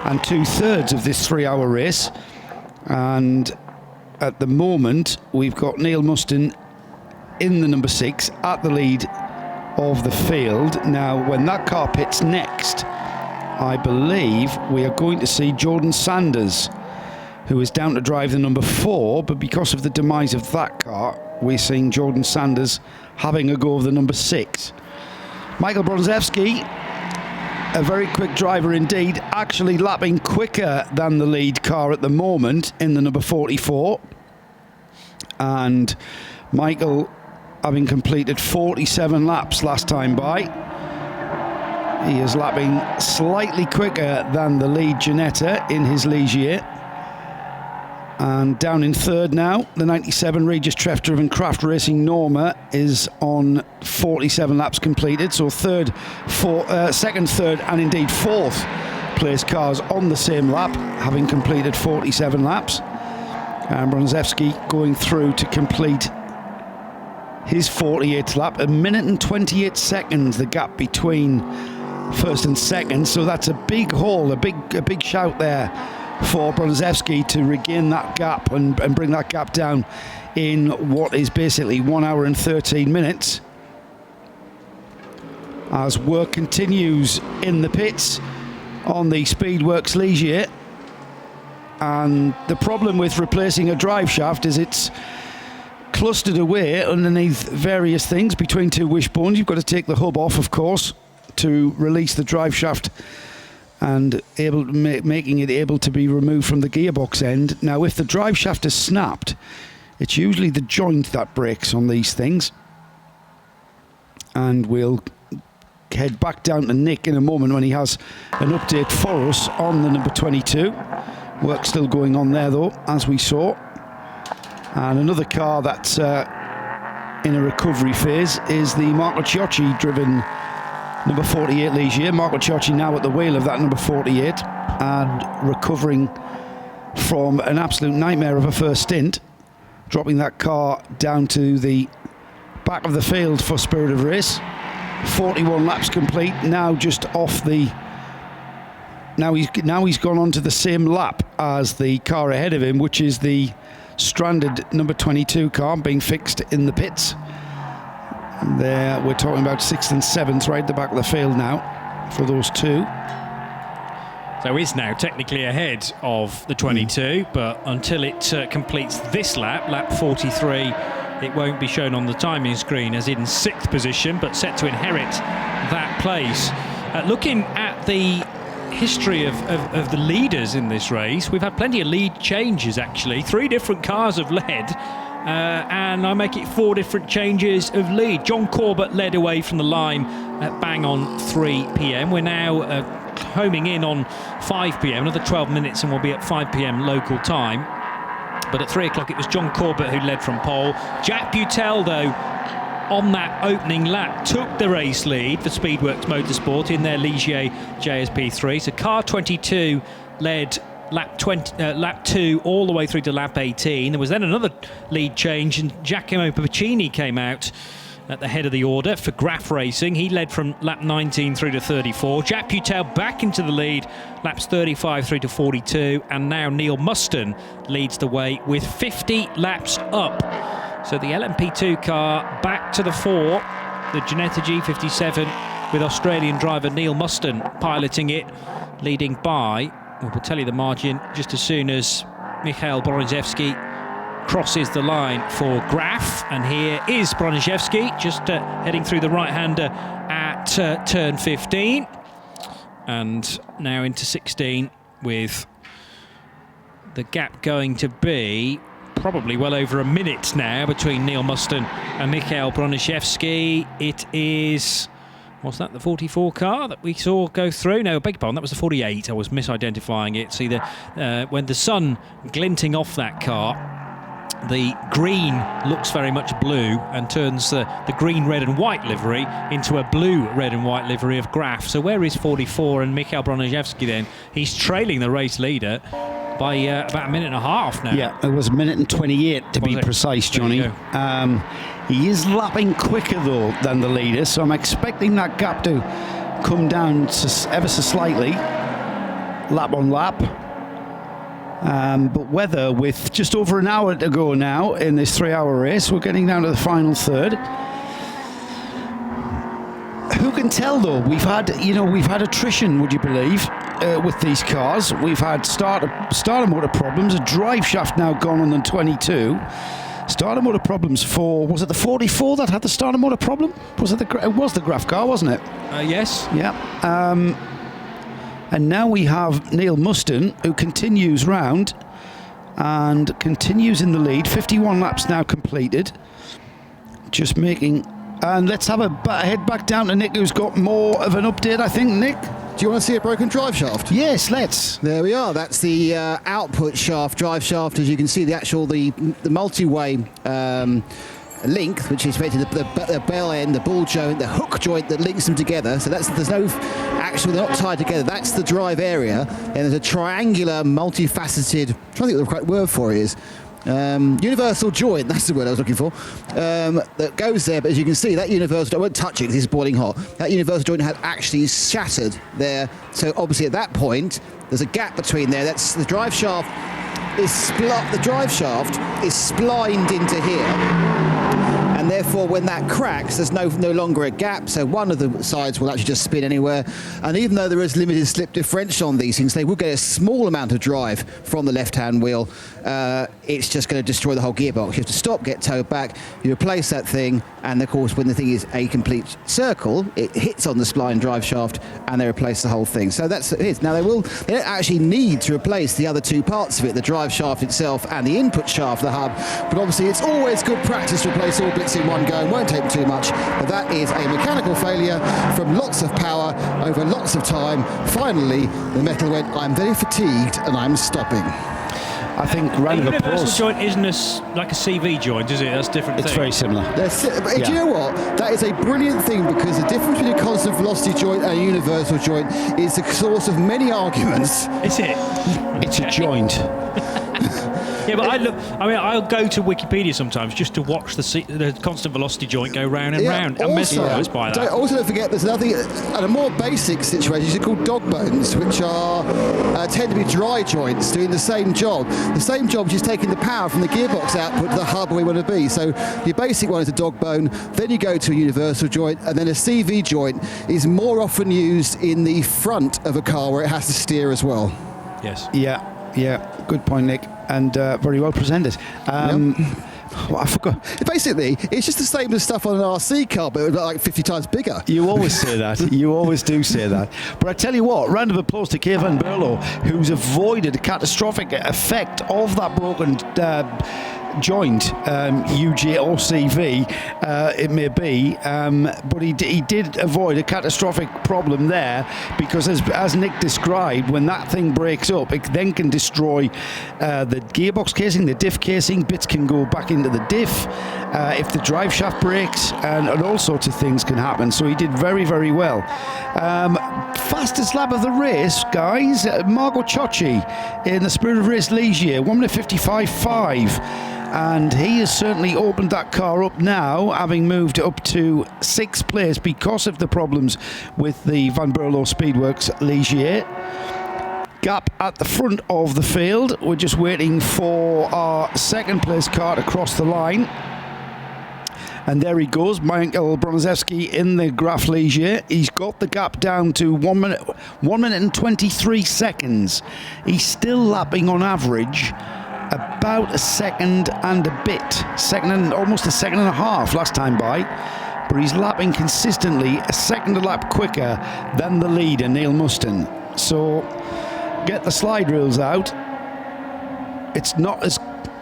and 2/3 of this 3-hour race. And at the moment we've got Neil Muston in the number 6 at the lead of the field. Now when that car pits next, I believe we are going to see Jordan Sanders, who is down to drive the number 4, but because of the demise of that car, we're seeing Jordan Sanders having a go of the number 6. Michael Bronzewski, a very quick driver indeed, actually lapping quicker than the lead car at the moment in the number 44. And Michael, having completed 47 laps last time by, he is lapping slightly quicker than the lead Ginetta in his Ligier. And down in third now, the 97 Regis Treff-driven Craft Racing Norma is on 47 laps completed. So second, third, and indeed fourth place cars on the same lap, having completed 47 laps. And Bronzewski going through to complete his 48th lap. 1 minute and 28 seconds, the gap between first and second. So that's a big haul, a big shout there for Bronzewski to regain that gap and bring that gap down in what is basically 1 hour and 13 minutes. As work continues in the pits on the Speedworks Ligier. And the problem with replacing a drive shaft is it's clustered away underneath various things between 2 wishbones. You've got to take the hub off, of course, to release the drive shaft and making it able to be removed from the gearbox end. Now, if the drive shaft is snapped, it's usually the joint that breaks on these things. And we'll head back down to Nick in a moment when he has an update for us on the number 22. Work still going on there, though, as we saw. And another car that's in a recovery phase is the Marco Ciocci driven number 48 Ligier. Marco Ciocci now at the wheel of that number 48 and recovering from an absolute nightmare of a first stint, dropping that car down to the back of the field for Spirit of Race. 41 laps complete, now just off the... Now he's gone on to the same lap as the car ahead of him, which is the stranded number 22 car being fixed in the pits. There we're talking about 6th and 7th right at the back of the field now for those two. So is now technically ahead of the 22, but until it completes this lap 43 it won't be shown on the timing screen as in 6th position, but set to inherit that place. Looking at the history of the leaders in this race, we've had plenty of lead changes actually. 3 different cars have led, and I make it 4 different changes of lead. John Corbett led away from the line at bang on 3 p.m. We're now homing in on 5 p.m. Another 12 minutes and we'll be at 5 p.m. local time. But at 3 o'clock it was John Corbett who led from pole. Jack Butel, though, on that opening lap, took the race lead for Speedworks Motorsport in their Ligier JSP3. So car 22 led lap 2 all the way through to lap 18. There was then another lead change, and Giacomo Piccini came out at the head of the order for Graf Racing. He led from lap 19 through to 34. Jack Butel back into the lead, laps 35 through to 42, and now Neil Muston leads the way with 50 laps up. So the LMP2 car back to the fore, the Ginetta G57 with Australian driver Neil Muston piloting it, leading by, we'll tell you the margin just as soon as Michael Broniszewski crosses the line for Graf. And here is Broniszewski just heading through the right-hander at turn 15. And now into 16 with the gap going to be probably well over a minute now between Neil Muston and Michael Broniszewski. It is, what's that, the 44 car that we saw go through? No, beg your pardon, that was the 48. I was misidentifying it. See, when the sun glinting off that car, the green looks very much blue and turns the green, red and white livery into a blue, red and white livery of Graf. So where is 44 and Michael Broniszewski then? He's trailing the race leader by about a minute and a half now. Yeah, it was a minute and 28 to be precise, Johnny. He is lapping quicker though than the leader, so I'm expecting that gap to come down ever so slightly, lap on lap. But whether, with just over an hour to go now in this 3-hour race, we're getting down to the final third. Who can tell though? We've had attrition, would you believe, with these cars. We've had starter motor problems, a drive shaft now gone on the 22. Starter motor problems for, was it the 44 that had the starter motor problem? It was the Graf car, wasn't it? Yes. Yeah. And now we have Neil Muston, who continues round and continues in the lead. 51 laps now completed. Just making... And let's have a head back down to Nick, who's got more of an update, I think. Nick? Do you want to see a broken drive shaft? Yes, let's. There we are. That's the output shaft, drive shaft. As you can see, the multi-way link, which is basically the bell end, the ball joint, the hook joint that links them together. So there's no actual, they're not tied together. That's the drive area, and there's a triangular, multifaceted, I'm trying to think what the correct word for it is. Universal joint, that's the word I was looking for, that goes there. But as you can see, that universal, I won't touch it because it's boiling hot. That universal joint had actually shattered there. So obviously at that point, there's a gap between there. That's the drive shaft is splined into here. And therefore, when that cracks, there's no longer a gap, so one of the sides will actually just spin anywhere. And even though there is limited slip differential on these things, they will get a small amount of drive from the left-hand wheel. It's just going to destroy the whole gearbox. You have to stop, get towed back, you replace that thing, and of course, when the thing is a complete circle, it hits on the spline drive shaft, and they replace the whole thing. So that's it. Now, they don't actually need to replace the other two parts of it, the drive shaft itself and the input shaft, the hub. But obviously, it's always good practice to replace all bits in one go. It won't take too much, but that is a mechanical failure from lots of power over lots of time. Finally, the metal went, I'm very fatigued and I'm stopping. I think round of applause. A universal joint isn't like a CV joint, is it? That's a different thing. It's very similar. But do you know what? That is a brilliant thing, because the difference between a constant velocity joint and a universal joint is the source of many arguments. Is it? It's a joint. Yeah, but I'll go to Wikipedia sometimes just to watch the constant velocity joint go round and round. I'm mesmerised by that. Also, don't forget, there's another, and a more basic situation, called dog bones, which tend to be dry joints doing the same job. The same job, which is taking the power from the gearbox output to the hub where we want to be. So your basic one is a dog bone, then you go to a universal joint, and then a CV joint is more often used in the front of a car where it has to steer as well. Yes. Yeah, good point, Nick, and very well presented. I forgot. Basically, it's just the same as stuff on an RC car, but like 50 times bigger. You always say that. You always do say that. But I tell you what, round of applause to Kay van Berlo, who's avoided a catastrophic effect of that broken joint, UJ or CV, it may be, but he did avoid a catastrophic problem there, because as Nick described, when that thing breaks up, it then can destroy the gearbox casing, the diff casing, bits can go back into the diff, if the drive shaft breaks, and all sorts of things can happen. So he did very, very well. Fastest lap of the race, guys, Marco Ciocci in the Spirit of Race Ligier, 1 minute 55.5. And he has certainly opened that car up now, having moved up to 6th place because of the problems with the Van Berlo Speedworks Ligier. Gap at the front of the field. We're just waiting for our 2nd place car to cross the line. And there he goes, Michael Broniszewski in the Graf Ligier. He's got the gap down to 1 minute and 23 seconds. He's still lapping on average about a second and a bit, almost a second and a half last time by, but he's lapping consistently a second a lap quicker than the leader, Neil Muston. So get the slide rules out. It's not as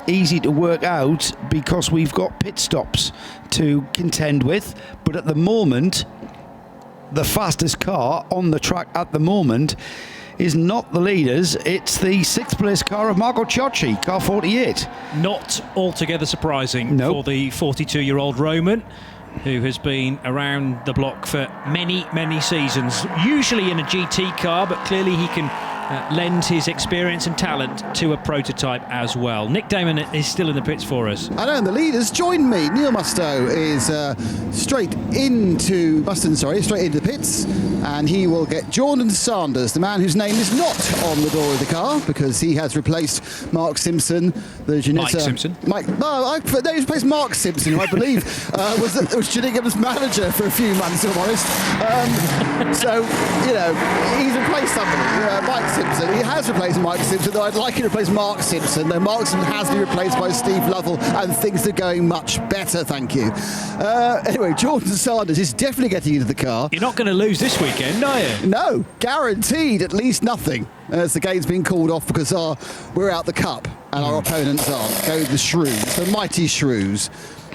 easy to work out because we've got pit stops to contend with, but at the moment, the fastest car on the track at the moment is not the leaders, it's the 6th place car of Marco Ciocci, car 48. Not altogether surprising for the 42-year-old Roman, who has been around the block for many, many seasons, usually in a GT car, but clearly he can lend his experience and talent to a prototype as well. Nick Damon is still in the pits for us. I know, and the leaders join me. Neil Musto is straight into the pits, and he will get Jordan Sanders, the man whose name is not on the door of the car, because he has replaced Mark Simpson, the Ginetta. Mike Simpson. He's replaced Mark Simpson, who I believe was Ginningham's manager for a few months, if I'm honest. So, he's replaced somebody. Mike Simpson. He has replaced Mike Simpson, though I'd like him to replace Mark Simpson. Though Mark Simpson has been replaced by Steve Lovell, and things are going much better, thank you. Anyway, Jordan Sanders is definitely getting into the car. You're not going to lose this weekend, are you? No, guaranteed at least nothing. As the game's been called off because we're out the cup and our opponents aren't. Go the Shrews, the mighty Shrews,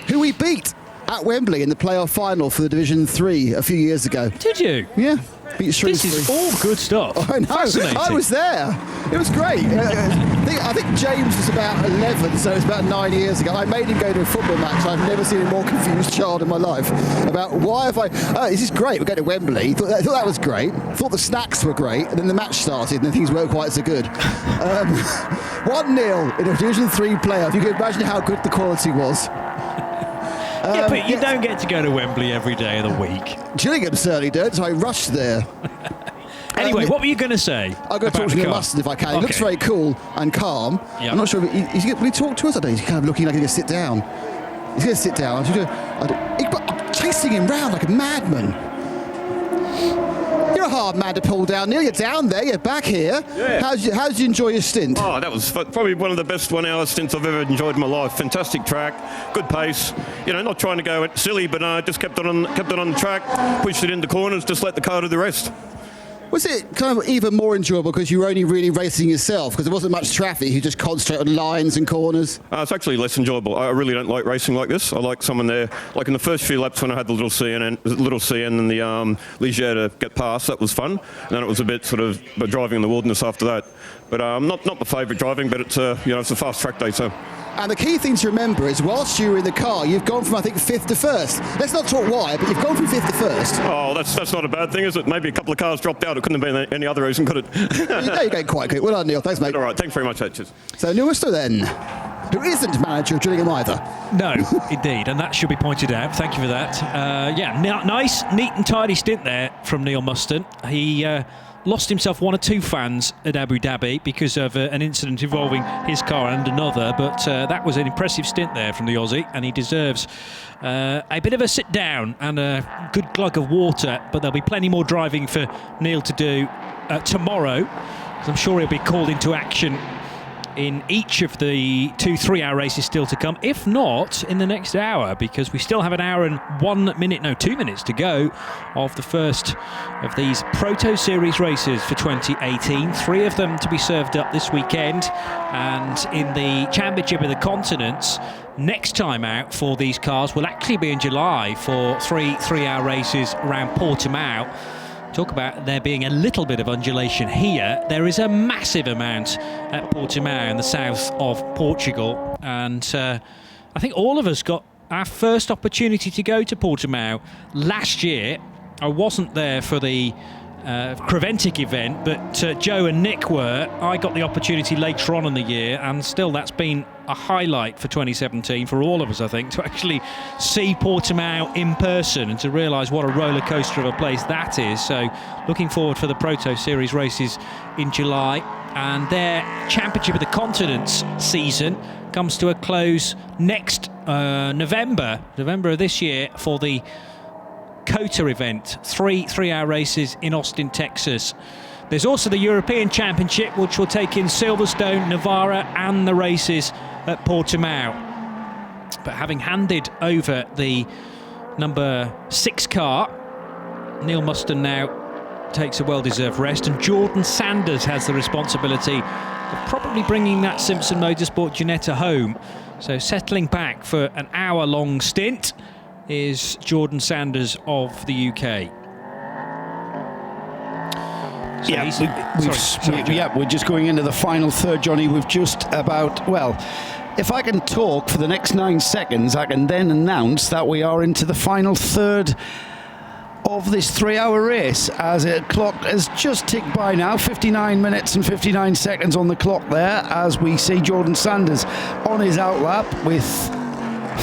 who we beat at Wembley in the playoff final for the Division 3 a few years ago. Did you? Yeah. Beat Shrews. This is all good stuff. I know. Fascinating. I was there. It was great. I think James was about 11, so it was about 9 years ago. I made him go to a football match. I've never seen a more confused child in my life about why have I... Oh, this is great. We're going to Wembley. Thought that was great. Thought the snacks were great. And then the match started and then things weren't quite so good. 1-0 in a Division 3 playoff. You can imagine how good the quality was. Yeah, but you don't get to go to Wembley every day of the week. Gillingham certainly don't, so I rushed there. Anyway, what were you going to say? I'll go talk to Neil Muston if I can. He looks very cool and calm. Yep. I'm not sure if will he talk to us? I don't know. He's kind of looking like he's going to sit down. He's going to sit down. I'm chasing him round like a madman. You're a hard man to pull down, Neil. You're down there. You're back here. Yeah. How did you enjoy your stint? Oh, that was probably one of the best 1 hour stints I've ever enjoyed in my life. Fantastic track, good pace. Not trying to go silly, but just kept it on the track, pushed it into corners, just let the car do the rest. Was it kind of even more enjoyable because you were only really racing yourself, because there wasn't much traffic? You just concentrate on lines and corners? It's actually less enjoyable. I really don't like racing like this. I like someone there, like in the first few laps when I had the little CN and the Ligier to get past. That was fun. And then it was a bit sort of driving in the wilderness after that. But not my favourite driving, but it's it's a fast track day, so. And the key thing to remember is, whilst you were in the car, you've gone from, I think, 5th to 1st. Let's not talk why, but you've gone from 5th to 1st. Oh, that's not a bad thing, is it? Maybe a couple of cars dropped out. It couldn't have been any other reason, could it? You're going quite good. Well done, Neil. Thanks, mate. All right, thanks very much, Cheers. So, Neil Musto then, who isn't manager of Gillingham either. No, indeed, and that should be pointed out. Thank you for that. Nice, neat and tidy stint there from Neil Muston. He lost himself 1 or 2 fans at Abu Dhabi because of an incident involving his car and another, but that was an impressive stint there from the Aussie, and he deserves a bit of a sit down and a good glug of water, but there'll be plenty more driving for Neil to do tomorrow, because I'm sure he'll be called into action in each of the 2 3-hour races still to come, if not in the next hour, because we still have an hour and 2 minutes to go of the first of these Proto Series races for 2018. 3 of them to be served up this weekend, and in the Championship of the Continents, next time out for these cars will actually be in July for 3 3-hour races around Portimao. Talk about there being a little bit of undulation here. There is a massive amount at Portimao in the south of Portugal, and I think all of us got our first opportunity to go to Portimao last year. I wasn't there for the Creventic event, but Joe and Nick were. I got the opportunity later on in the year, and still that's been a highlight for 2017 for all of us, I think, to actually see Portimao in person and to realise what a roller coaster of a place that is. So looking forward for the Proto Series races in July, and their Championship of the Continents season comes to a close next November of this year for the COTA event, 3 3-hour races in Austin, Texas. There's also the European Championship, which will take in Silverstone, Navarra and the races at Portimao. But having handed over the number 6 car, Neil Muston now takes a well-deserved rest, and Jordan Sanders has the responsibility of probably bringing that Simpson Motorsport Ginetta home. So settling back for an hour-long stint is Jordan Sanders of the UK. So we're just going into the final third, Johnny. We've just about, well, if I can talk for the next 9 seconds, I can then announce that we are into the final third of this 3-hour race, as a clock has just ticked by now. 59 minutes and 59 seconds on the clock there, as we see Jordan Sanders on his outlap with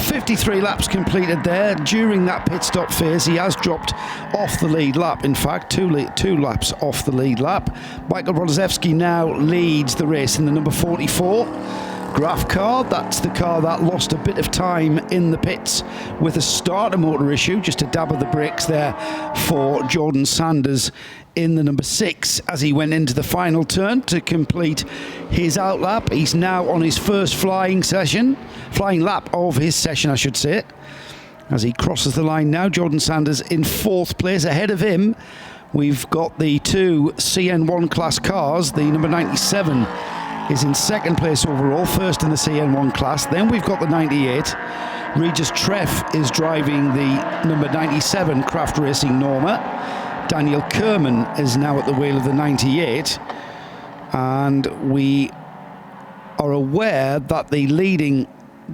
53 laps completed there. During that pit stop phase, he has dropped off the lead lap. In fact, two laps off the lead lap. Michael Brodaszewski now leads the race in the number 44 Graf car. That's the car that lost a bit of time in the pits with a starter motor issue, just a dab of the brakes there for Jordan Sanders in the number 6 as he went into the final turn to complete his outlap. He's now on his first flying lap of his session, I should say. As he crosses the line now, Jordan Sanders in 4th place. Ahead of him, we've got the 2 CN1 class cars. The number 97 is in 2nd place overall, first in the CN1 class. Then we've got the 98. Regis Treff is driving the number 97 Craft Racing Norma. Daniel Kerman is now at the wheel of the 98, and we are aware that the leading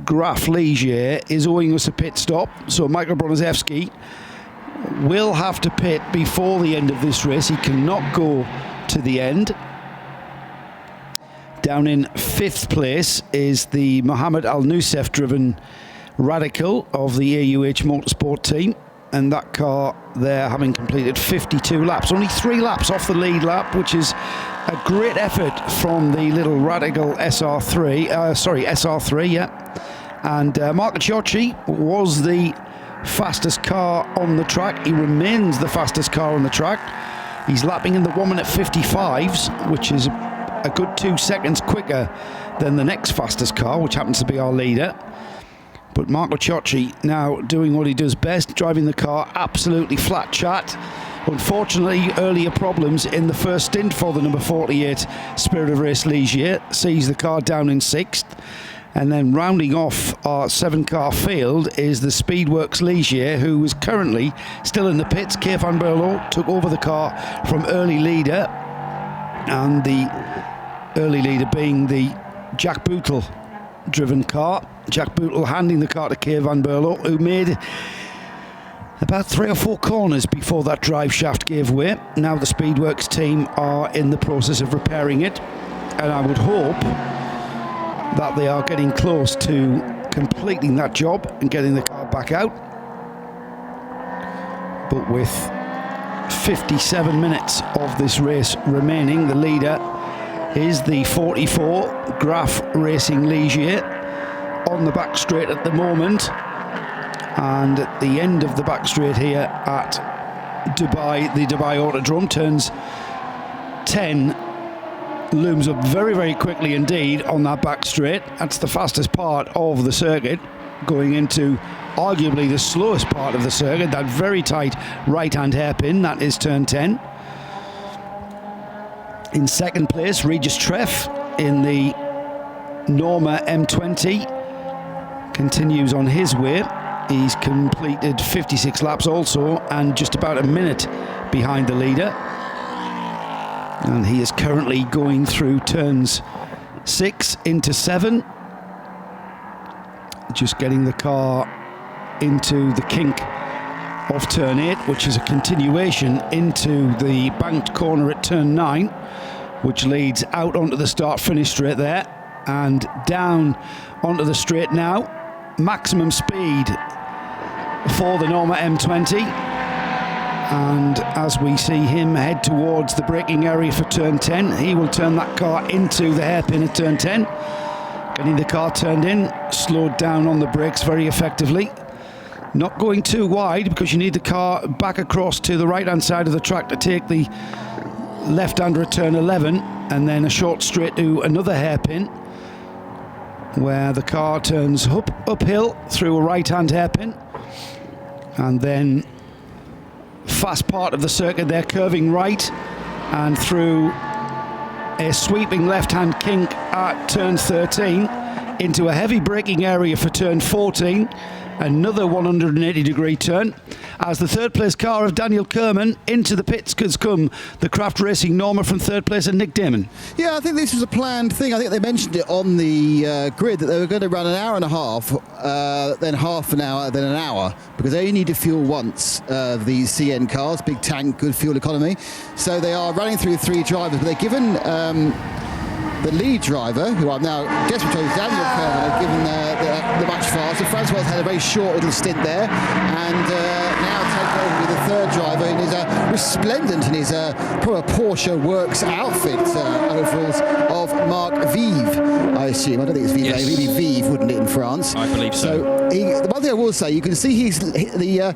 Graf Ligier is owing us a pit stop, so Michael Brodaszewski will have to pit before the end of this race. He cannot go to the end. Down in 5th place is the Mohammed Al Nusef driven Radical of the AUH Motorsport team, and that car there having completed 52 laps, only 3 laps off the lead lap, which is a great effort from the little Radical SR3, yeah. And Marco Ciocci was the fastest car on the track. He remains the fastest car on the track. He's lapping in the 1 minute 55s, which is a good 2 seconds quicker than the next fastest car, which happens to be our leader. But Marco Ciocci now doing what he does best, driving the car absolutely flat chat. Unfortunately, earlier problems in the first stint for the number 48 Spirit of Race Ligier sees the car down in 6th. And then rounding off our 7-car field is the Speedworks Ligier, who is currently still in the pits. Keir van Berlo took over the car from early leader, and the early leader being the Jack Bootle driven car. Jack Bootle handing the car to Keir van Berlo, who made about 3 or 4 corners before that drive shaft gave way. Now the Speedworks team are in the process of repairing it, and I would hope that they are getting close to completing that job and getting the car back out. But with 57 minutes of this race remaining, the leader is the 44 Graf Racing Ligier on the back straight at the moment, and at the end of the back straight here at Dubai, the Dubai Autodrome, turns 10 looms up very, very quickly indeed on that back straight. That's the fastest part of the circuit, going into arguably the slowest part of the circuit, that very tight right-hand hairpin. That is turn 10. In second place, Regis Treff in the Norma M20 continues on his way. He's completed 56 laps also, and just about a minute behind the leader. And he is currently going through turns 6 into 7, just getting the car into the kink of turn 8, which is a continuation into the banked corner at turn 9, which leads out onto the start-finish straight there, and down onto the straight now. Maximum speed for the Norma M20, and as we see him head towards the braking area for turn 10, he will turn that car into the hairpin at turn 10, getting the car turned in, slowed down on the brakes very effectively. Not going too wide, because you need the car back across to the right hand side of the track to take the left-hander at turn 11, and then a short straight to another hairpin, where the car turns uphill through a right-hand hairpin, and then fast part of the circuit there, curving right and through a sweeping left-hand kink at turn 13 into a heavy braking area for turn 14. Another 180-degree turn as the third-place car of Daniel Kerman into the pits has come the Craft Racing Norma from third place and Nick Damon. Yeah, I think this was a planned thing. I think they mentioned it on the grid that they were going to run an hour and a half, then half an hour, then an hour, because they only need to fuel once, these CN cars, big tank, good fuel economy. So they are running through 3 drivers, but they're given the lead driver, who I'm now desperate to Daniel Kerman, are given the much faster. Francois had a very short little stint there, and now take over with the third driver in his resplendent in his proper Porsche Works outfit overalls of Marc Vive, I assume. I don't think it's Vive, it'd be Vive, wouldn't it, in France? I believe so. The one thing I will say, you can see the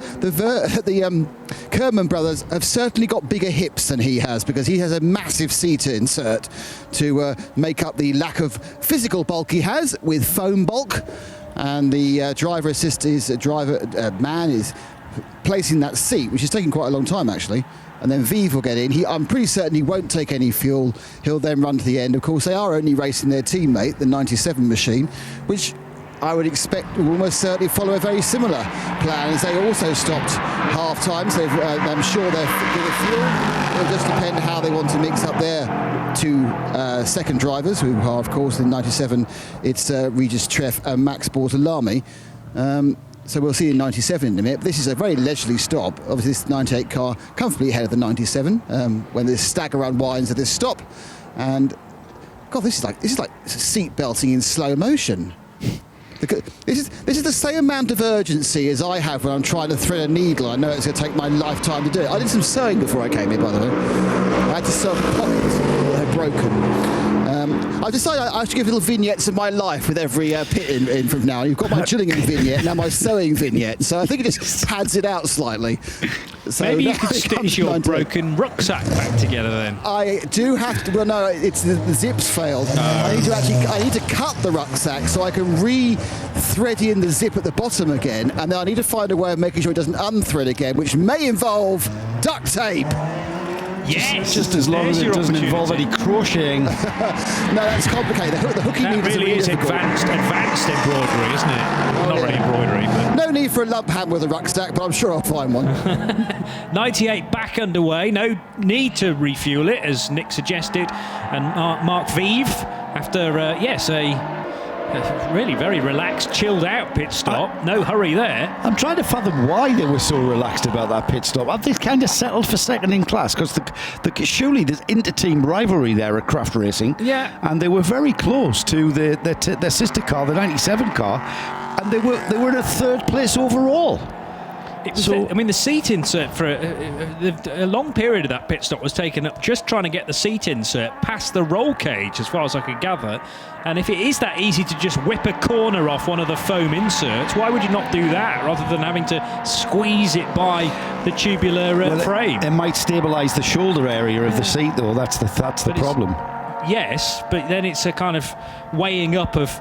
Kerman brothers have certainly got bigger hips than he has, because he has a massive seater insert to make up the lack of physical bulk he has with foam bulk, and the driver assist is man is placing that seat, which is taking quite a long time actually, and then Vive will get in. I'm pretty certain he won't take any fuel. He'll then run to the end. Of course, they are only racing their teammate, the 97 machine, which I would expect will almost certainly follow a very similar plan, as they also stopped half time, so I'm sure they're good at fuel. It'll just depend how they want to mix up their 2 second drivers, who are of course in 97 it's Regis Treff and Max Bortolami. So we'll see in 97 in a minute. But this is a very leisurely stop. Obviously this 98 car comfortably ahead of the 97 when this stagger unwinds at this stop, and God, this is like seat belting in slow motion. This is the same amount of urgency as I have when I'm trying to thread a needle. I know it's going to take my lifetime to do it. I did some sewing before I came here, by the way. I had to sew pockets that had broken. I decided I should give little vignettes of my life with every pit in from now. You've got my Gillingham vignette, now my sewing vignette. So I think it just pads it out slightly. So maybe you could stitch your broken rucksack back together then. I do have to. Well, no, it's the zips failed. I need to cut the rucksack so I can re-thread in the zip at the bottom again, and then I need to find a way of making sure it doesn't unthread again, which may involve duct tape. Yes, just as long as it doesn't involve any crocheting. No, that's complicated. The hooking that really is advanced embroidery, isn't it? Not really embroidery, but no need for a lump hand with a rucksack, but I'm sure I'll find one. 98 back underway. No need to refuel it, as Nick suggested, and Marc Vive after a really very relaxed, chilled out pit stop. No hurry there. I'm trying to fathom why they were so relaxed about that pit stop. Have they kind of settled for second in class? Because surely there's inter-team rivalry there at Craft Racing. Yeah. And they were very close to their sister car, the 97 car, and they were in a third place overall. The seat insert for a long period of that pit stop was taken up just trying to get the seat insert past the roll cage, as far as I could gather. And if it is that easy to just whip a corner off one of the foam inserts, why would you not do that rather than having to squeeze it by the tubular frame? It might stabilise the shoulder area of the seat, though. That's the problem. yes, but then it's a kind of weighing up of,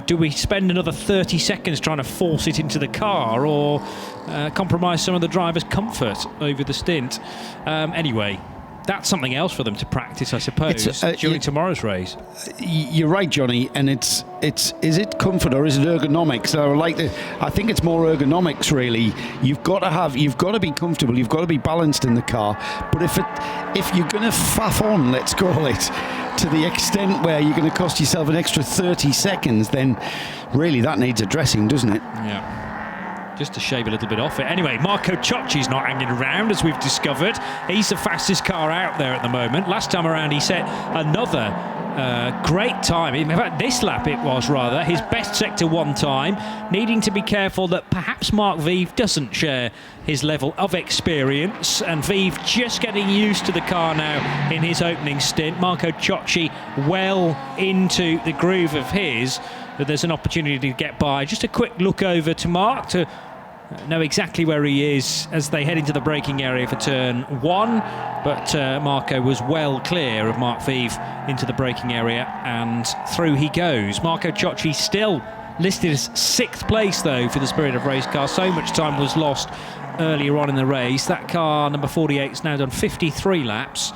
do we spend another 30 seconds trying to force it into the car or compromise some of the driver's comfort over the stint? Anyway, that's something else for them to practice, I suppose, during tomorrow's race. You're right, Johnny, and is it comfort or is it ergonomics? So I think it's more ergonomics, really. You've got to be comfortable, you've got to be balanced in the car. But if you're going to faff on, let's call it, to the extent where you're going to cost yourself an extra 30 seconds, then really that needs addressing, doesn't it? Yeah. Just to shave a little bit off it. Anyway, Marco Ciocci's not hanging around, as we've discovered. He's the fastest car out there at the moment. Last time around, he set another great time. In fact, this lap it was, rather, his best Sector 1 time, needing to be careful that perhaps Mark Vieve doesn't share his level of experience, and Vieve just getting used to the car now in his opening stint. Marco Ciocci well into the groove of his, but there's an opportunity to get by. Just a quick look over to Mark to know exactly where he is as they head into the braking area for turn 1, but Marco was well clear of Mark Vieve into the braking area, and through he goes. Marco Ciocci still listed as 6th place though for the Spirit of Race car. So much time was lost earlier on in the race. That car, number 48, has now done 53 laps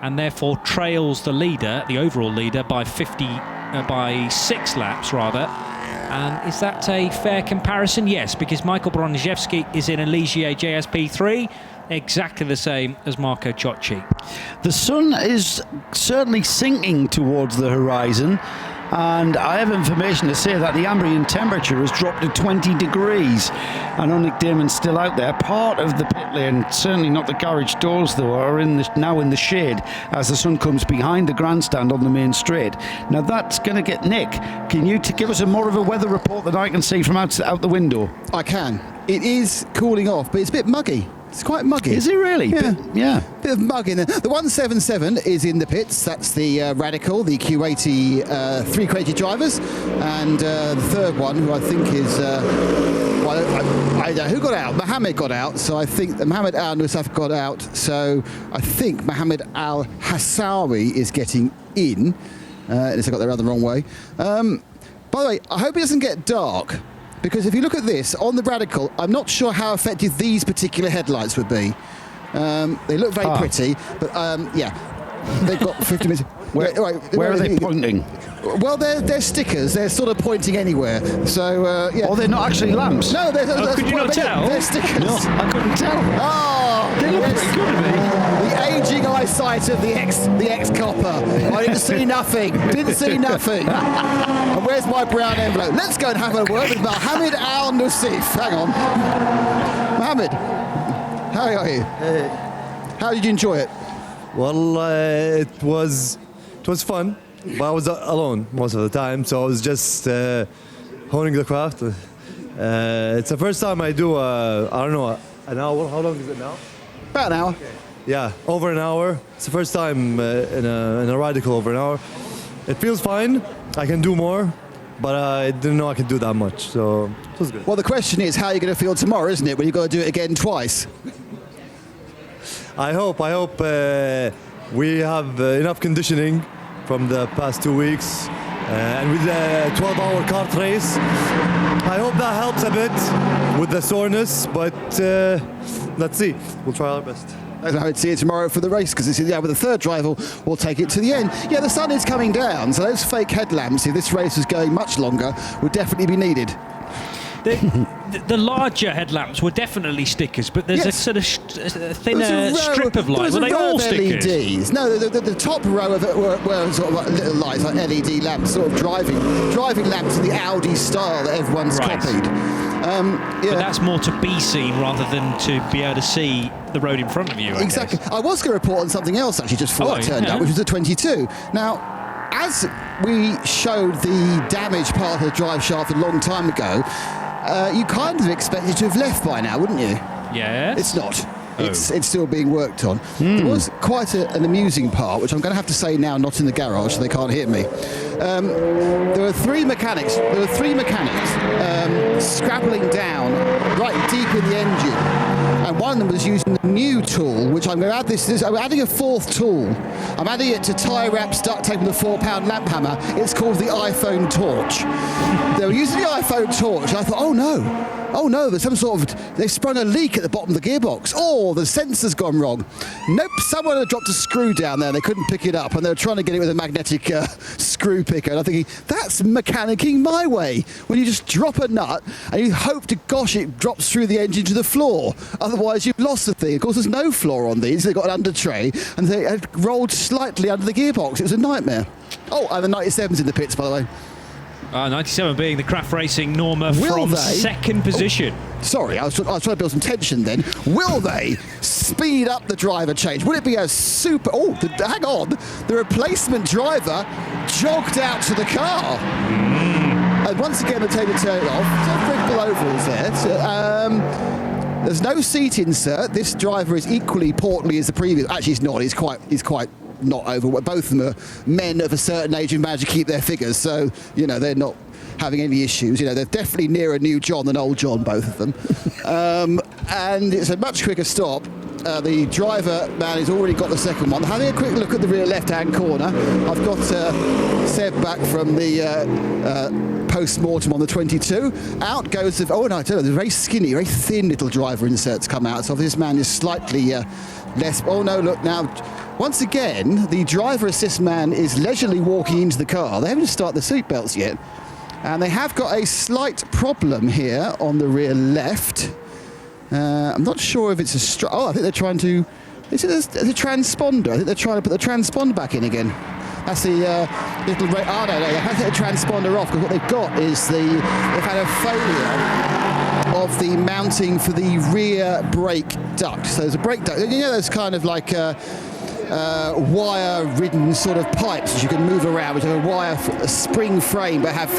and therefore trails the leader, the overall leader, by 6 laps rather. And is that a fair comparison? Yes, because Michael Broniszewski is in a Ligier JSP3, exactly the same as Marco Ciocci. The sun is certainly sinking towards the horizon, and I have information to say that the ambient temperature has dropped to 20 degrees. I know Nick Damon's still out there. Part of the pit lane, certainly not the garage doors though, are now in the shade as the sun comes behind the grandstand on the main straight. Now that's going to get Nick. Can you give us more of a weather report than I can see from out the window? I can. It is cooling off, but it's a bit muggy. It's quite muggy. Is it really? Yeah. Bit of mug in there. The 177 is in the pits. That's the Radical, the Q80 3x3H drivers. And the third one, who I think is... I know who got out? Mohammed got out. So I think Mohammed Al Nusaf got out. So I think Mohammed Al Hassawi is getting in. Unless I got that the wrong way. By the way, I hope it doesn't get dark. Because if you look at this, on the Radical, I'm not sure how effective these particular headlights would be. They look very pretty, but yeah, they've got 50 minutes. Where are they pointing? Well, they're stickers. They're sort of pointing anywhere. So, yeah. Oh, they're not actually lamps? No, could you not tell? They're stickers. No, I couldn't tell. Oh, they look pretty good to me. The aging eyesight of the ex-copper. I didn't see nothing. Didn't see nothing. And where's my brown envelope? Let's go and have a word with Mohammed Al Nusif. Hang on. Mohammed, how are you? How did you enjoy it? Well, it was fun, but I was alone most of the time, so I was just honing the craft. It's the first time I do, I don't know, an hour. How long is it now? About an hour. Okay. Yeah, over an hour. It's the first time in a Radical over an hour. It feels fine. I can do more, but I didn't know I could do that much, so it was good. Well, the question is, how are you going to feel tomorrow, isn't it, when you've got to do it again twice? I hope we have enough conditioning from the past 2 weeks, and with the 12-hour kart race, I hope that helps a bit with the soreness, but let's see. We'll try our best. I hope to see you tomorrow for the race, because with the third driver, we'll take it to the end. Yeah, the sun is coming down, so those fake headlamps, if this race was going much longer, would definitely be needed. The larger headlamps were definitely stickers, but there's a sort of thinner strip of light. Were they all stickers? LEDs. No, the top row of it were sort of like little lights, like LED lamps, sort of driving lamps in the Audi style that everyone's copied. Yeah. But that's more to be seen rather than to be able to see the road in front of you. Exactly. I was going to report on something else actually just before I turned up, which was the 22. Now, as we showed the damaged part of the drive shaft a long time ago, you kind of expected to have left by now, wouldn't you? Yes. It's not. It's still being worked on. There was quite an amusing part, which I'm going to have to say now, not in the garage, so they can't hear me. There were three mechanics scrabbling down right deep in the engine. and one of them was using the new tool, which I'm going to add I'm adding a fourth tool. I'm adding it to tie wraps, duct tape, and the 4-pound lamp hammer. It's called the iPhone torch. They were using the iPhone torch, and I thought, oh no, there's some sort of, they've sprung a leak at the bottom of the gearbox. Oh, the sensor's gone wrong. Nope, someone had dropped a screw down there and they couldn't pick it up, and they were trying to get it with a magnetic screw picker. And I'm thinking, that's mechanicking my way. When you just drop a nut and you hope to gosh it drops through the engine to the floor. Otherwise you've lost the thing. Of course, there's no floor on these. They've got an under tray and they had rolled slightly under the gearbox. It was a nightmare. Oh, and the 97's in the pits, by the way. 97 being the Craft Racing Norma from second position. Sorry, I was trying to build some tension then. Will they speed up the driver change? Will it be a super... Oh, hang on. The replacement driver jogged out to the car. And once again, they're taking the turn off. So Briggle overalls there. So, there's no seat insert. This driver is equally portly as the previous. Actually, he's not. He's quite not over. Both of them are men of a certain age who manage to keep their figures, so they're not having any issues. They're definitely nearer new John than old John, both of them. And it's a much quicker stop. The driver man has already got the second one. Having a quick look at the rear left-hand corner, I've got Seb back from the post-mortem on the 22. Out goes the... Oh, no, I tell you, the very skinny, very thin little driver inserts come out. So this man is slightly less... Oh, no, look, now... Once again, the driver assist man is leisurely walking into the car. They haven't started the seatbelts yet. And they have got a slight problem here on the rear left. I'm not sure if it's a... I think they're trying to... Is it a transponder? I think they're trying to put the transponder back in again. That's the little... Oh, no, they have to get the transponder off, because what they've got is they've had a failure of the mounting for the rear brake duct. So there's a brake duct. There's kind of like... wire-ridden sort of pipes which you can move around, which have a spring frame but have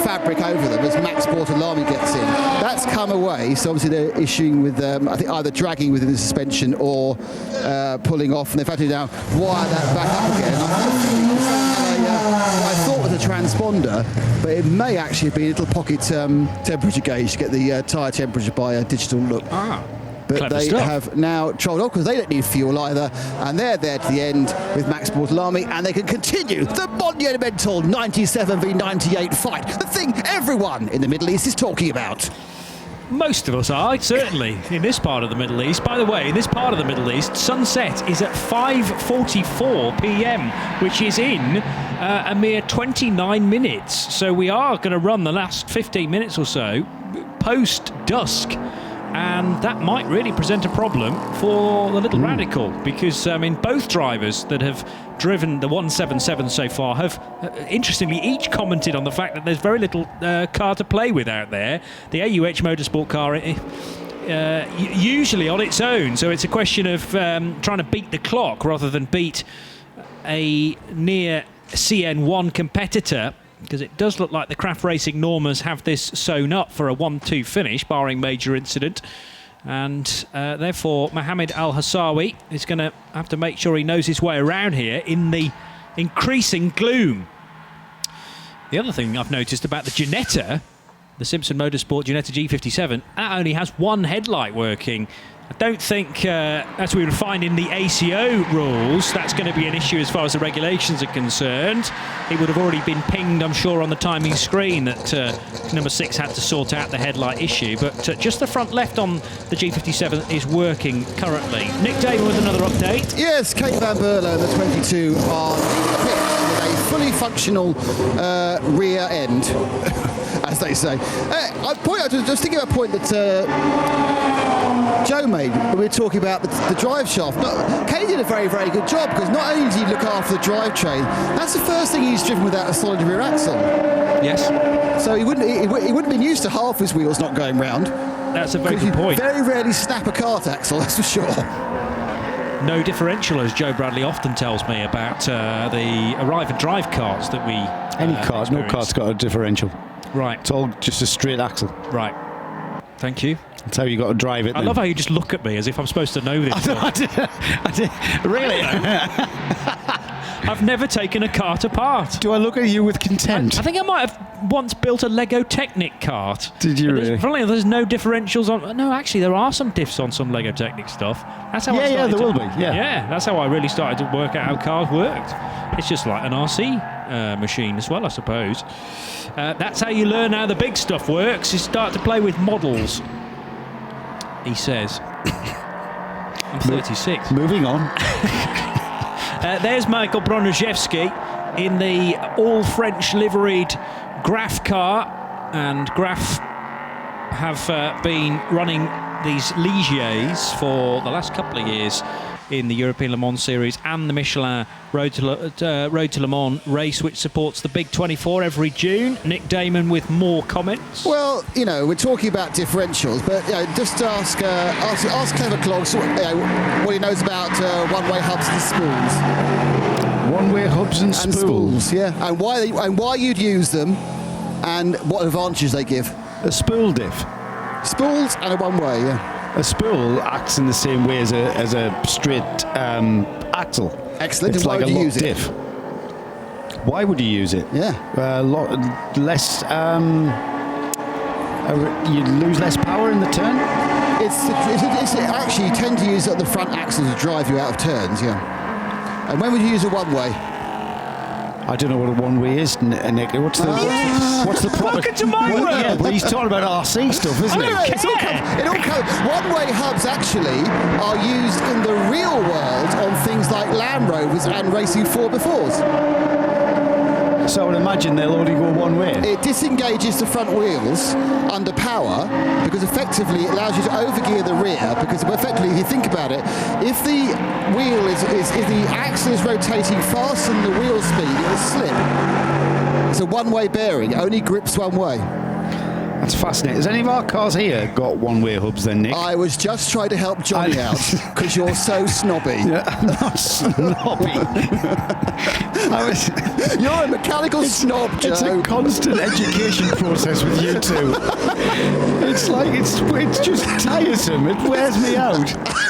fabric over them as Max Bortolami gets in. That's come away, so obviously they're issuing with, I think, either dragging within the suspension or pulling off, and they've had to now wire that back up again. I thought it was a transponder, but it may actually be a little pocket temperature gauge to get the tyre temperature by a digital look. But Clever they stuff. have now trolled off because they don't need fuel either, and they're there to the end with Max Bortolami, and they can continue the monumental 97 v 98 fight, the thing everyone in the Middle East is talking about. Most of us are, certainly, in this part of the Middle East. By the way, in this part of the Middle East, sunset is at 5:44 p.m, which is in a mere 29 minutes. So we are going to run the last 15 minutes or so post-dusk. And that might really present a problem for the Little Radical, because both drivers that have driven the 177 so far have, interestingly, each commented on the fact that there's very little car to play with out there. The AUH Motorsport car usually on its own, so it's a question of trying to beat the clock rather than beat a near CN1 competitor. Because it does look like the Craft Racing Normas have this sewn up for a 1-2 finish, barring major incident. And therefore, Mohammed Al-Hassawi is going to have to make sure he knows his way around here in the increasing gloom. The other thing I've noticed about the Ginetta, the Simpson Motorsport Ginetta G57, that only has one headlight working. I don't think, as we would find in the ACO rules, that's going to be an issue as far as the regulations are concerned. It would have already been pinged, I'm sure, on the timing screen that number 6 had to sort out the headlight issue. But just the front left on the G57 is working currently. Nick Damon with another update. Yes, Kate Van Berlo, the 22, on the pit with a fully functional rear end, as they say. I was thinking about a point that Joe made when we were talking about the drive shaft. Kane did a very, very good job, because not only did he look after the drivetrain, that's the first thing he's driven without a solid rear axle. Yes. So he wouldn't been used to half his wheels not going round. That's a very good point. Very rarely snap a kart axle, that's for sure. No differential, as Joe Bradley often tells me about the arrive and drive carts that we Any cars, no car's got a differential. Right. It's all just a straight axle. Right. Thank you. That's how you got to drive it. I love how you just look at me as if I'm supposed to know this. I did. Really? I've never taken a kart apart. Do I look at you with contempt? I think I might have once built a Lego Technic kart. Did you really? Funnily, there's no differentials on. No, actually, there are some diffs on some Lego Technic stuff. That's how I started. Yeah, there will be. Yeah, that's how I really started to work out how cars worked. It's just like an RC machine as well, I suppose. That's how you learn how the big stuff works. You start to play with models. He says. I'm 36. Moving on. There's Michael Broniszewski in the all-French liveried Graf car, and Graf have been running these Ligiers for the last couple of years in the European Le Mans Series and the Michelin Road to Le Mans race, which supports the Big 24 every June. Nick Damon with more comments. Well, you know, we're talking about differentials, but just ask Clever Clogs what he knows about one-way hubs and spools. One-way hubs and spools. Yeah, and why you'd use them, and what advantages they give. A spool diff. Spools and a one-way, yeah. A spool acts in the same way as a straight axle. Excellent. It's And why like would a you lock use it? diff. Why would you use it? Yeah. A lot less. You lose less power in the turn. It's actually, you tend to use it on the front axle to drive you out of turns. Yeah. And when would you use a one-way? I don't know what a one-way is, Nick. What's the proper? Welcome to my world. Yeah, but he's talking about RC stuff, isn't he? It all comes. One-way hubs actually are used in the real world on things like Land Rovers and racing 4x4s. So I would imagine they'll only go one way. It disengages the front wheels under power because effectively it allows you to overgear the rear, because effectively, if you think about it, if the wheel if the axle is rotating faster than the wheel speed, it will slip. It's a one-way bearing. It only grips one way. That's fascinating. Has any of our cars here got one-way hubs then, Nick? I was just trying to help Johnny out because you're so snobby. Yeah, I'm not snobby. You're a mechanical snob, Joe. It's a constant education process with you two. It's like, it's just tiresome. It wears me out.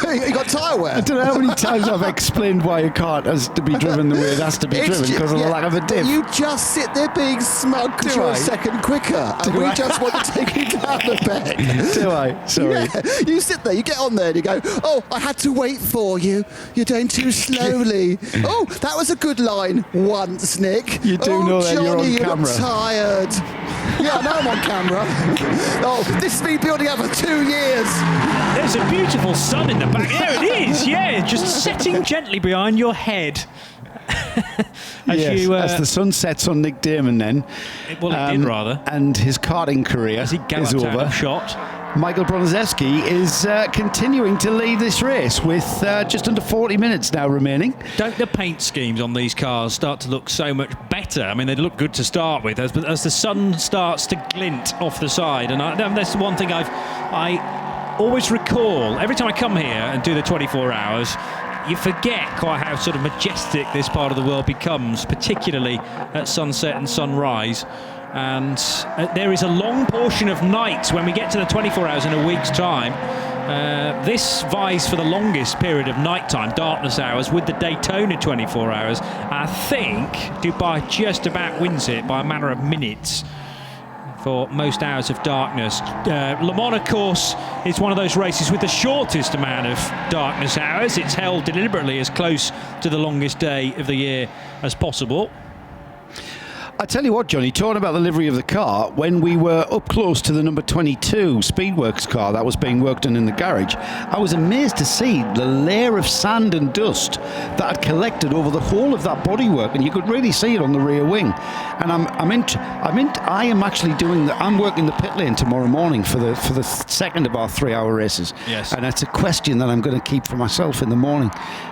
You got tyre wear? I don't know how many times I've explained why a car has to be driven the way it has to be driven because of the lack of a diff. You just sit there being smug because you're a second quicker, and we just want to take you down the bed. Do I? Sorry. Yeah. You sit there, you get on there, and you go, "Oh, I had to wait for you. You're doing too slowly." Oh, that was a good line once, Nick. You do know that Johnny, you're on you camera. look tired. Yeah, I know I'm on camera. Oh, this has been building up for 2 years. There's a beautiful sun in the back. There it is. Yeah, just setting gently behind your head. As the sun sets on Nick Damon then. It did rather. And his karting career As he is galloped out over. of shot. Michael Broniszewski is continuing to lead this race with just under 40 minutes now remaining. Don't the paint schemes on these cars start to look so much better? I mean, they look good to start with, as the sun starts to glint off the side. And that's the one thing I always recall every time I come here and do the 24 hours. You forget quite how sort of majestic this part of the world becomes, particularly at sunset and sunrise. And there is a long portion of night when we get to the 24 hours in a week's time. This vies for the longest period of nighttime, darkness hours, with the Daytona 24 hours. I think Dubai just about wins it by a matter of minutes for most hours of darkness. Le Mans, of course, is one of those races with the shortest amount of darkness hours. It's held deliberately as close to the longest day of the year as possible. I tell you what, Johnny, talking about the livery of the car, when we were up close to the number 22 Speedworks car that was being worked on in the garage, I was amazed to see the layer of sand and dust that had collected over the whole of that bodywork, and you could really see it on the rear wing. And I am actually I'm working the pit lane tomorrow morning for the second of our 3-hour races. Yes. And that's a question that I'm going to keep for myself in the morning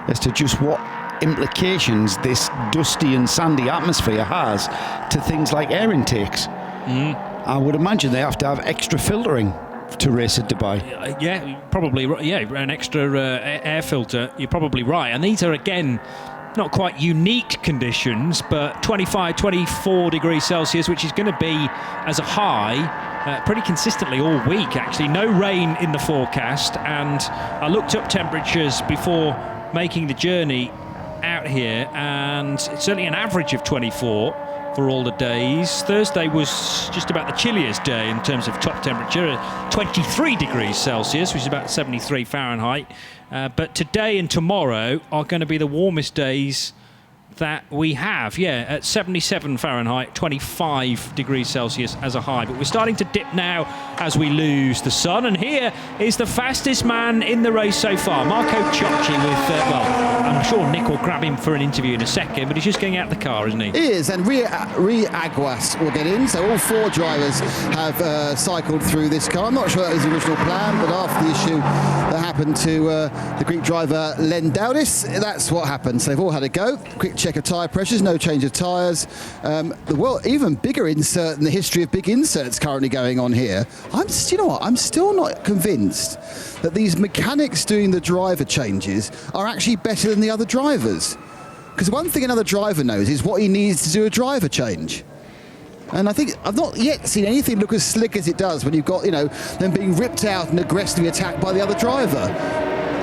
as to just what implications this dusty and sandy atmosphere has to things like air intakes. I would imagine they have to have extra filtering to race at Dubai. Yeah, probably. Yeah, an extra air filter. You're probably right. And these are, again, not quite unique conditions, but 25, 24 degrees Celsius, which is going to be as a high pretty consistently all week, actually. No rain in the forecast. And I looked up temperatures before making the journey out here, and it's certainly an average of 24 for all the days. Thursday was just about the chilliest day in terms of top temperature, 23 degrees Celsius, which is about 73 Fahrenheit. But today and tomorrow are going to be the warmest days that we have, at 77 Fahrenheit, 25 degrees Celsius as a high. But we're starting to dip now as we lose the sun. And here is the fastest man in the race so far, Marco Ciocci with, I'm sure Nick will grab him for an interview in a second, but he's just getting out the car, isn't he? He is, and Aguas will get in. So all 4 drivers have cycled through this car. I'm not sure that was the original plan, but after the issue that happened to the Greek driver Lendaudis, that's what happened. So they've all had a go. Quick check of tyre pressures, no change of tyres. Even bigger insert in the history of big inserts currently going on here. I'm still not convinced that these mechanics doing the driver changes are actually better than the other drivers. Because one thing another driver knows is what he needs to do a driver change. And I think I've not yet seen anything look as slick as it does when you've got, them being ripped out and aggressively attacked by the other driver.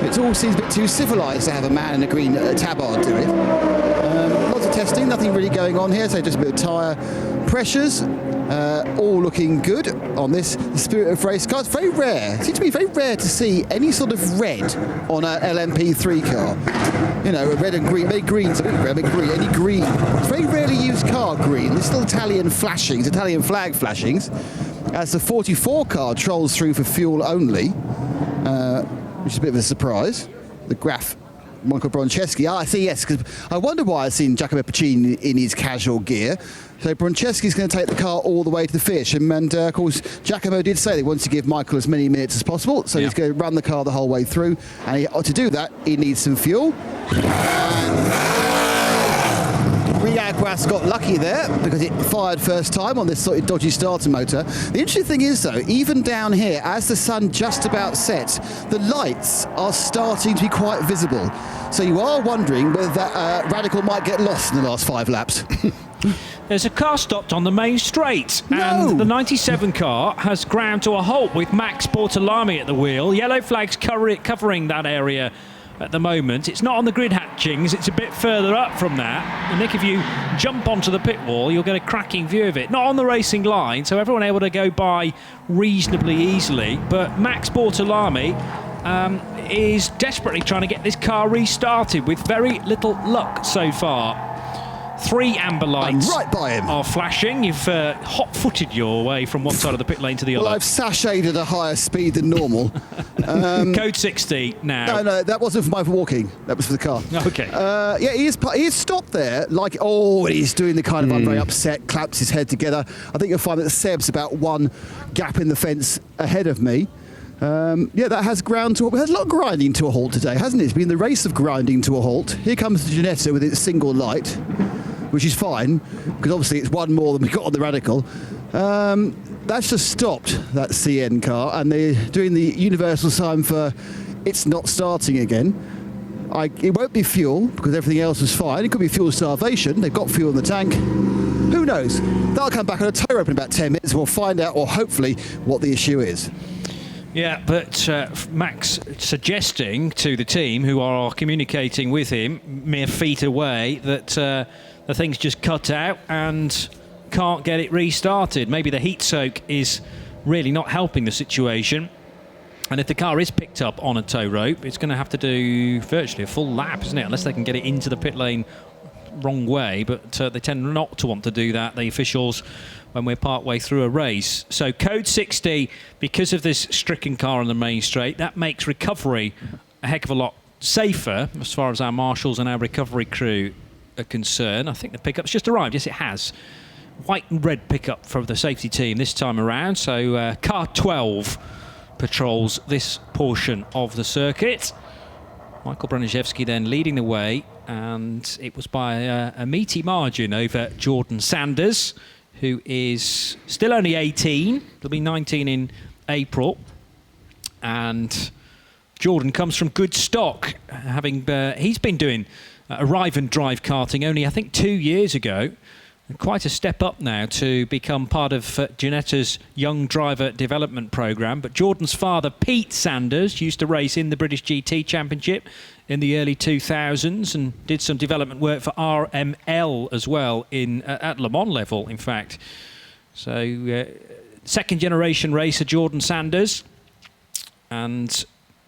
It all seems a bit too civilised to have a man in a green tabard do it. Lots of testing, nothing really going on here, so just a bit of tyre pressures. All looking good on this Spirit of Race car. It's very rare. It seems to be very rare to see any sort of red on an LMP3 car. Red and green, maybe greens, red and green, any green. It's very rarely used car green. There's still Italian flashings, Italian flag flashings, as the 44 car trolls through for fuel only, which is a bit of a surprise. The Graf Michael Broncheski. I see, yes, because I wonder why I've seen Giacomo Puccini in his casual gear. So Broncheski's going to take the car all the way to the finish. And of course, Giacomo did say they wanted to give Michael as many minutes as possible. So he's going to run the car the whole way through. And to do that, he needs some fuel. Aguas got lucky there because it fired first time on this sort of dodgy starter motor. The interesting thing is, though, even down here, as the sun just about sets, the lights are starting to be quite visible. So you are wondering whether that Radical might get lost in the last 5 laps. There's a car stopped on the main straight, and the 97 car has ground to a halt with Max Bortolami at the wheel. Yellow flags covering that area at the moment. It's not on the grid hatchings, it's a bit further up from that. And Nick, if you jump onto the pit wall, you'll get a cracking view of it. Not on the racing line, so everyone able to go by reasonably easily. But Max Bortolami is desperately trying to get this car restarted with very little luck so far. 3 amber lights right by him. Are flashing. You've hot-footed your way from one side of the pit lane to the other. Well, I've sashayed at a higher speed than normal. Code 60 now. No, that wasn't for my walking. That was for the car. Okay. He is stopped there. He's doing the kind of I'm very upset, claps his head together. I think you'll find that Seb's about 1 gap in the fence ahead of me. That has ground to a lot of grinding to a halt today, hasn't it? It's been the race of grinding to a halt. Here comes the Ginetta with its single light, which is fine, because obviously it's 1 more than we got on the Radical. That's just stopped, that CN car, and they're doing the universal sign for it's not starting again. It won't be fuel, because everything else is fine. It could be fuel starvation. They've got fuel in the tank. Who knows? They'll come back on a tow rope in about 10 minutes, and we'll find out, or hopefully, what the issue is. Yeah, but Max suggesting to the team, who are communicating with him mere feet away, that the thing's just cut out and can't get it restarted. Maybe the heat soak is really not helping the situation. And if the car is picked up on a tow rope, it's going to have to do virtually a full lap, isn't it? Unless they can get it into the pit lane wrong way, but they tend not to want to do that, the officials, when we're part way through a race. So code 60, because of this stricken car on the main straight, that makes recovery a heck of a lot safer as far as our marshals and our recovery crew are concerned. I think the pickup's just arrived. Yes, it has. White and red pickup from the safety team this time around. So car 12 patrols this portion of the circuit. Michael Braniszewski then leading the way, and it was by a meaty margin over Jordan Sanders, who is still only 18. He'll be 19 in April. And Jordan comes from good stock, having he's been doing arrive and drive karting only, I think, 2 years ago. Quite a step up now to become part of Ginetta's young driver development programme. But Jordan's father, Pete Sanders, used to race in the British GT Championship in the early 2000s and did some development work for RML as well at Le Mans level, in fact. So, second generation racer Jordan Sanders. And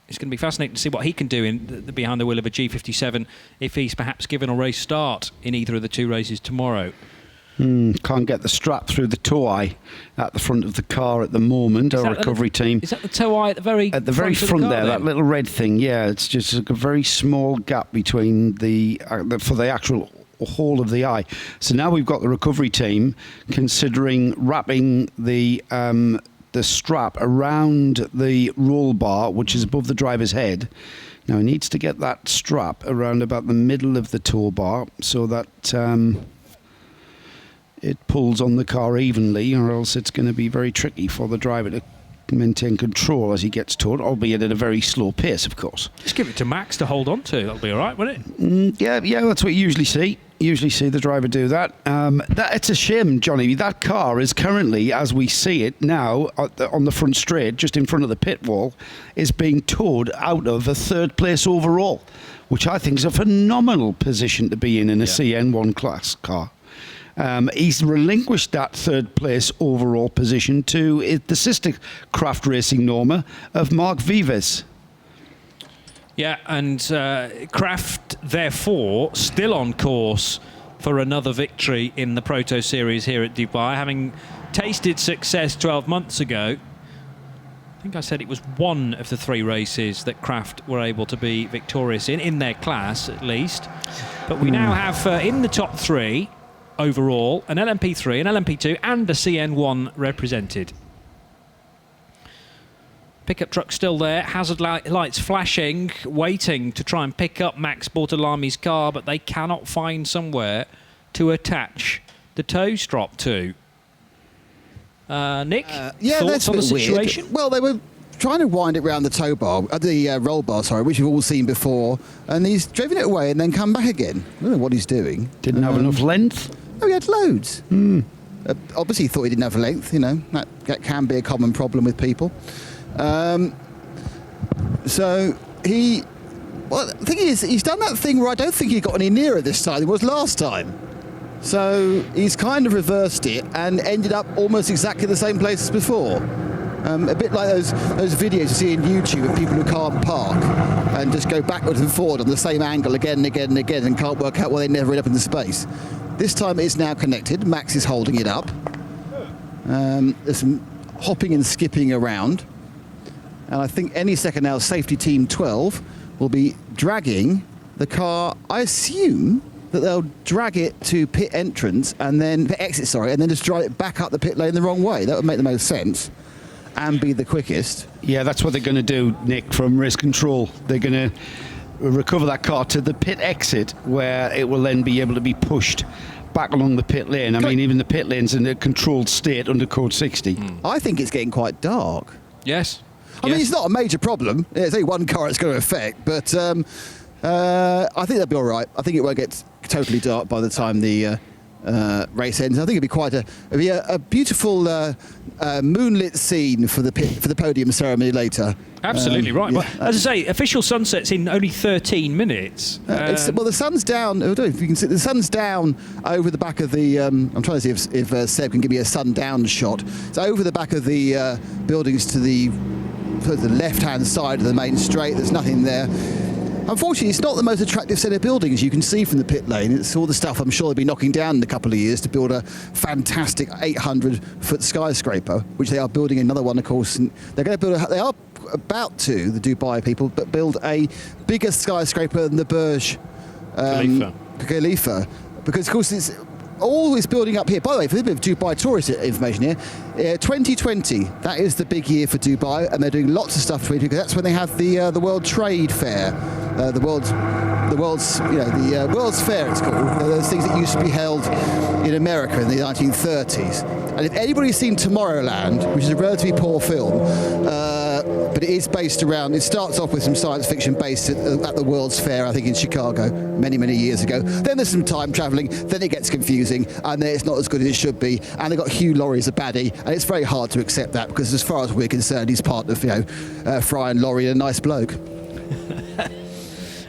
it's going to be fascinating to see what he can do behind the wheel of a G57 if he's perhaps given a race start in either of the two races tomorrow. Can't get the strap through the tow eye at the front of the car at the moment. Our recovery team. Is that the tow eye at the very front there? That little red thing. Yeah, it's just a very small gap between for the actual whole of the eye. So now we've got the recovery team considering wrapping the strap around the roll bar, which is above the driver's head. Now he needs to get that strap around about the middle of the tow bar so that it pulls on the car evenly, or else it's going to be very tricky for the driver to maintain control as he gets towed, albeit at a very slow pace, of course. Just give it to Max to hold on to. That'll be all right, won't it? Yeah, that's what you usually see. Usually see the driver do that. It's a shame, Johnny. That car is currently, as we see it now, on the front straight, just in front of the pit wall, is being towed out of a third place overall, which I think is a phenomenal position to be in a CN1 class car. He's relinquished that third place overall position to the sister craft racing Norma of Mark Vives. Yeah, and Kraft, therefore, still on course for another victory in the Proto Series here at Dubai, having tasted success 12 months ago. I think I said it was one of the three races that Kraft were able to be victorious in their class, at least. But we now have in the top three overall an LMP3, an LMP2 and a CN1 represented. Pickup truck still there, hazard lights flashing, waiting to try and pick up Max Bortolami's car, but they cannot find somewhere to attach the tow strap to. Nick, thoughts on the situation? Weird. Well, they were trying to wind it around the tow bar, the roll bar, sorry, which we've all seen before, and he's driven it away and then come back again. I don't know what he's doing. Didn't have enough length? Oh, he had loads. Obviously, he thought he didn't have length. You know, that can be a common problem with people. So the thing is, he's done that thing where I don't think he got any nearer this time than he was last time. So he's kind of reversed it and ended up almost exactly the same place as before. A bit like those videos you see on YouTube of people who can't park and just go backwards and forward on the same angle again and again and again and can't work out why they never end up in the space. This time it's now connected. Max is holding it up. There's some hopping and skipping around. And I think any second now, safety team 12 will be dragging the car. I assume that they'll drag it to pit entrance and then exit, and then just drive it back up the pit lane the wrong way. That would make the most sense and be the quickest. Yeah, that's what they're going to do, Nick, from race control. They're going to recover that car to the pit exit, where it will then be able to be pushed back along the pit lane. I mean, even the pit lane's in a controlled state under code 60. I think it's getting quite dark. Yes. I mean, it's not a major problem. There's only one car it's going to affect, but I think they'll be all right. I think it won't get totally dark by the time the race ends. I think it'll be a beautiful moonlit scene for the podium ceremony later. Absolutely right. Yeah. But as I say, official sunset's in only 13 minutes. Well, the sun's down. I don't know if you can see. The sun's down over the back of the. I'm trying to see if Seb can give me a sundown shot. It's over the back of the buildings to the left-hand side of the main straight. There's nothing there. Unfortunately, it's not the most attractive set of buildings you can see from the pit lane. It's all the stuff I'm sure they'll be knocking down in a couple of years to build a fantastic 800-foot skyscraper, which they are building another one, of course. And they're going to build. They are about to, the Dubai people, but build a bigger skyscraper than the Burj Khalifa, because of course it's always building up here. By the way, for a bit of Dubai tourist information here, 2020, that is the big year for Dubai, and they're doing lots of stuff because that's when they have the World Trade Fair, the World's Fair it's called. Those things that used to be held in America in the 1930s. And if anybody's seen Tomorrowland, which is a relatively poor film, but it is based around, it starts off with some science fiction based at the World's Fair, I think in Chicago, many years ago. Then there's some time travelling, then it gets confusing, and then it's not as good as it should be, and they've got Hugh Laurie as a baddie, and it's very hard to accept that, because as far as we're concerned, he's part of, Fry and Laurie, a nice bloke.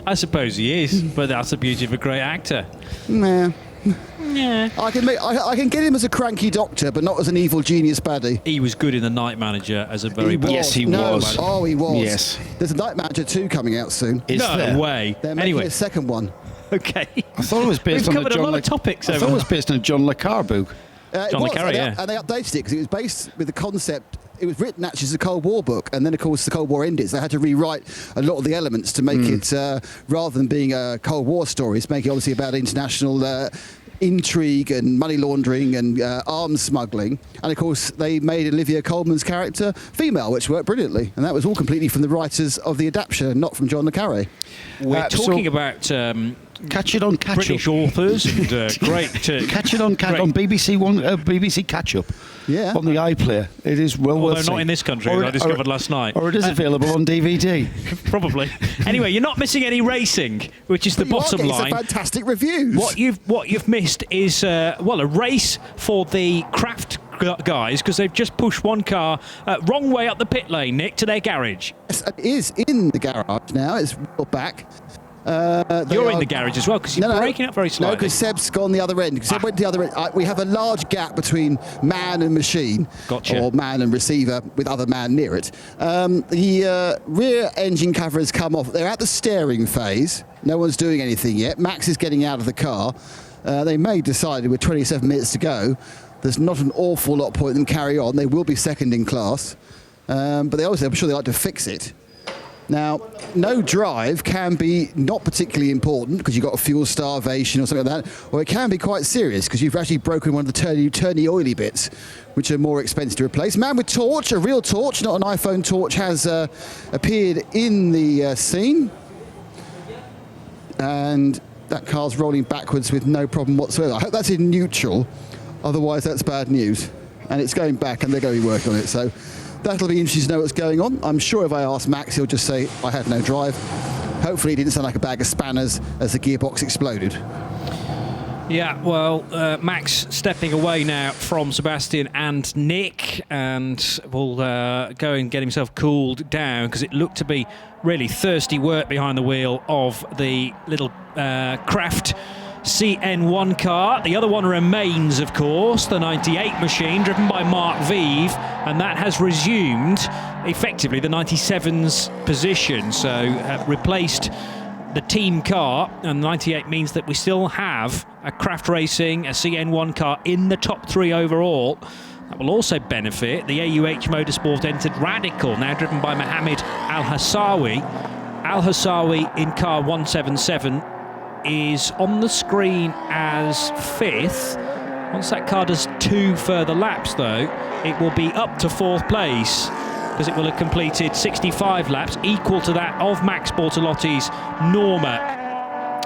I suppose he is, but that's the beauty of a great actor. Nah. Yeah. I can get him as a cranky doctor, but not as an evil genius baddie. He was good in The Night Manager as a very bad. Yes, he was. Oh, he was. Yes. There's a Night Manager 2 coming out soon. No way. They're making Anyway. a second one. Okay. I thought it was based We've on covered a lot of topics. I thought it was based on a John le Carre book. John le Carre, yeah. And they updated it because it was based with the concept. It was written actually as a Cold War book, and then of course the Cold War ended. So they had to rewrite a lot of the elements to make it, rather than being a Cold War story, it's making it obviously about international intrigue and money laundering and arms smuggling. And of course they made Olivia Colman's character female, which worked brilliantly. And that was all completely from the writers of the adaptation, not from John le Carre. We're talking about Catch It on Catch British Up. authors and great. Catch It on BBC One, BBC Catch Up. Yeah. On the iPlayer. It is well worth Although not seeing. in this country, I discovered last night. Or it is available on DVD. Probably. Anyway, you're not missing any racing, which is the bottom line. Some fantastic reviews. What you've missed is a race for the craft guys, because they've just pushed one car wrong way up the pit lane, Nick, to their garage. Yes, it is in the garage now. It's back. You're in the garage as well, because you're breaking up very slightly. No, because Seb's gone the other end. Seb went the other end. We have a large gap between man and machine, or man and receiver with other man near it. The rear engine cover has come off. They're at the steering phase. No one's doing anything yet. Max is getting out of the car. They may decide with 27 minutes to go, there's not an awful lot of point in them carry on. They will be second in class. But they also, I'm sure they like to fix it. Now, no drive can be not particularly important because you've got a fuel starvation or something like that, or it can be quite serious because you've actually broken one of the turny oily bits, which are more expensive to replace. Man with torch, a real torch, not an iPhone torch, has appeared in the scene. And that car's rolling backwards with no problem whatsoever. I hope that's in neutral, otherwise that's bad news. And it's going back and they're going to be working on it. So that'll be interesting to know what's going on. I'm sure if I ask Max, he'll just say, I had no drive. Hopefully it didn't sound like a bag of spanners as the gearbox exploded. Yeah, well, Max stepping away now from Sebastian and Nick, and will go and get himself cooled down, because it looked to be really thirsty work behind the wheel of the little Craft CN1 car. The other one remains, of course, the 98 machine driven by Mark Vieve, and that has resumed effectively the 97's position, so replaced the team car, and 98 means that we still have a Craft Racing, a CN1 car in the top three overall. That will also benefit the AUH Motorsport entered Radical, now driven by Mohammed Al-Hassawi. Al-Hassawi in car 177 is on the screen as fifth. Once that car does 2 further laps, though, it will be up to 4th place, because it will have completed 65 laps, equal to that of Max Bortolotti's Norma.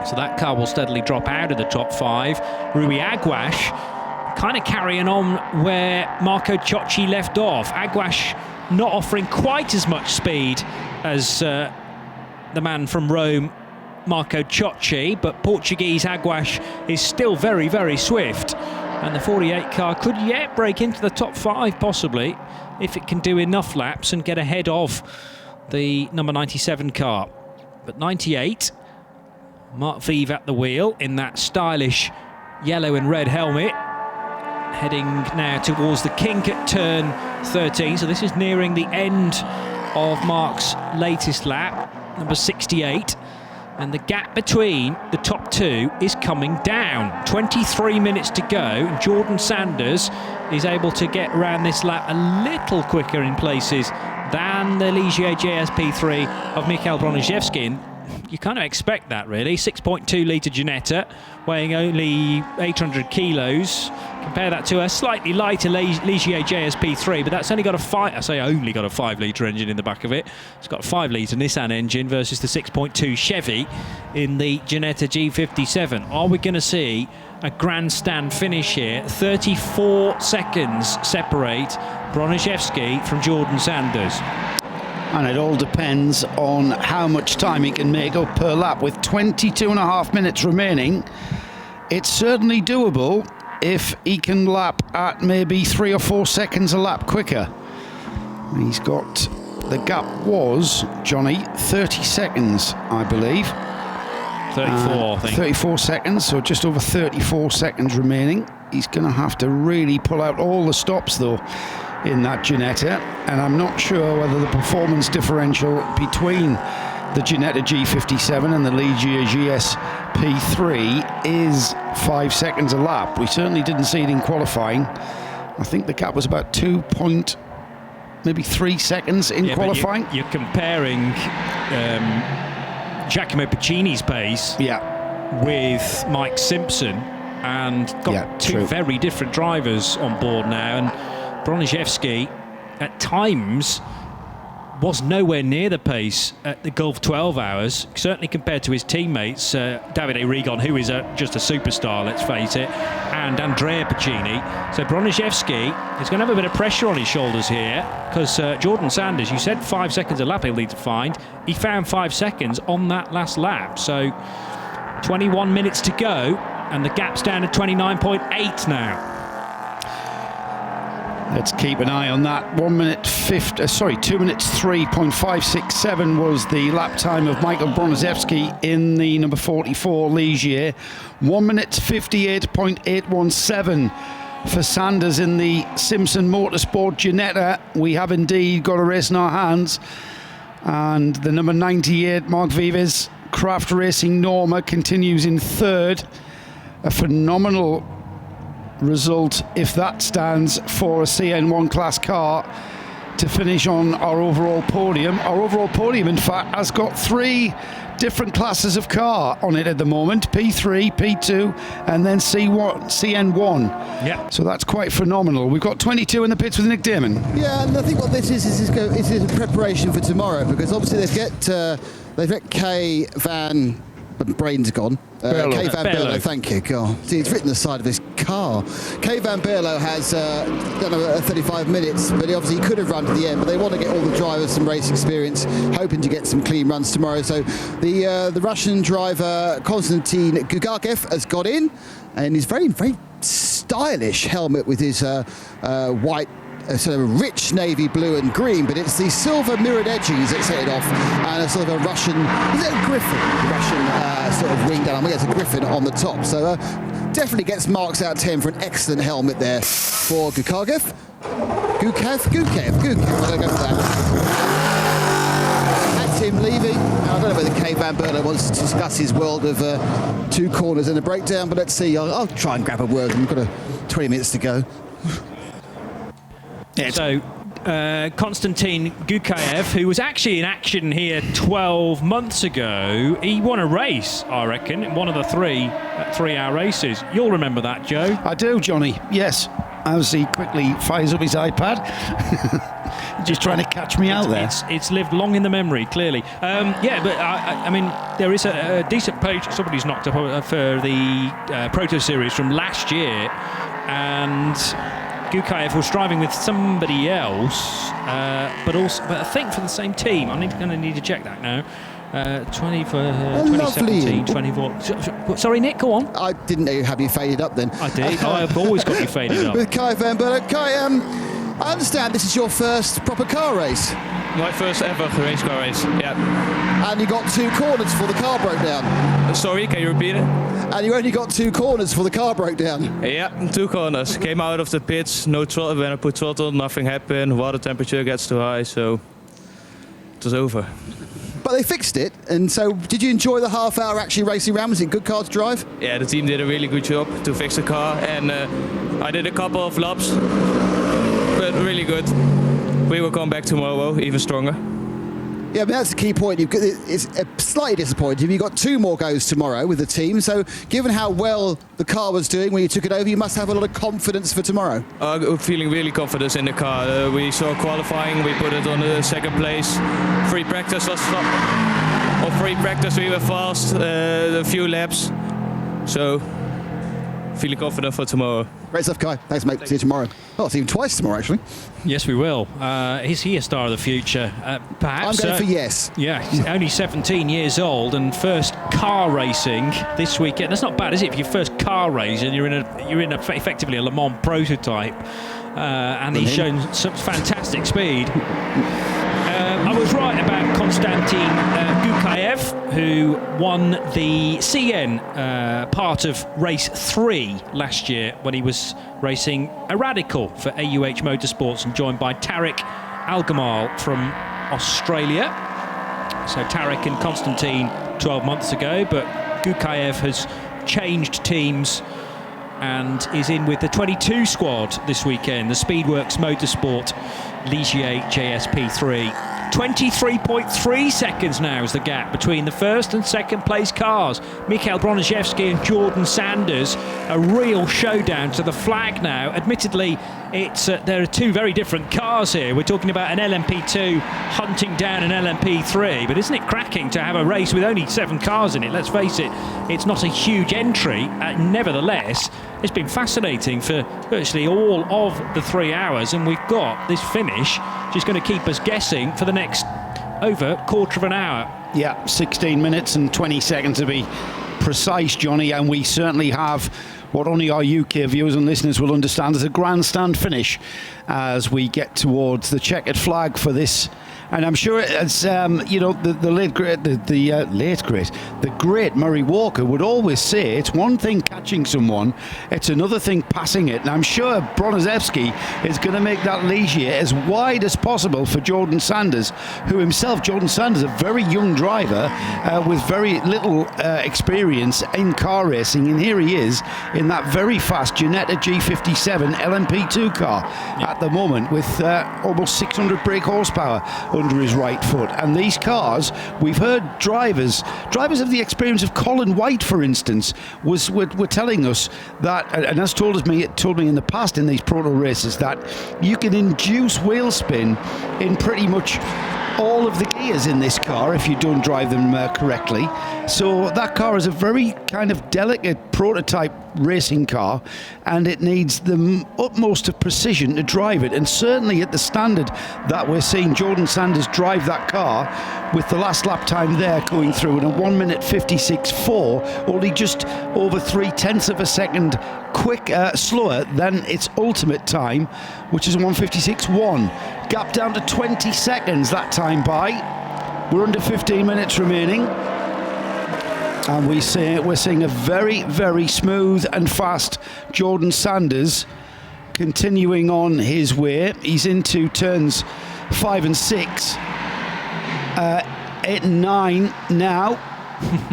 So that car will steadily drop out of the top 5. Rui Aguas kind of carrying on where Marco Ciocci left off. Aguas not offering quite as much speed as the man from Rome, Marco Ciocci, but Portuguese Aguas is still very, very swift. And the 48 car could yet break into the top 5, possibly, if it can do enough laps and get ahead of the number 97 car. But 98, Mark Vieve at the wheel in that stylish yellow and red helmet, heading now towards the kink at turn 13. So this is nearing the end of Mark's latest lap, number 68. And the gap between the top 2 is coming down. 23 minutes to go, and Jordan Sanders is able to get around this lap a little quicker in places than the Ligier JSP3 of Mikhail Broniszewski. You kind of expect that, really. 6.2 litre Ginetta, weighing only 800 kilos. Compare that to a slightly lighter Ligier JSP3, but that's only got a 5 litre engine in the back of it. It's got a 5 litre Nissan engine versus the 6.2 Chevy in the Ginetta G57. Are we going to see a grandstand finish here? 34 seconds separate Broniszewski from Jordan Sanders. And it all depends on how much time he can make up per lap. With 22.5 minutes remaining, it's certainly doable if he can lap at maybe 3 or 4 seconds a lap quicker. He's got, the gap was, Johnny, 30 seconds, I believe. 34, I think. 34 seconds, so just over 34 seconds remaining. He's going to have to really pull out all the stops, though, in that Ginetta, and I'm not sure whether the performance differential between the Ginetta G57 and the Ligier GS P3 is 5 seconds a lap. We certainly didn't see it in qualifying. I think the gap was about 3 seconds in qualifying. You're comparing Giacomo Puccini's pace with Mike Simpson, and got two very different drivers on board now, and Broniszewski at times was nowhere near the pace at the Gulf 12 hours, certainly compared to his teammates, Davide Rigon, who is just a superstar, let's face it, and Andrea Puccini. So Broniszewski is going to have a bit of pressure on his shoulders here, because Jordan Sanders, you said 5 seconds a lap he'll need to find. He found 5 seconds on that last lap, so 21 minutes to go, and the gap's down to 29.8 now. Let's keep an eye on that. 2 minutes 3.567 was the lap time of Michael Broniszewski in the number 44 Ligier. 1 minute 58.817 for Sanders in the Simpson Motorsport Ginetta. We have indeed got a race in our hands, and the number 98 Mark Vives Craft Racing Norma continues in third. A phenomenal result if that stands for a CN1 class car to finish on our overall podium. Our overall podium, in fact, has got 3 different classes of car on it at the moment: P3, P2, and then CN1. Yeah. So that's quite phenomenal. We've got 22 in the pits with Nick Damon. Yeah, and I think what this is a preparation for tomorrow, because obviously they've got Kay Van... brain's gone. Kay Van Berlo, thank you. God, see, it's written the side of his car. Kay Van Berlo has done 35 minutes, but obviously he could have run to the end. But they want to get all the drivers some race experience, hoping to get some clean runs tomorrow. So the Russian driver Konstantin Gugachev has got in, and his very, very stylish helmet with his white. Sort of rich navy blue and green, but it's the silver mirrored edgings that set it off, and a sort of a Russian, is it a griffin? Russian sort of wing down. I think it's a griffin on the top. So definitely gets marks out of 10 for an excellent helmet there for Gugachev. Gugachev. I'm going to go for that. That's him leaving. Now, I don't know whether Kay Van Berlo wants to discuss his world of 2 corners and a breakdown, but let's see. I'll try and grab a word. We've got 20 minutes to go. So, Konstantin Gugachev, who was actually in action here 12 months ago, he won a race, I reckon, in one of the 3-hour races. You'll remember that, Joe? I do, Johnny, yes. As he quickly fires up his iPad. Just trying to catch me out there. It's lived long in the memory, clearly. But I mean, there is a decent page somebody's knocked up for the Proto Series from last year, and Gugachev was driving with somebody else, but I think for the same team. I'm going to need to check that now. 2017, 24. Sorry, Nick, go on. I didn't know you had me faded up then. I did. I've always got you faded up. With Kay Van Berlo. Kay, I understand this is your first proper car race. My first ever race car race, yeah. And you got 2 corners before the car broke down. Sorry, can you repeat it? And you only got 2 corners before the car broke down. Yeah, 2 corners. Came out of the pits, no throttle. When I put throttle, nothing happened. Water temperature gets too high, so it was over. But they fixed it, and so did you enjoy the half hour actually racing around? Was it a good car to drive? Yeah, the team did a really good job to fix the car, and I did a couple of laps, but really good. We will come back tomorrow even stronger. Yeah, but that's the key point. It's slightly disappointing. You've got 2 more goes tomorrow with the team. So, given how well the car was doing when you took it over, you must have a lot of confidence for tomorrow. Feeling really confident in the car. We saw qualifying. We put it on the 2nd place. Free practice was we were fast. A few laps. So feeling confident for tomorrow. Great stuff, Kai. Thanks, mate. See you tomorrow. Oh, see you twice tomorrow, actually. Yes, we will. Is he a star of the future? Perhaps. I'm going for yes. Yeah, he's only 17 years old and first car racing this weekend. That's not bad, is it? If your first car race and you're in effectively a Le Mans prototype, and he's shown some fantastic speed. I was right about Konstantin Gukaev, who won the CN part of race 3 last year when he was racing a Radical for AUH Motorsports and joined by Tarek Algamal from Australia. So Tarek and Konstantin 12 months ago, but Gukaev has changed teams and is in with the 22 squad this weekend, the Speedworks Motorsport Ligier JSP3. 23.3 seconds now is the gap between the first and second place cars. Mikhail Broniszewski and Jordan Sanders, a real showdown to the flag now. Admittedly, there are two very different cars here. We're talking about an LMP2 hunting down an LMP3, but isn't it cracking to have a race with only 7 cars in it? Let's face it, it's not a huge entry. Nevertheless, it's been fascinating for virtually all of the 3 hours, and we've got this finish just going to keep us guessing for the next over quarter of an hour. Yeah, 16 minutes and 20 seconds to be precise, Johnny, and we certainly have what only our UK viewers and listeners will understand as a grandstand finish as we get towards the checkered flag for this. And I'm sure it's the great Murray Walker would always say it's one thing catching someone, it's another thing passing it. And I'm sure Broniszewski is going to make that Ligier as wide as possible for Jordan Sanders, who himself, Jordan Sanders, a very young driver with very little experience in car racing, and here he is in that very fast Ginetta G57 LMP2 car at the moment with almost 600 brake horsepower under his right foot. And these cars, we've heard drivers of the experience of Colin White, for instance, were telling us that, and has told me in the past in these proto races, that you can induce wheel spin in pretty much all of the gears in this car if you don't drive them correctly. So that car is a very kind of delicate prototype racing car, and it needs the utmost of precision to drive it. And certainly at the standard that we're seeing Jordan Sanders drive that car, with the last lap time there going through in a 1 minute 56.4, only just over 0.3 of a second slower than its ultimate time, which is 1:56.1. Gap down to 20 seconds that time by. We're under 15 minutes remaining. And we're seeing a very, very smooth and fast Jordan Sanders continuing on his way. He's into turns 5 and 6, 8 and 9 now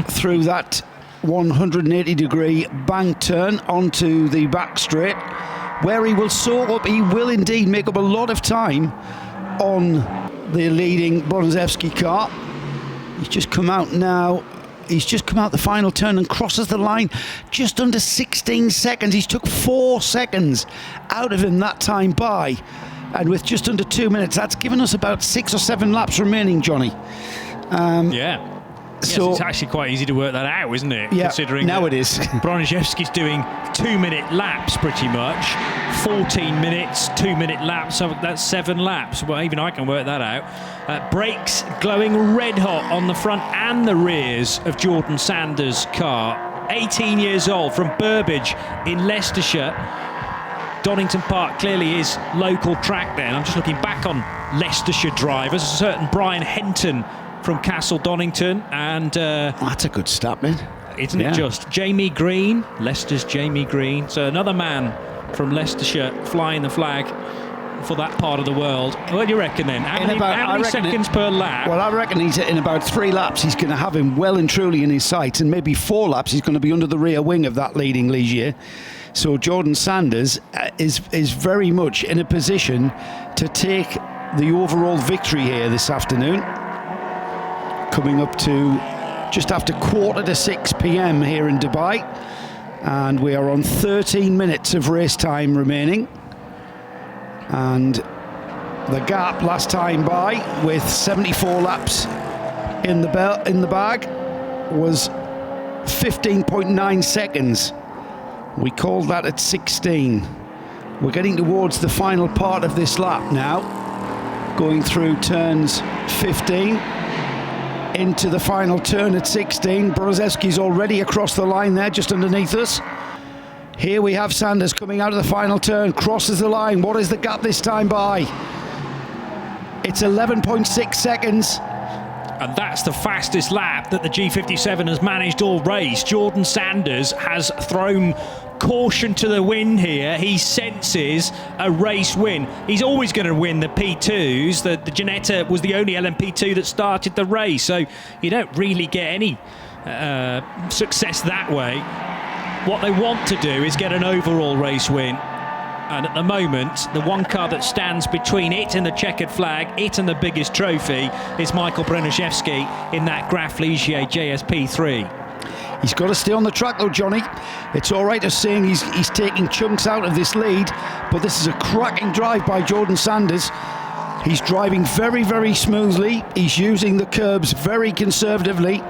through that 180-degree bank turn onto the back straight, where he will soar up. He will indeed make up a lot of time on the leading Broniszewski car. He's just come out now. He's just come out the final turn and crosses the line just under 16 seconds. He's took 4 seconds out of him that time by. And with just under 2 minutes, that's given us about 6 or 7 laps remaining, Johnny. So it's actually quite easy to work that out, isn't it? Yeah, considering now it is. Broniszewski's doing 2-minute laps pretty much. 14 minutes, 2-minute laps, so that's 7 laps. Well, even I can work that out. Brakes glowing red hot on the front and the rears of Jordan Sanders' car. 18 years old, from Burbage in Leicestershire. Donington Park clearly is local track there. And I'm just looking back on Leicestershire drivers. A certain Brian Henton from Castle Donington, and that's a good start, man. Isn't it just? Jamie Green, Leicester's Jamie Green. So another man from Leicestershire flying the flag for that part of the world. What do you reckon then? How many seconds per lap? Well, I reckon he's in about 3 laps. He's going to have him well and truly in his sights, and maybe 4 laps he's going to be under the rear wing of that leading Ligier. So Jordan Sanders is very much in a position to take the overall victory here this afternoon. Coming up to just after 5:45 p.m. here in Dubai, and we are on 13 minutes of race time remaining, and the gap last time by, with 74 laps in the bag, was 15.9 seconds. We called that at 16. We're getting towards the final part of this lap now, going through turns 15 into the final turn at 16. Brozevsky's already across the line there, just underneath us. Here we have Sanders coming out of the final turn, crosses the line. What is the gap this time by? It's 11.6 seconds. And that's the fastest lap that the G57 has managed all race. Jordan Sanders has thrown caution to the wind here. He senses a race win. He's always going to win the P2s. The Ginetta was the only LMP2 that started the race, so you don't really get any success that way. What they want to do is get an overall race win. And at the moment, the one car that stands between it and the checkered flag, it and the biggest trophy, is Michael Broniszewski in that Graf Ligier JSP3. He's got to stay on the track though, Johnny. It's all right us saying he's taking chunks out of this lead, but this is a cracking drive by Jordan Sanders. He's driving very, very smoothly. He's using the curbs very conservatively,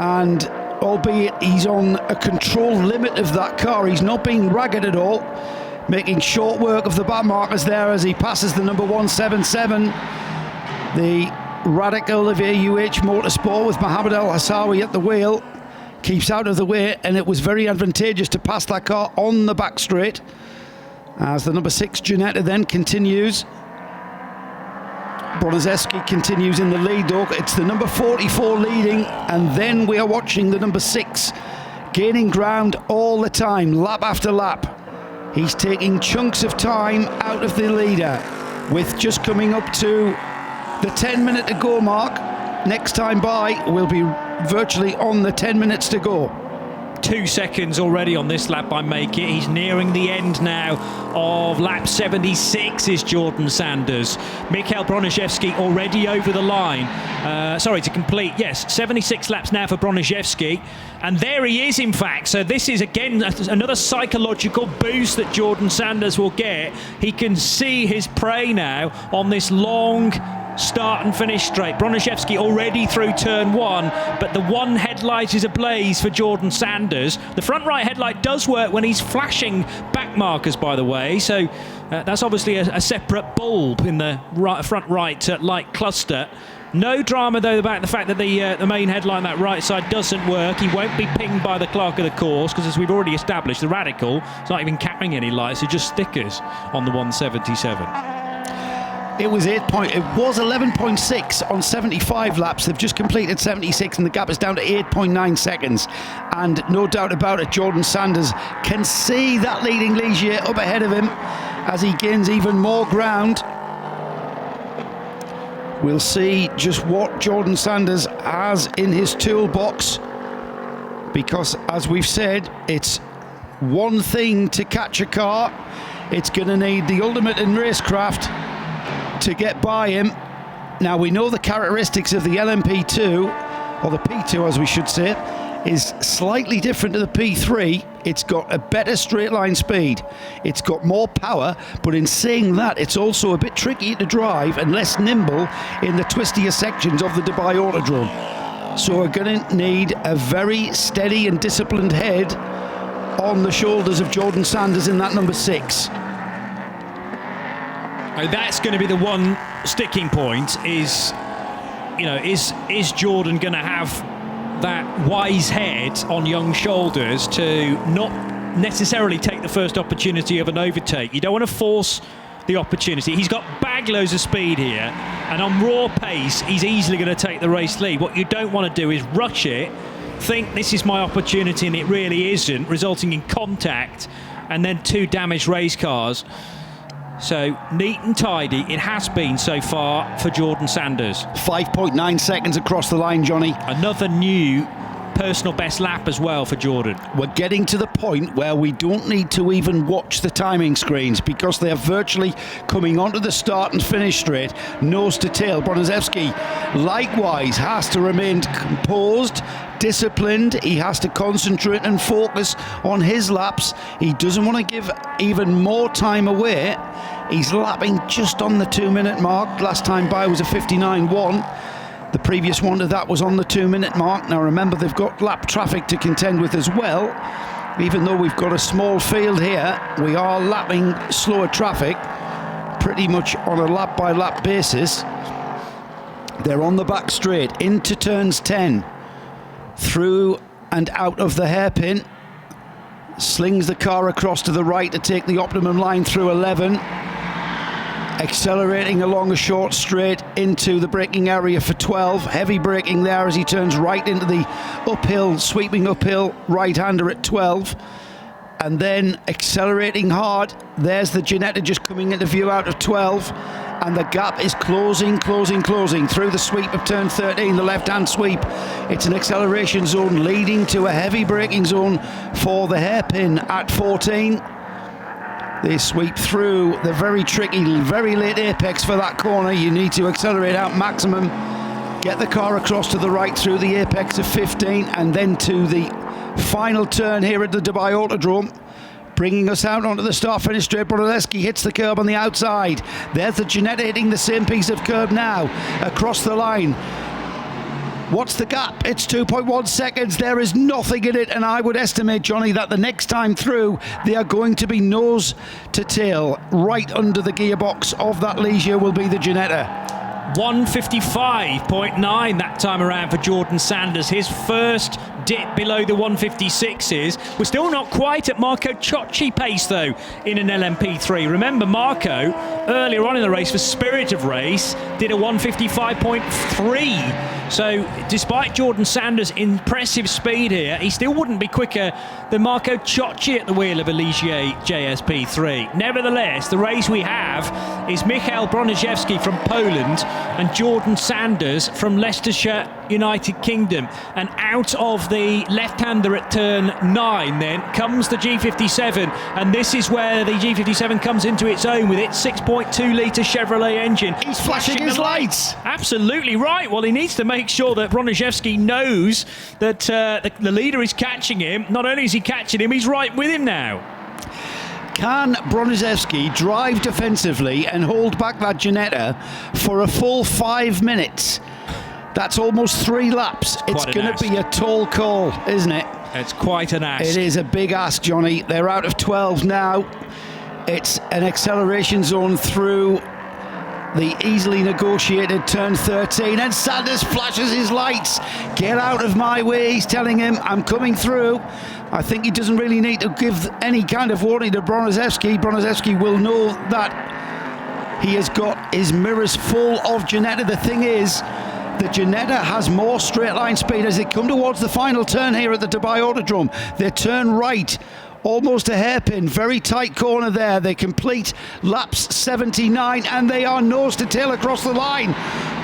and albeit he's on a controlled limit of that car, he's not being ragged at all, making short work of the back markers there as he passes the number 177. The Radical of AUH Motorsport with Mohamed El Hassawi at the wheel keeps out of the way, and it was very advantageous to pass that car on the back straight as the number 6 Ginetta then continues. Broniszewski continues in the lead though. It's the number 44 leading, and then we are watching the number 6 gaining ground all the time, lap after lap. He's taking chunks of time out of the leader, with just coming up to the 10-minute to go mark. Next time by, we'll be virtually on the 10 minutes to go. 2 seconds already on this lap by Make It. He's nearing the end now of lap 76 is Jordan Sanders. Mikhail Broniszewski already over the line. Sorry, to complete, yes, 76 laps now for Broniszewski. And there he is, in fact. So this is, again, another psychological boost that Jordan Sanders will get. He can see his prey now on this long start and finish straight. Broniszewski already through turn 1, but the one headlight is ablaze for Jordan Sanders. The front right headlight does work when he's flashing back markers, by the way, so that's obviously a separate bulb in the front right light cluster. No drama though about the fact that the main headlight on that right side doesn't work. He won't be pinged by the clerk of the course, because as we've already established, the Radical is not even carrying any lights, it's just stickers on the 177. It was 11.6 on 75 laps. They've just completed 76, and the gap is down to 8.9 seconds. And no doubt about it, Jordan Sanders can see that leading Ligier up ahead of him as he gains even more ground. We'll see just what Jordan Sanders has in his toolbox, because as we've said, it's one thing to catch a car. It's going to need the ultimate in racecraft to get by him. Now we know the characteristics of the LMP2, or the P2 as we should say, is slightly different to the P3. It's got a better straight line speed, it's got more power, but in saying that, it's also a bit trickier to drive and less nimble in the twistier sections of the Dubai Autodrome. So we're going to need a very steady and disciplined head on the shoulders of Jordan Sanders in that number 6. That's going to be the one sticking point, is Jordan going to have that wise head on young shoulders to not necessarily take the first opportunity of an overtake? You don't want to force the opportunity. He's got bag loads of speed here, and on raw pace he's easily going to take the race lead. What you don't want to do is rush it, think this is my opportunity, and it really isn't, resulting in contact and then 2 damaged race cars. So neat and tidy it has been so far for Jordan Sanders. 5.9 seconds across the line, Johnny. Another new personal best lap as well for Jordan. We're getting to the point where we don't need to even watch the timing screens, because they are virtually coming onto the start and finish straight, nose to tail. Broniszewski likewise has to remain composed, disciplined. He has to concentrate and focus on his laps. He doesn't want to give even more time away. He's lapping just on the 2-minute mark. Last time by was a 59.1. The previous one to that was on the 2-minute mark. Now remember, they've got lap traffic to contend with as well. even though we've got a small field here, we are lapping slower traffic pretty much on a lap-by-lap basis. They're on the back straight into turns 10, through and out of the hairpin. Slings the car across to the right to take the optimum line through 11. Accelerating along a short straight into the braking area for 12. Heavy braking there as he turns right into the uphill, sweeping uphill right-hander at 12. And then accelerating hard. There's the Ginetta just coming into view out of 12. And the gap is closing through the sweep of turn 13, the left-hand sweep. It's an acceleration zone leading to a heavy braking zone for the hairpin at 14. They sweep through the very tricky, very late apex for that corner. You need to accelerate out maximum, get the car across to the right through the apex of 15, and then to the final turn here at the Dubai Autodrome. Bringing us out onto the start-finish straight. Broniszewski hits the curb on the outside. There's the Ginetta hitting the same piece of curb now across the line. What's the gap? It's 2.1 seconds. There is nothing in it, and I would estimate, Johnny, that the next time through they are going to be nose to tail. Right under the gearbox of that Ligier will be the Ginetta. 155.9 that time around for Jordan Sanders. His first dip below the 156s. We're still not quite at Marco Ciocci pace though in an LMP3. Remember, Marco earlier on in the race for Spirit of Race did a 155.3. So despite Jordan Sanders' impressive speed here, he still wouldn't be quicker than Marco Ciocci at the wheel of a Ligier JSP3. Nevertheless, the race we have is Michał Broniszewski from Poland and Jordan Sanders from Leicestershire, United Kingdom. And out of the left-hander at turn 9 then comes the G57, and this is where the G57 comes into its own with its 6.2 litre Chevrolet engine. He's flashing his lights. Absolutely right. Well, he needs to make sure that Broniszewski knows that the leader is catching him. Not only is he catching him, he's right with him now. Can Broniszewski drive defensively and hold back that Ginetta for a full 5 minutes? That's almost 3 laps. It's going to be a tall call, isn't it? It's quite an ask. It is a big ask, Johnny. They're out of 12 now. It's an acceleration zone through the easily negotiated turn 13, and Sanders flashes his lights. Get out of my way, he's telling him, I'm coming through. I think he doesn't really need to give any kind of warning to Broniszewski. Broniszewski will know that he has got his mirrors full of Ginetta. The thing is, the Ginetta has more straight line speed as they come towards the final turn here at the Dubai Autodrome. They turn right, almost a hairpin, very tight corner there. They complete laps 79 and they are nose to tail across the line.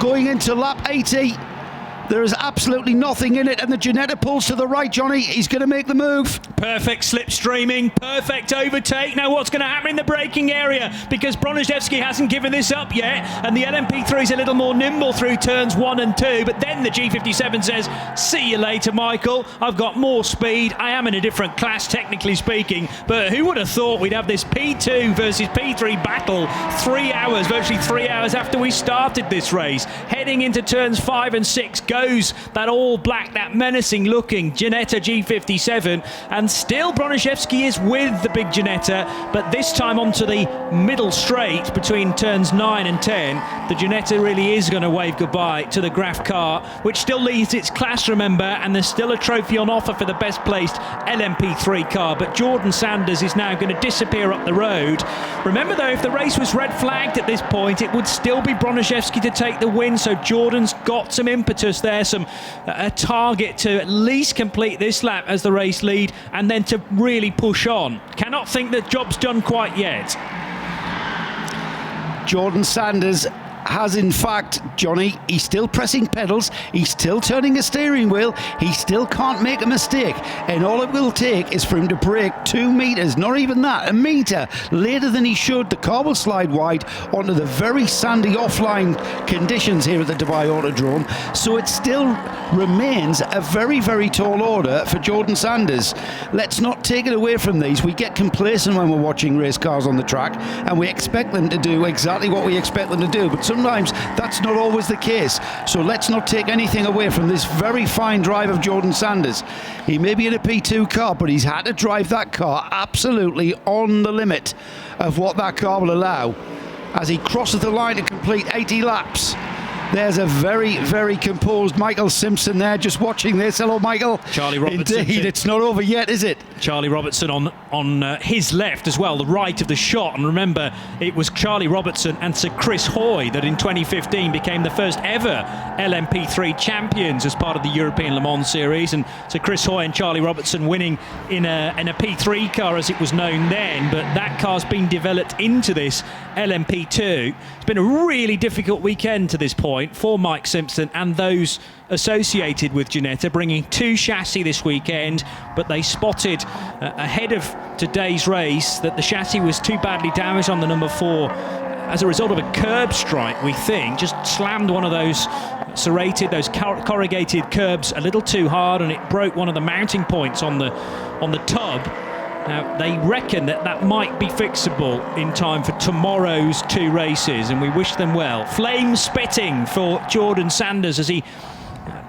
Going into lap 80, there is absolutely nothing in it, and the Ginetta pulls to the right, Johnny. He's going to make the move. Perfect slipstreaming, perfect overtake. Now what's going to happen in the braking area? Because Broniszewski hasn't given this up yet, and the LMP3 is a little more nimble through turns 1 and 2, but then the G57 says, see you later, Michael. I've got more speed. I am in a different class, technically speaking, but who would have thought we'd have this P2 versus P3 battle 3 hours, virtually 3 hours after we started this race. Heading into turns 5 and 6, goes that all black, that menacing looking Ginetta G57, and still Broniszewski is with the big Ginetta, but this time onto the middle straight between turns 9 and 10. The Ginetta really is going to wave goodbye to the Graf car, which still leads its class, remember, and there's still a trophy on offer for the best placed LMP3 car. But Jordan Sanders is now going to disappear up the road. Remember though, if the race was red flagged at this point, it would still be Broniszewski to take the win, so Jordan's got some impetus there, a target to at least complete this lap as the race lead, and then to really push on. Cannot think the job's done quite yet. Jordan Sanders has in fact, Johnny, he's still pressing pedals, he's still turning a steering wheel, he still can't make a mistake, and all it will take is for him to brake 2 meters, not even that, a meter later than he should. The car will slide wide onto the very sandy offline conditions here at the Dubai Autodrome, so it still remains a very, very tall order for Jordan Sanders. Let's not take it away from these. We get complacent when we're watching race cars on the track, and we expect them to do exactly what we expect them to do, but sometimes that's not always the case. So let's not take anything away from this very fine drive of Jordan Sanders. He may be in a P2 car, but he's had to drive that car absolutely on the limit of what that car will allow as he crosses the line to complete 80 laps. There's a very, very composed Michael Simpson there, just watching this. Hello, Michael. Charlie Robertson. Indeed, it's not over yet, is it? Charlie Robertson on his left as well, the right of the shot. And remember, it was Charlie Robertson and Sir Chris Hoy that in 2015 became the first ever LMP3 champions as part of the European Le Mans Series. And Sir Chris Hoy and Charlie Robertson winning in a P3 car as it was known then. But that car's been developed into this LMP2. It's been a really difficult weekend to this point for Mike Simpson and those associated with Ginetta, bringing 2 chassis this weekend, but they spotted ahead of today's race that the chassis was too badly damaged on the number 4 as a result of a curb strike, we think. Just slammed one of those serrated, those corrugated curbs a little too hard, and it broke one of the mounting points on the tub. Now, they reckon that might be fixable in time for tomorrow's 2 races, and we wish them well. Flame spitting for Jordan Sanders as he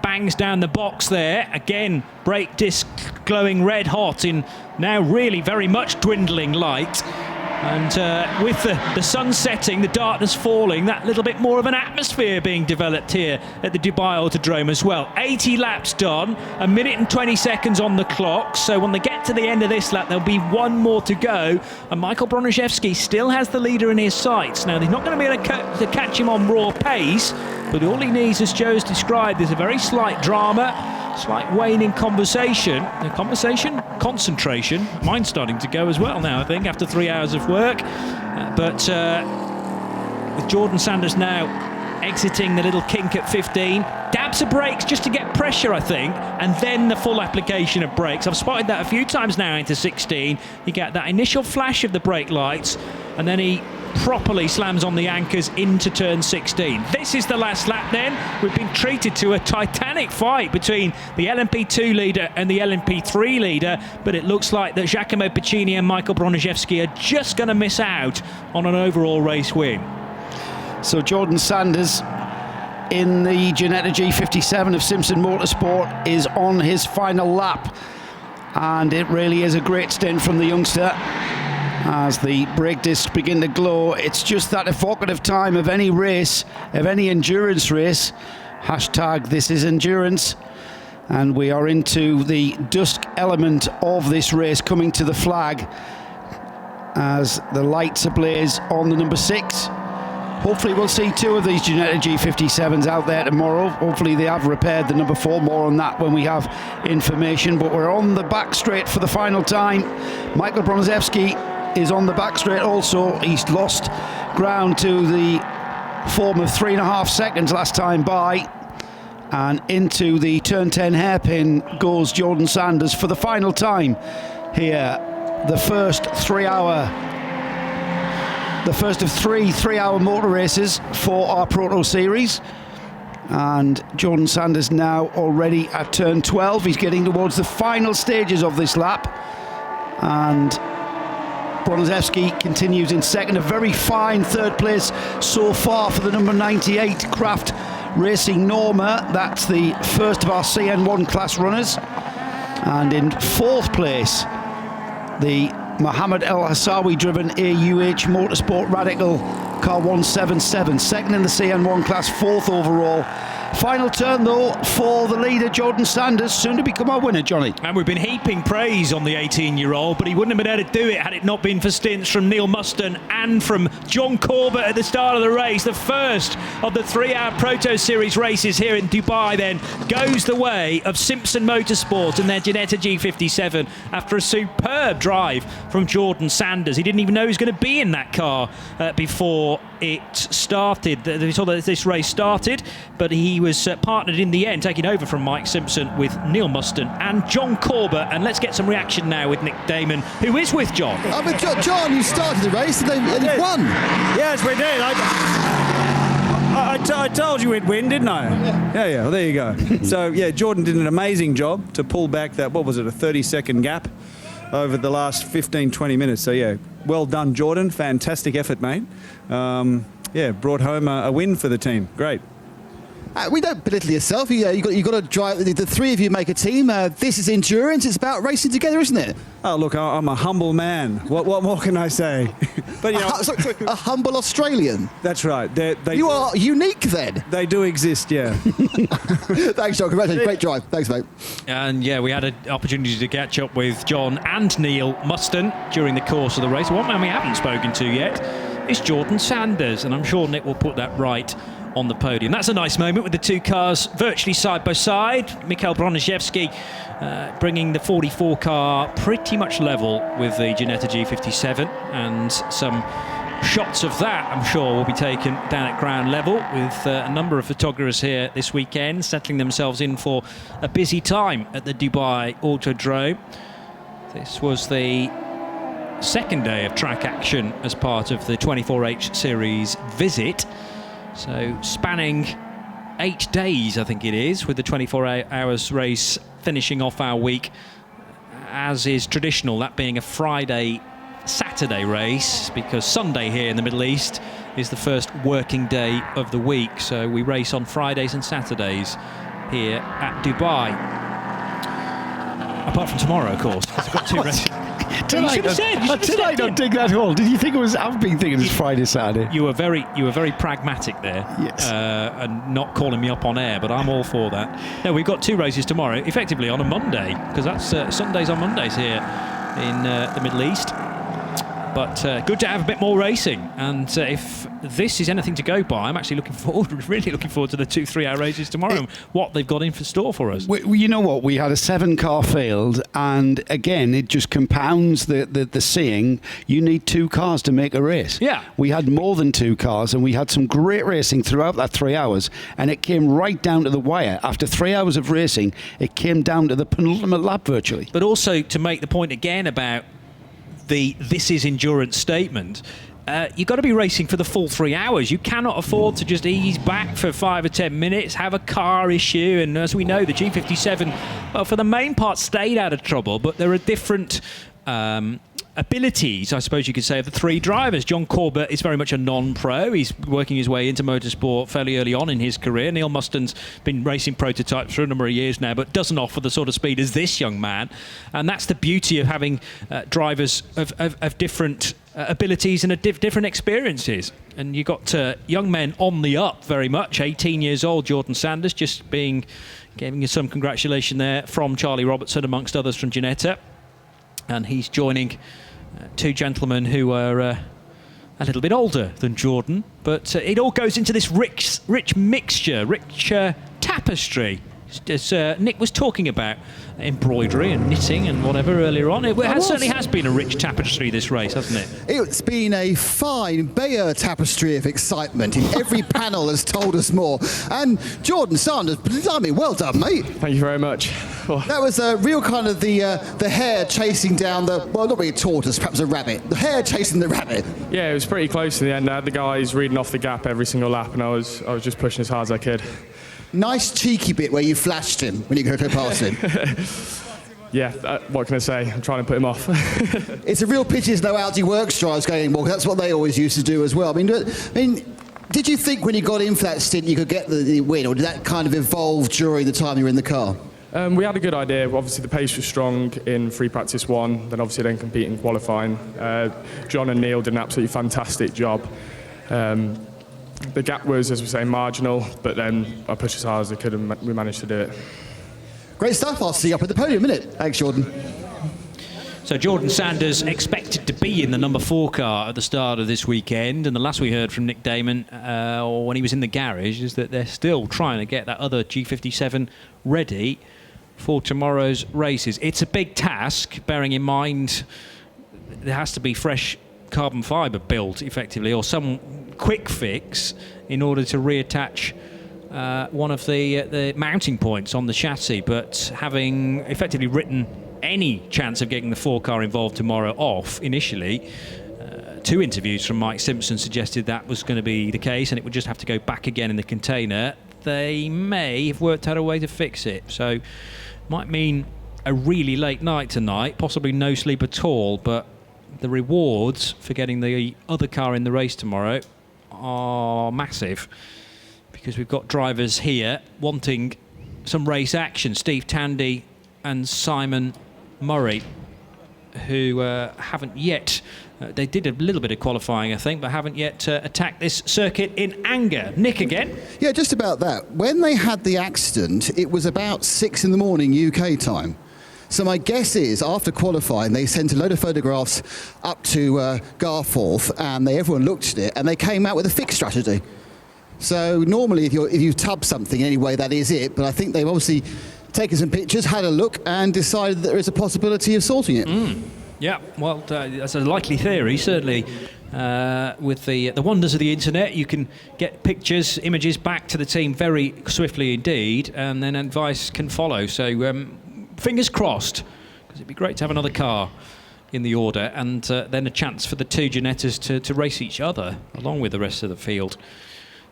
bangs down the box there. Again, brake disc glowing red hot in now really very much dwindling light. And with the sun setting, the darkness falling, that little bit more of an atmosphere being developed here at the Dubai Autodrome as well. 80 laps done, 1 minute and 20 seconds on the clock. So when they get to the end of this lap, there'll be 1 more to go. And Michael Broniszewski still has the leader in his sights. Now, he's not going to be able to catch him on raw pace, but all he needs, as Joe's described, is a very slight drama, slight waning concentration. Mine's starting to go as well now, I think, after 3 hours of work. But with Jordan Sanders now exiting the little kink at 15, dabs of brakes just to get pressure, I think, and then the full application of brakes. I've spotted that a few times now into 16. You get that initial flash of the brake lights, and then he properly slams on the anchors into turn 16. This is the last lap then. We've been treated to a titanic fight between the LMP2 leader and the LMP3 leader, but it looks like that Giacomo Piccini and Michael Broniszewski are just going to miss out on an overall race win. So Jordan Sanders in the Ginetta G57 of Simpson Motorsport is on his final lap, and it really is a great stint from the youngster. As the brake discs begin to glow, it's just that evocative time of any race, of any endurance race. Hashtag this is endurance. And we are into the dusk element of this race, coming to the flag as the lights ablaze on the number 6. Hopefully we'll see 2 of these Ginetta G57s out there tomorrow. Hopefully they have repaired the number 4. More on that when we have information. But we're on the back straight for the final time. Michael Broniszewski is on the back straight also. He's lost ground to the form of 3.5 seconds last time by. And into the turn 10 hairpin goes Jordan Sanders for the final time here. The first of 3 3-hour motor races for our Proto Series. And Jordan Sanders now already at turn 12. He's getting towards the final stages of this lap. And Broniszewski continues in second. A very fine 3rd place so far for the number 98 Craft Racing Norma. That's the first of our CN1 class runners. And in 4th place, the Mohammed El Hassawi driven AUH Motorsport Radical car 177. Second in the CN1 class, 4th overall. Final turn though for the leader Jordan Sanders, soon to become our winner, Johnny. And we've been heaping praise on the 18-year-old, but he wouldn't have been able to do it had it not been for stints from Neil Muston and from John Corbett at the start of the race. The first of the 3-hour Proto Series races here in Dubai then goes the way of Simpson Motorsport and their Ginetta G57 after a superb drive from Jordan Sanders. He didn't even know he was going to be in that car before it started. They saw that this race started, but he was partnered in the end, taking over from Mike Simpson with Neil Muston and John Corbett. And let's get some reaction now with Nick Damon, who is with John. But John, you started the race and you won. Yes, we did. I told you we'd win, didn't I? Yeah. Well, there you go. So, yeah, Jordan did an amazing job to pull back that, what was it, a 30-second gap over the last 15, 20 minutes. So, yeah, well done, Jordan. Fantastic effort, mate. yeah, brought home a win for the team. Great. We don't belittle yourself. You got to drive. The three of you make a team. This is endurance. It's about racing together, isn't it? Oh, look, I'm a humble man. What more can I say? But you know, sorry, a humble Australian. That's right. You are unique, then. They do exist, yeah. Thanks, John. Congratulations. Great drive. Thanks, mate. And yeah, we had an opportunity to catch up with John and Neil Muston during the course of the race. One man we haven't spoken to yet is Jordan Sanders, and I'm sure Nick will put that right on the podium. That's a nice moment with the two cars virtually side by side. Mikhail Broniszewski bringing the 44 car pretty much level with the Ginetta G57, and some shots of that I'm sure will be taken down at ground level with a number of photographers here this weekend settling themselves in for a busy time at the Dubai Autodrome. This was the second day of track action as part of the 24H series visit. So spanning 8 days, I think it is, with the 24 hours race finishing off our week, as is traditional, that being a Friday-Saturday race, because Sunday here in the Middle East is the first working day of the week. So we race on Fridays and Saturdays here at Dubai. Apart from tomorrow, of course, because we've got two races. Tonight on Dig That Hole. Did you think it was? I've been thinking it's Friday, Saturday. You were very pragmatic there, yes, and not calling me up on air. But I'm all for that. No, we've got two races tomorrow, effectively on a Monday, because that's Sundays on Mondays here in the Middle East. But good to have a bit more racing, and if this is anything to go by, I'm actually really looking forward to the 2-3 hour races tomorrow and what they've got in for store for us. You know what? We had a 7-car field, and again, it just compounds the seeing. You need 2 cars to make a race. Yeah. We had more than 2 cars, and we had some great racing throughout that 3 hours, and it came right down to the wire. After 3 hours of racing, it came down to the penultimate lap virtually. But also to make the point again about this is endurance statement, you've got to be racing for the full 3 hours. You cannot afford to just ease back for 5 or 10 minutes, have a car issue, and as we know, the G57, well, for the main part, stayed out of trouble, but there are different abilities, I suppose you could say, of the 3 drivers. John Corbett is very much a non-pro. He's working his way into motorsport fairly early on in his career. Neil Muston's been racing prototypes for a number of years now, but doesn't offer the sort of speed as this young man. And that's the beauty of having drivers of different abilities and different experiences. And you've got young men on the up very much. 18 years old, Jordan Sanders, just giving you some congratulation there from Charlie Robertson, amongst others from Ginetta. And he's joining 2 gentlemen who are a little bit older than Jordan, but it all goes into this rich mixture, rich tapestry. As Nick was talking about embroidery and knitting and whatever earlier on, it certainly has been a rich tapestry, this race, hasn't it? It's been a fine Bayer tapestry of excitement. Every panel has told us more. And Jordan Sanders, blimey, well done, mate. Thank you very much. That was a real kind of the hare chasing down not really a tortoise, perhaps a rabbit. The hare chasing the rabbit. Yeah, it was pretty close in the end. I had the guys reading off the gap every single lap, and I was just pushing as hard as I could. Nice cheeky bit where you flashed him when you go past him. Yeah, what can I say? I'm trying to put him off. It's a real pity there's no Audi Works drives going more. That's what they always used to do as well. I mean, did you think when you got in for that stint you could get the win, or did that kind of evolve during the time you were in the car? We had a good idea. Obviously, the pace was strong in free practice 1, then obviously then compete in qualifying. John and Neil did an absolutely fantastic job. The gap was, as we say, marginal, but then I pushed as hard as I could and we managed to do it. Great stuff. I'll see you up at the podium, innit? Thanks, Jordan. So Jordan Sanders expected to be in the number 4 car at the start of this weekend, and the last we heard from Nick Damon when he was in the garage is that they're still trying to get that other G57 ready for tomorrow's races. It's a big task, bearing in mind there has to be fresh carbon fibre built effectively, or some quick fix in order to reattach one of the mounting points on the chassis. But having effectively written any chance of getting the 4 car involved tomorrow off initially, 2 interviews from Mike Simpson suggested that was going to be the case, and it would just have to go back again in the container. They may have worked out a way to fix it, so might mean a really late night tonight, possibly no sleep at all, but the rewards for getting the other car in the race tomorrow are massive, because we've got drivers here wanting some race action. Steve Tandy and Simon Murray, who haven't yet, they did a little bit of qualifying, I think, but haven't yet attacked this circuit in anger. Nick again? Yeah, just about that. When they had the accident, it was about 6 in the morning UK time. So my guess is, after qualifying, they sent a load of photographs up to Garforth, and everyone looked at it, and they came out with a fix strategy. So normally, if you tub something anyway, that is it. But I think they've obviously taken some pictures, had a look, and decided that there is a possibility of sorting it. Yeah, well, that's a likely theory, certainly. With the wonders of the internet, you can get pictures, images back to the team very swiftly indeed, and then advice can follow. So fingers crossed, because it'd be great to have another car in the order, and then a chance for the two Ginettas to race each other along with the rest of the field.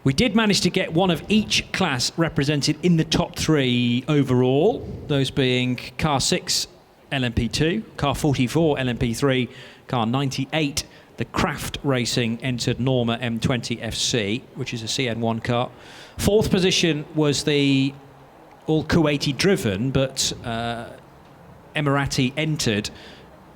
We did manage to get one of each class represented in the top 3 overall, those being car 6 LMP2, car 44 LMP3, car 98 the Craft Racing entered Norma M20 FC, which is a CN1 car. 4th position was the all Kuwaiti driven, but Emirati entered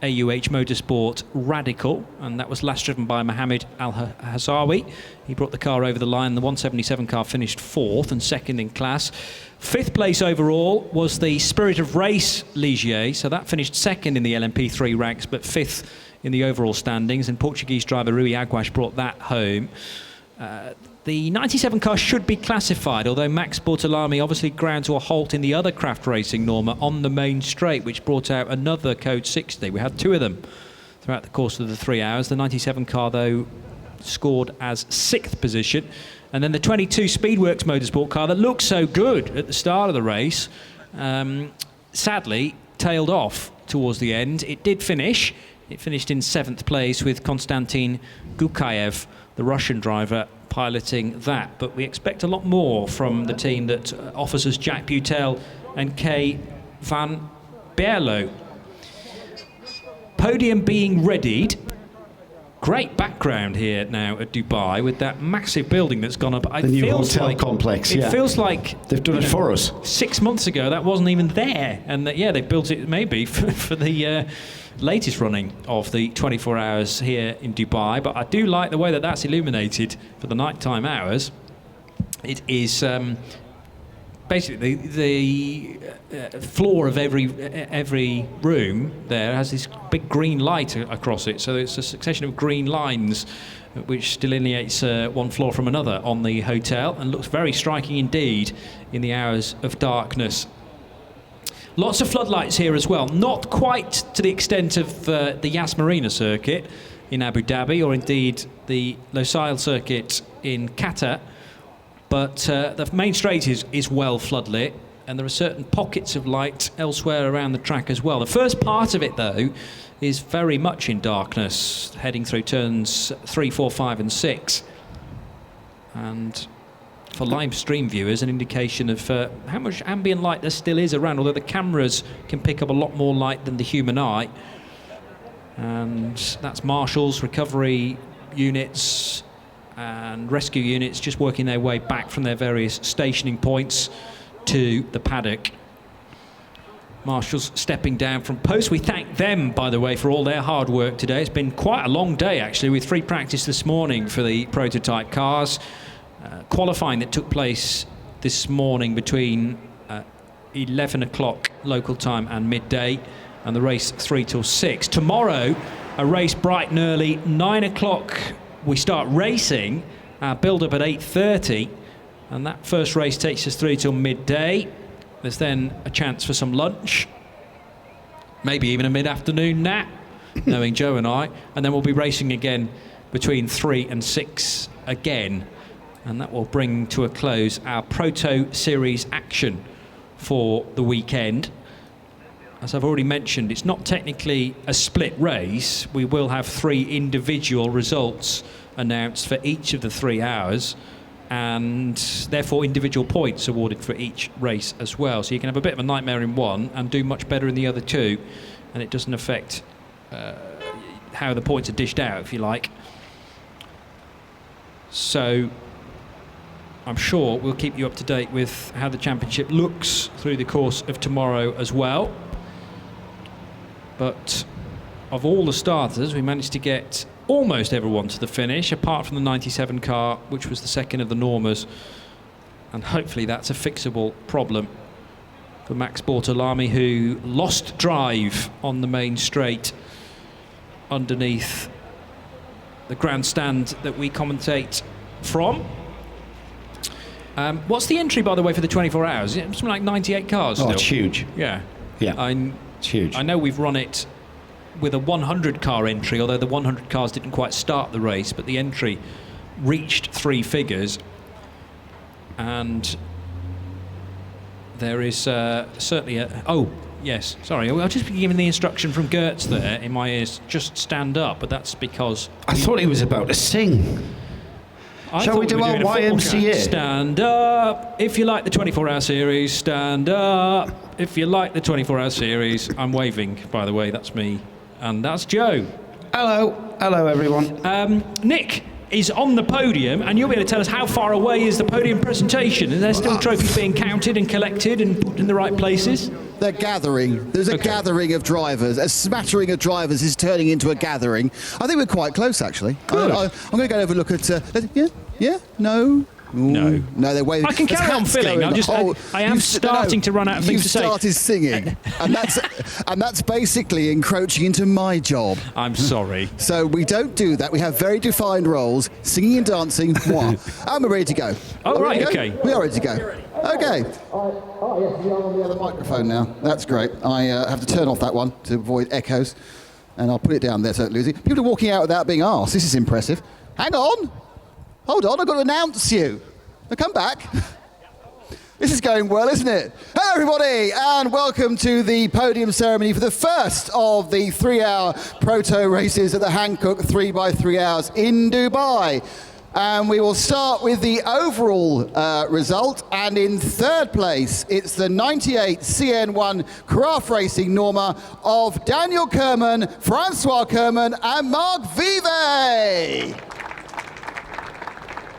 AUH Motorsport Radical, and that was last driven by Mohammed Al-Hazawi. He brought the car over the line. The 177 car finished 4th and 2nd in class. 5th place overall was the Spirit of Race Ligier, so that finished 2nd in the LMP3 ranks, but 5th in the overall standings, and Portuguese driver Rui Aguas brought that home. The 97 car should be classified, although Max Bortolami obviously ground to a halt in the other Craft Racing Norma on the main straight, which brought out another code 60. We had 2 of them throughout the course of the 3 hours. The 97 car, though, scored as 6th position. And then the 22 Speedworks Motorsport car that looked so good at the start of the race, sadly tailed off towards the end. It did finish. It finished in 7th place with Konstantin Gukayev, the Russian driver, piloting that. But we expect a lot more from the team that offers us Jack Butel and Kay van Berlo. Podium being readied. Great background here now at Dubai with that massive building that's gone up. The new hotel complex. It feels like they've done it for us. 6 months ago that wasn't even there, and they built it maybe for the latest running of the 24 hours here in Dubai. But I do like the way that that's illuminated for the nighttime hours. It is basically the floor of every room there has this big green light across it, so it's a succession of green lines which delineates one floor from another on the hotel, and looks very striking indeed in the hours of darkness. Lots of floodlights here as well, not quite to the extent of the Yas Marina circuit in Abu Dhabi, or indeed the Losail circuit in Qatar, but the main straight is well floodlit, and there are certain pockets of light elsewhere around the track as well. The first part of it, though, is very much in darkness, heading through turns 3, 4, 5 and 6. And for live stream viewers, an indication of how much ambient light there still is around, although the cameras can pick up a lot more light than the human eye. And that's marshals, recovery units and rescue units just working their way back from their various stationing points to the paddock. Marshals stepping down from post. We thank them, by the way, for all their hard work today. It's been quite a long day, actually, with free practice this morning for the prototype cars. Qualifying that took place this morning between 11 o'clock local time and midday, and the race 3 till 6. Tomorrow, a race bright and early, 9 o'clock. We start racing, build up at 8:30, and that first race takes us through till midday. There's then a chance for some lunch, maybe even a mid-afternoon nap, knowing Joe and I, and then we'll be racing again between 3 and 6 again, and that will bring to a close our Proto Series action for the weekend. As I've already mentioned, it's not technically a split race. We will have 3 individual results announced for each of the 3 hours, and therefore individual points awarded for each race as well. So you can have a bit of a nightmare in one and do much better in the other 2, and it doesn't affect how the points are dished out, if you like. So I'm sure we'll keep you up to date with how the championship looks through the course of tomorrow as well. But of all the starters, we managed to get almost everyone to the finish, apart from the 97 car, which was the second of the Normas. And hopefully that's a fixable problem for Max Bortolami, who lost drive on the main straight underneath the grandstand that we commentate from. What's the entry, by the way, for the 24 hours? It's something like 98 cars still. Oh, it's huge. Yeah. Yeah, it's huge. I know we've run it with a 100 car entry, although the 100 cars didn't quite start the race, but the entry reached 3 figures. And there is certainly a... Oh, yes, sorry. I've just been given the instruction from Gertz there in my ears, just stand up, but that's because... I thought he was about to sing. Shall we do our YMCA? Stand up if you like the 24-hour series. Stand up if you like the 24-hour series. I'm waving, by the way. That's me. And that's Joe. Hello. Hello, everyone. Nick is on the podium, and you'll be able to tell us how far away is the podium presentation. Are there still trophies being counted and collected and put in the right places? They're gathering. There's a gathering of drivers. A smattering of drivers is turning into a gathering. I think we're quite close, actually. I'm going to go over and look at... no. No. No, they're waving. I can carry on filling. I am starting to run out of things to say. You started singing, and that's basically encroaching into my job. I'm sorry. So we don't do that. We have very defined roles: singing and dancing. Moi. And we're ready to go. Oh, right, okay. We are ready to go. Okay. Oh, yes, we are on the other microphone now. That's great. I have to turn off that one to avoid echoes, and I'll put it down there so I don't lose it. People are walking out without being asked. This is impressive. Hang on. Hold on, I've got to announce you. Now come back. This is going well, isn't it? Hello, everybody, and welcome to the podium ceremony for the first of the 3-hour proto races at the Hankook 3x3H in Dubai. And we will start with the overall result. And in third place, it's the 98 CN1 Craft Racing Norma of Daniel Kerman, Francois Kerman, and Marc Vivet.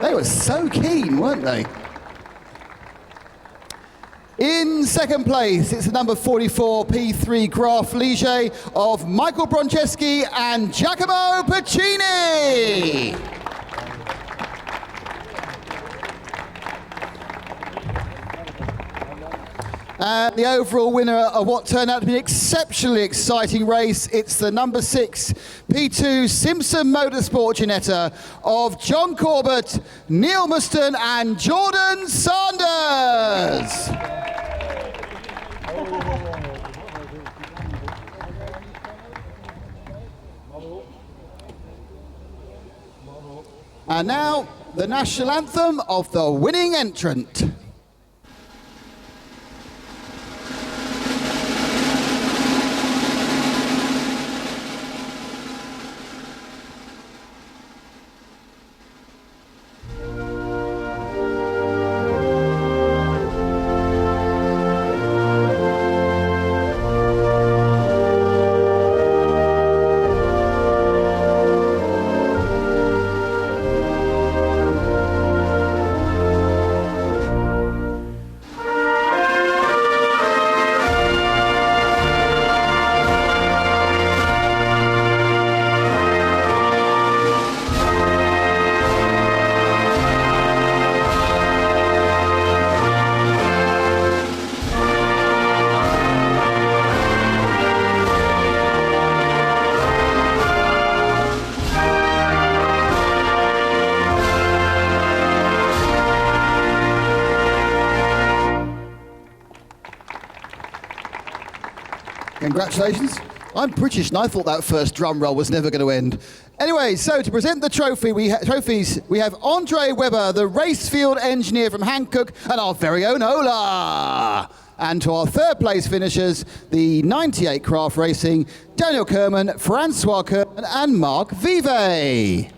They were so keen, weren't they? In second place, it's the number 44 P3 Graf Ligier of Michael Broncheski and Giacomo Pacini. And the overall winner of what turned out to be an exceptionally exciting race, it's the number 6 P2 Simpson Motorsport Ginetta of John Corbett, Neil Muston and Jordan Sanders. And now, the national anthem of the winning entrant. Congratulations. I'm British and I thought that first drum roll was never going to end. Anyway, so to present the trophies, we have Andre Webber, the racefield engineer from Hankook, and our very own Ola. And to our third place finishers, the 98 Craft Racing, Daniel Kerman, Francois Kerman, and Marc Vivet.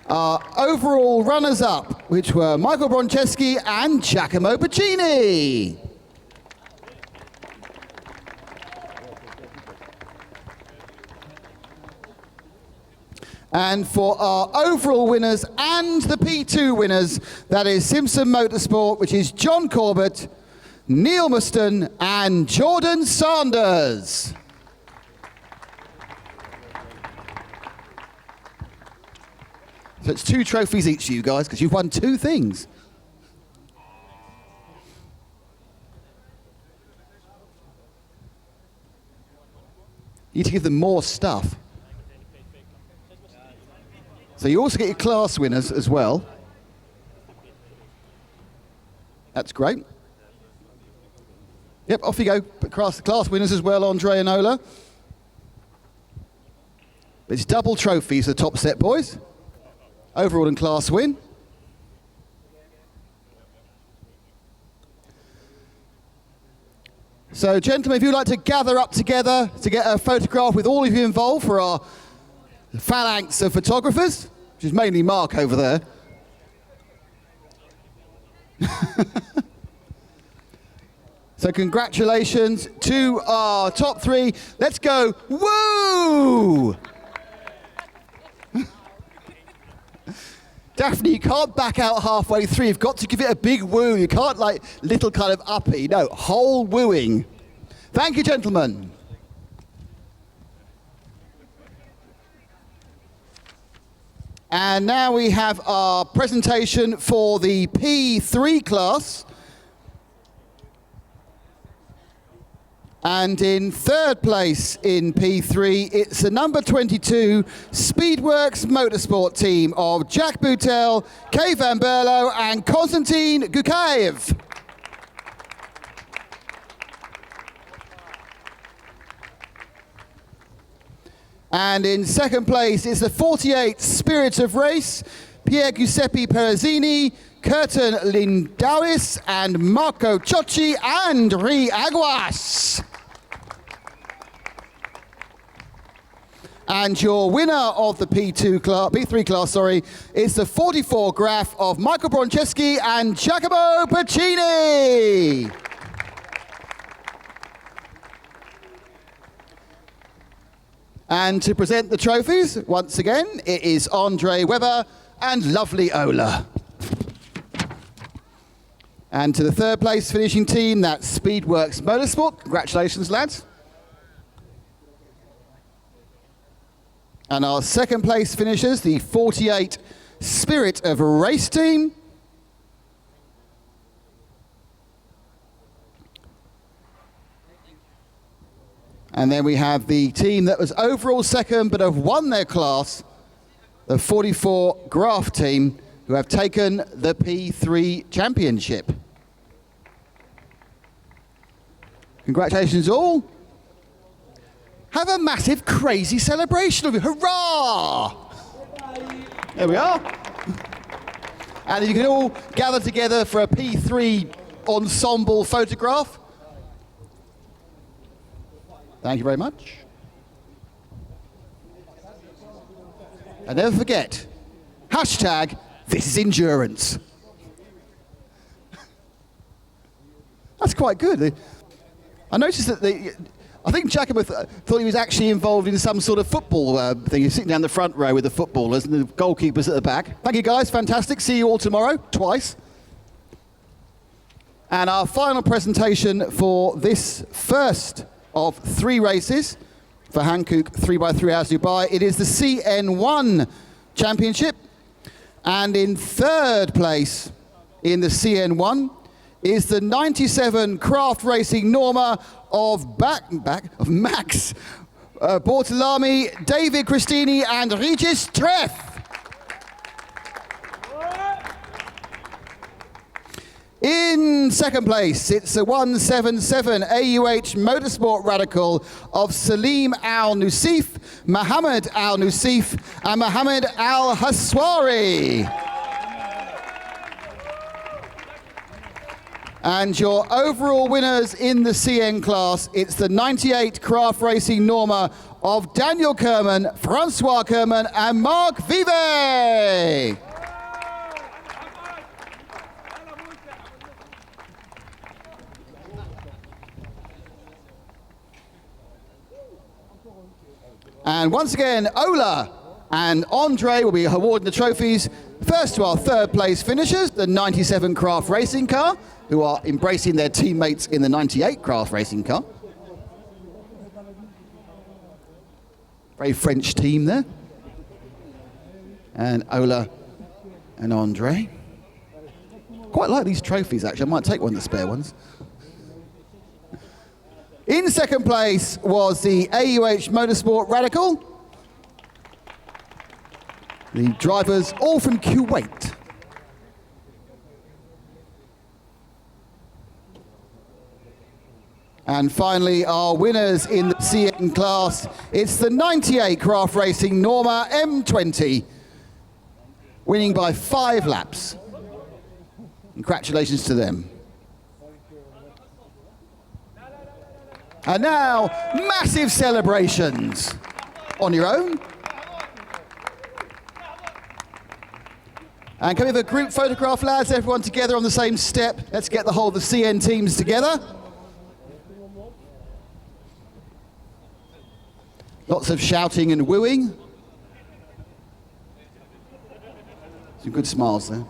Our overall runners-up, which were Michael Broncheski and Giacomo Pacini. And for our overall winners and the P2 winners, that is Simpson Motorsport, which is John Corbett, Neil Muston and Jordan Sanders. So it's 2 trophies each, you guys, because you've won 2 things. You need to give them more stuff. So you also get your class winners as well. That's great. Yep, off you go. Class winners as well, Andre and Ola. It's double trophies, the top set, boys. Overall and class win. So, gentlemen, if you'd like to gather up together to get a photograph with all of you involved for our phalanx of photographers, which is mainly Mark over there. So congratulations to our top 3. Let's go, woo! Daphne, you can't back out halfway through. You've got to give it a big woo. You can't like little kind of uppy. No, whole wooing. Thank you, gentlemen. And now we have our presentation for the P3 class. And in 3rd place in P3, it's the number 22 Speedworks Motorsport team of Jack Boutel, Kay Van Berlo and Konstantin Gukaev. And in 2nd place is the 48 Spirit of Race, Pier Giuseppe Perezzini, Curtin Lindauis and Marco Ciocci and Ri Aguas. And your winner of the P3 class, is the 44 Graph of Michael Broncheski and Giacomo Pacini. And to present the trophies, once again, it is Andre Weber and lovely Ola. And to the 3rd place finishing team, that's Speedworks Motorsport. Congratulations, lads. And our 2nd place finishers, the 48 Spirit of Race team. And then we have the team that was overall 2nd but have won their class, the 44 Graph team, who have taken the P3 championship. Congratulations all. Have a massive, crazy celebration of you. Hurrah! There we are. And if you can all gather together for a P3 ensemble photograph. Thank you very much. And never forget, hashtag this is endurance. That's quite good. I noticed that I think Giacomo thought he was actually involved in some sort of football thing. He's sitting down the front row with the footballers and the goalkeepers at the back. Thank you guys, fantastic. See you all tomorrow, twice. And our final presentation for this first of 3 races for Hankook 3x3H Dubai. It is the CN1 Championship. And in 3rd place in the CN1 is the 97 Craft Racing Norma of Max Bortolami, David Christini and Regis Treff. In 2nd place, it's a 177 AUH Motorsport Radical of Salim Al Nusif, Mohammed Al Nusif, and Mohammed Al Haswari. And your overall winners in the CN class, it's the 98 Craft Racing Norma of Daniel Kerman, Francois Kerman, and Marc Vive. And once again, Ola, And Andre will be awarding the trophies first to our third place finishers, the 97 Craft Racing car, who are embracing their teammates in the 98 Craft Racing car. Very French team there. And Ola and Andre. Quite like these trophies, actually. I might take one of the spare ones. In second place was the AUH Motorsport Radical. The drivers all from Kuwait. And finally, our winners in the CN class, it's the 98 Craft Racing Norma M20, winning by 5 laps. Congratulations to them. And now, massive celebrations. On your own. And can we have a group photograph, lads? Everyone together on the same step. Let's get the whole of the CN teams together. Lots of shouting and wooing. Some good smiles there.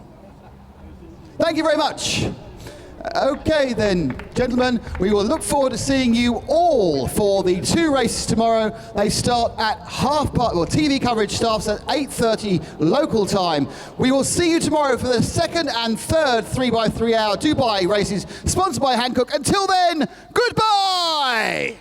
Thank you very much. Okay then, gentlemen, we will look forward to seeing you all for the 2 races tomorrow. They start at TV coverage starts at 8:30 local time. We will see you tomorrow for the 2nd and 3rd 3x3 hour Dubai races, sponsored by Hankook. Until then, goodbye!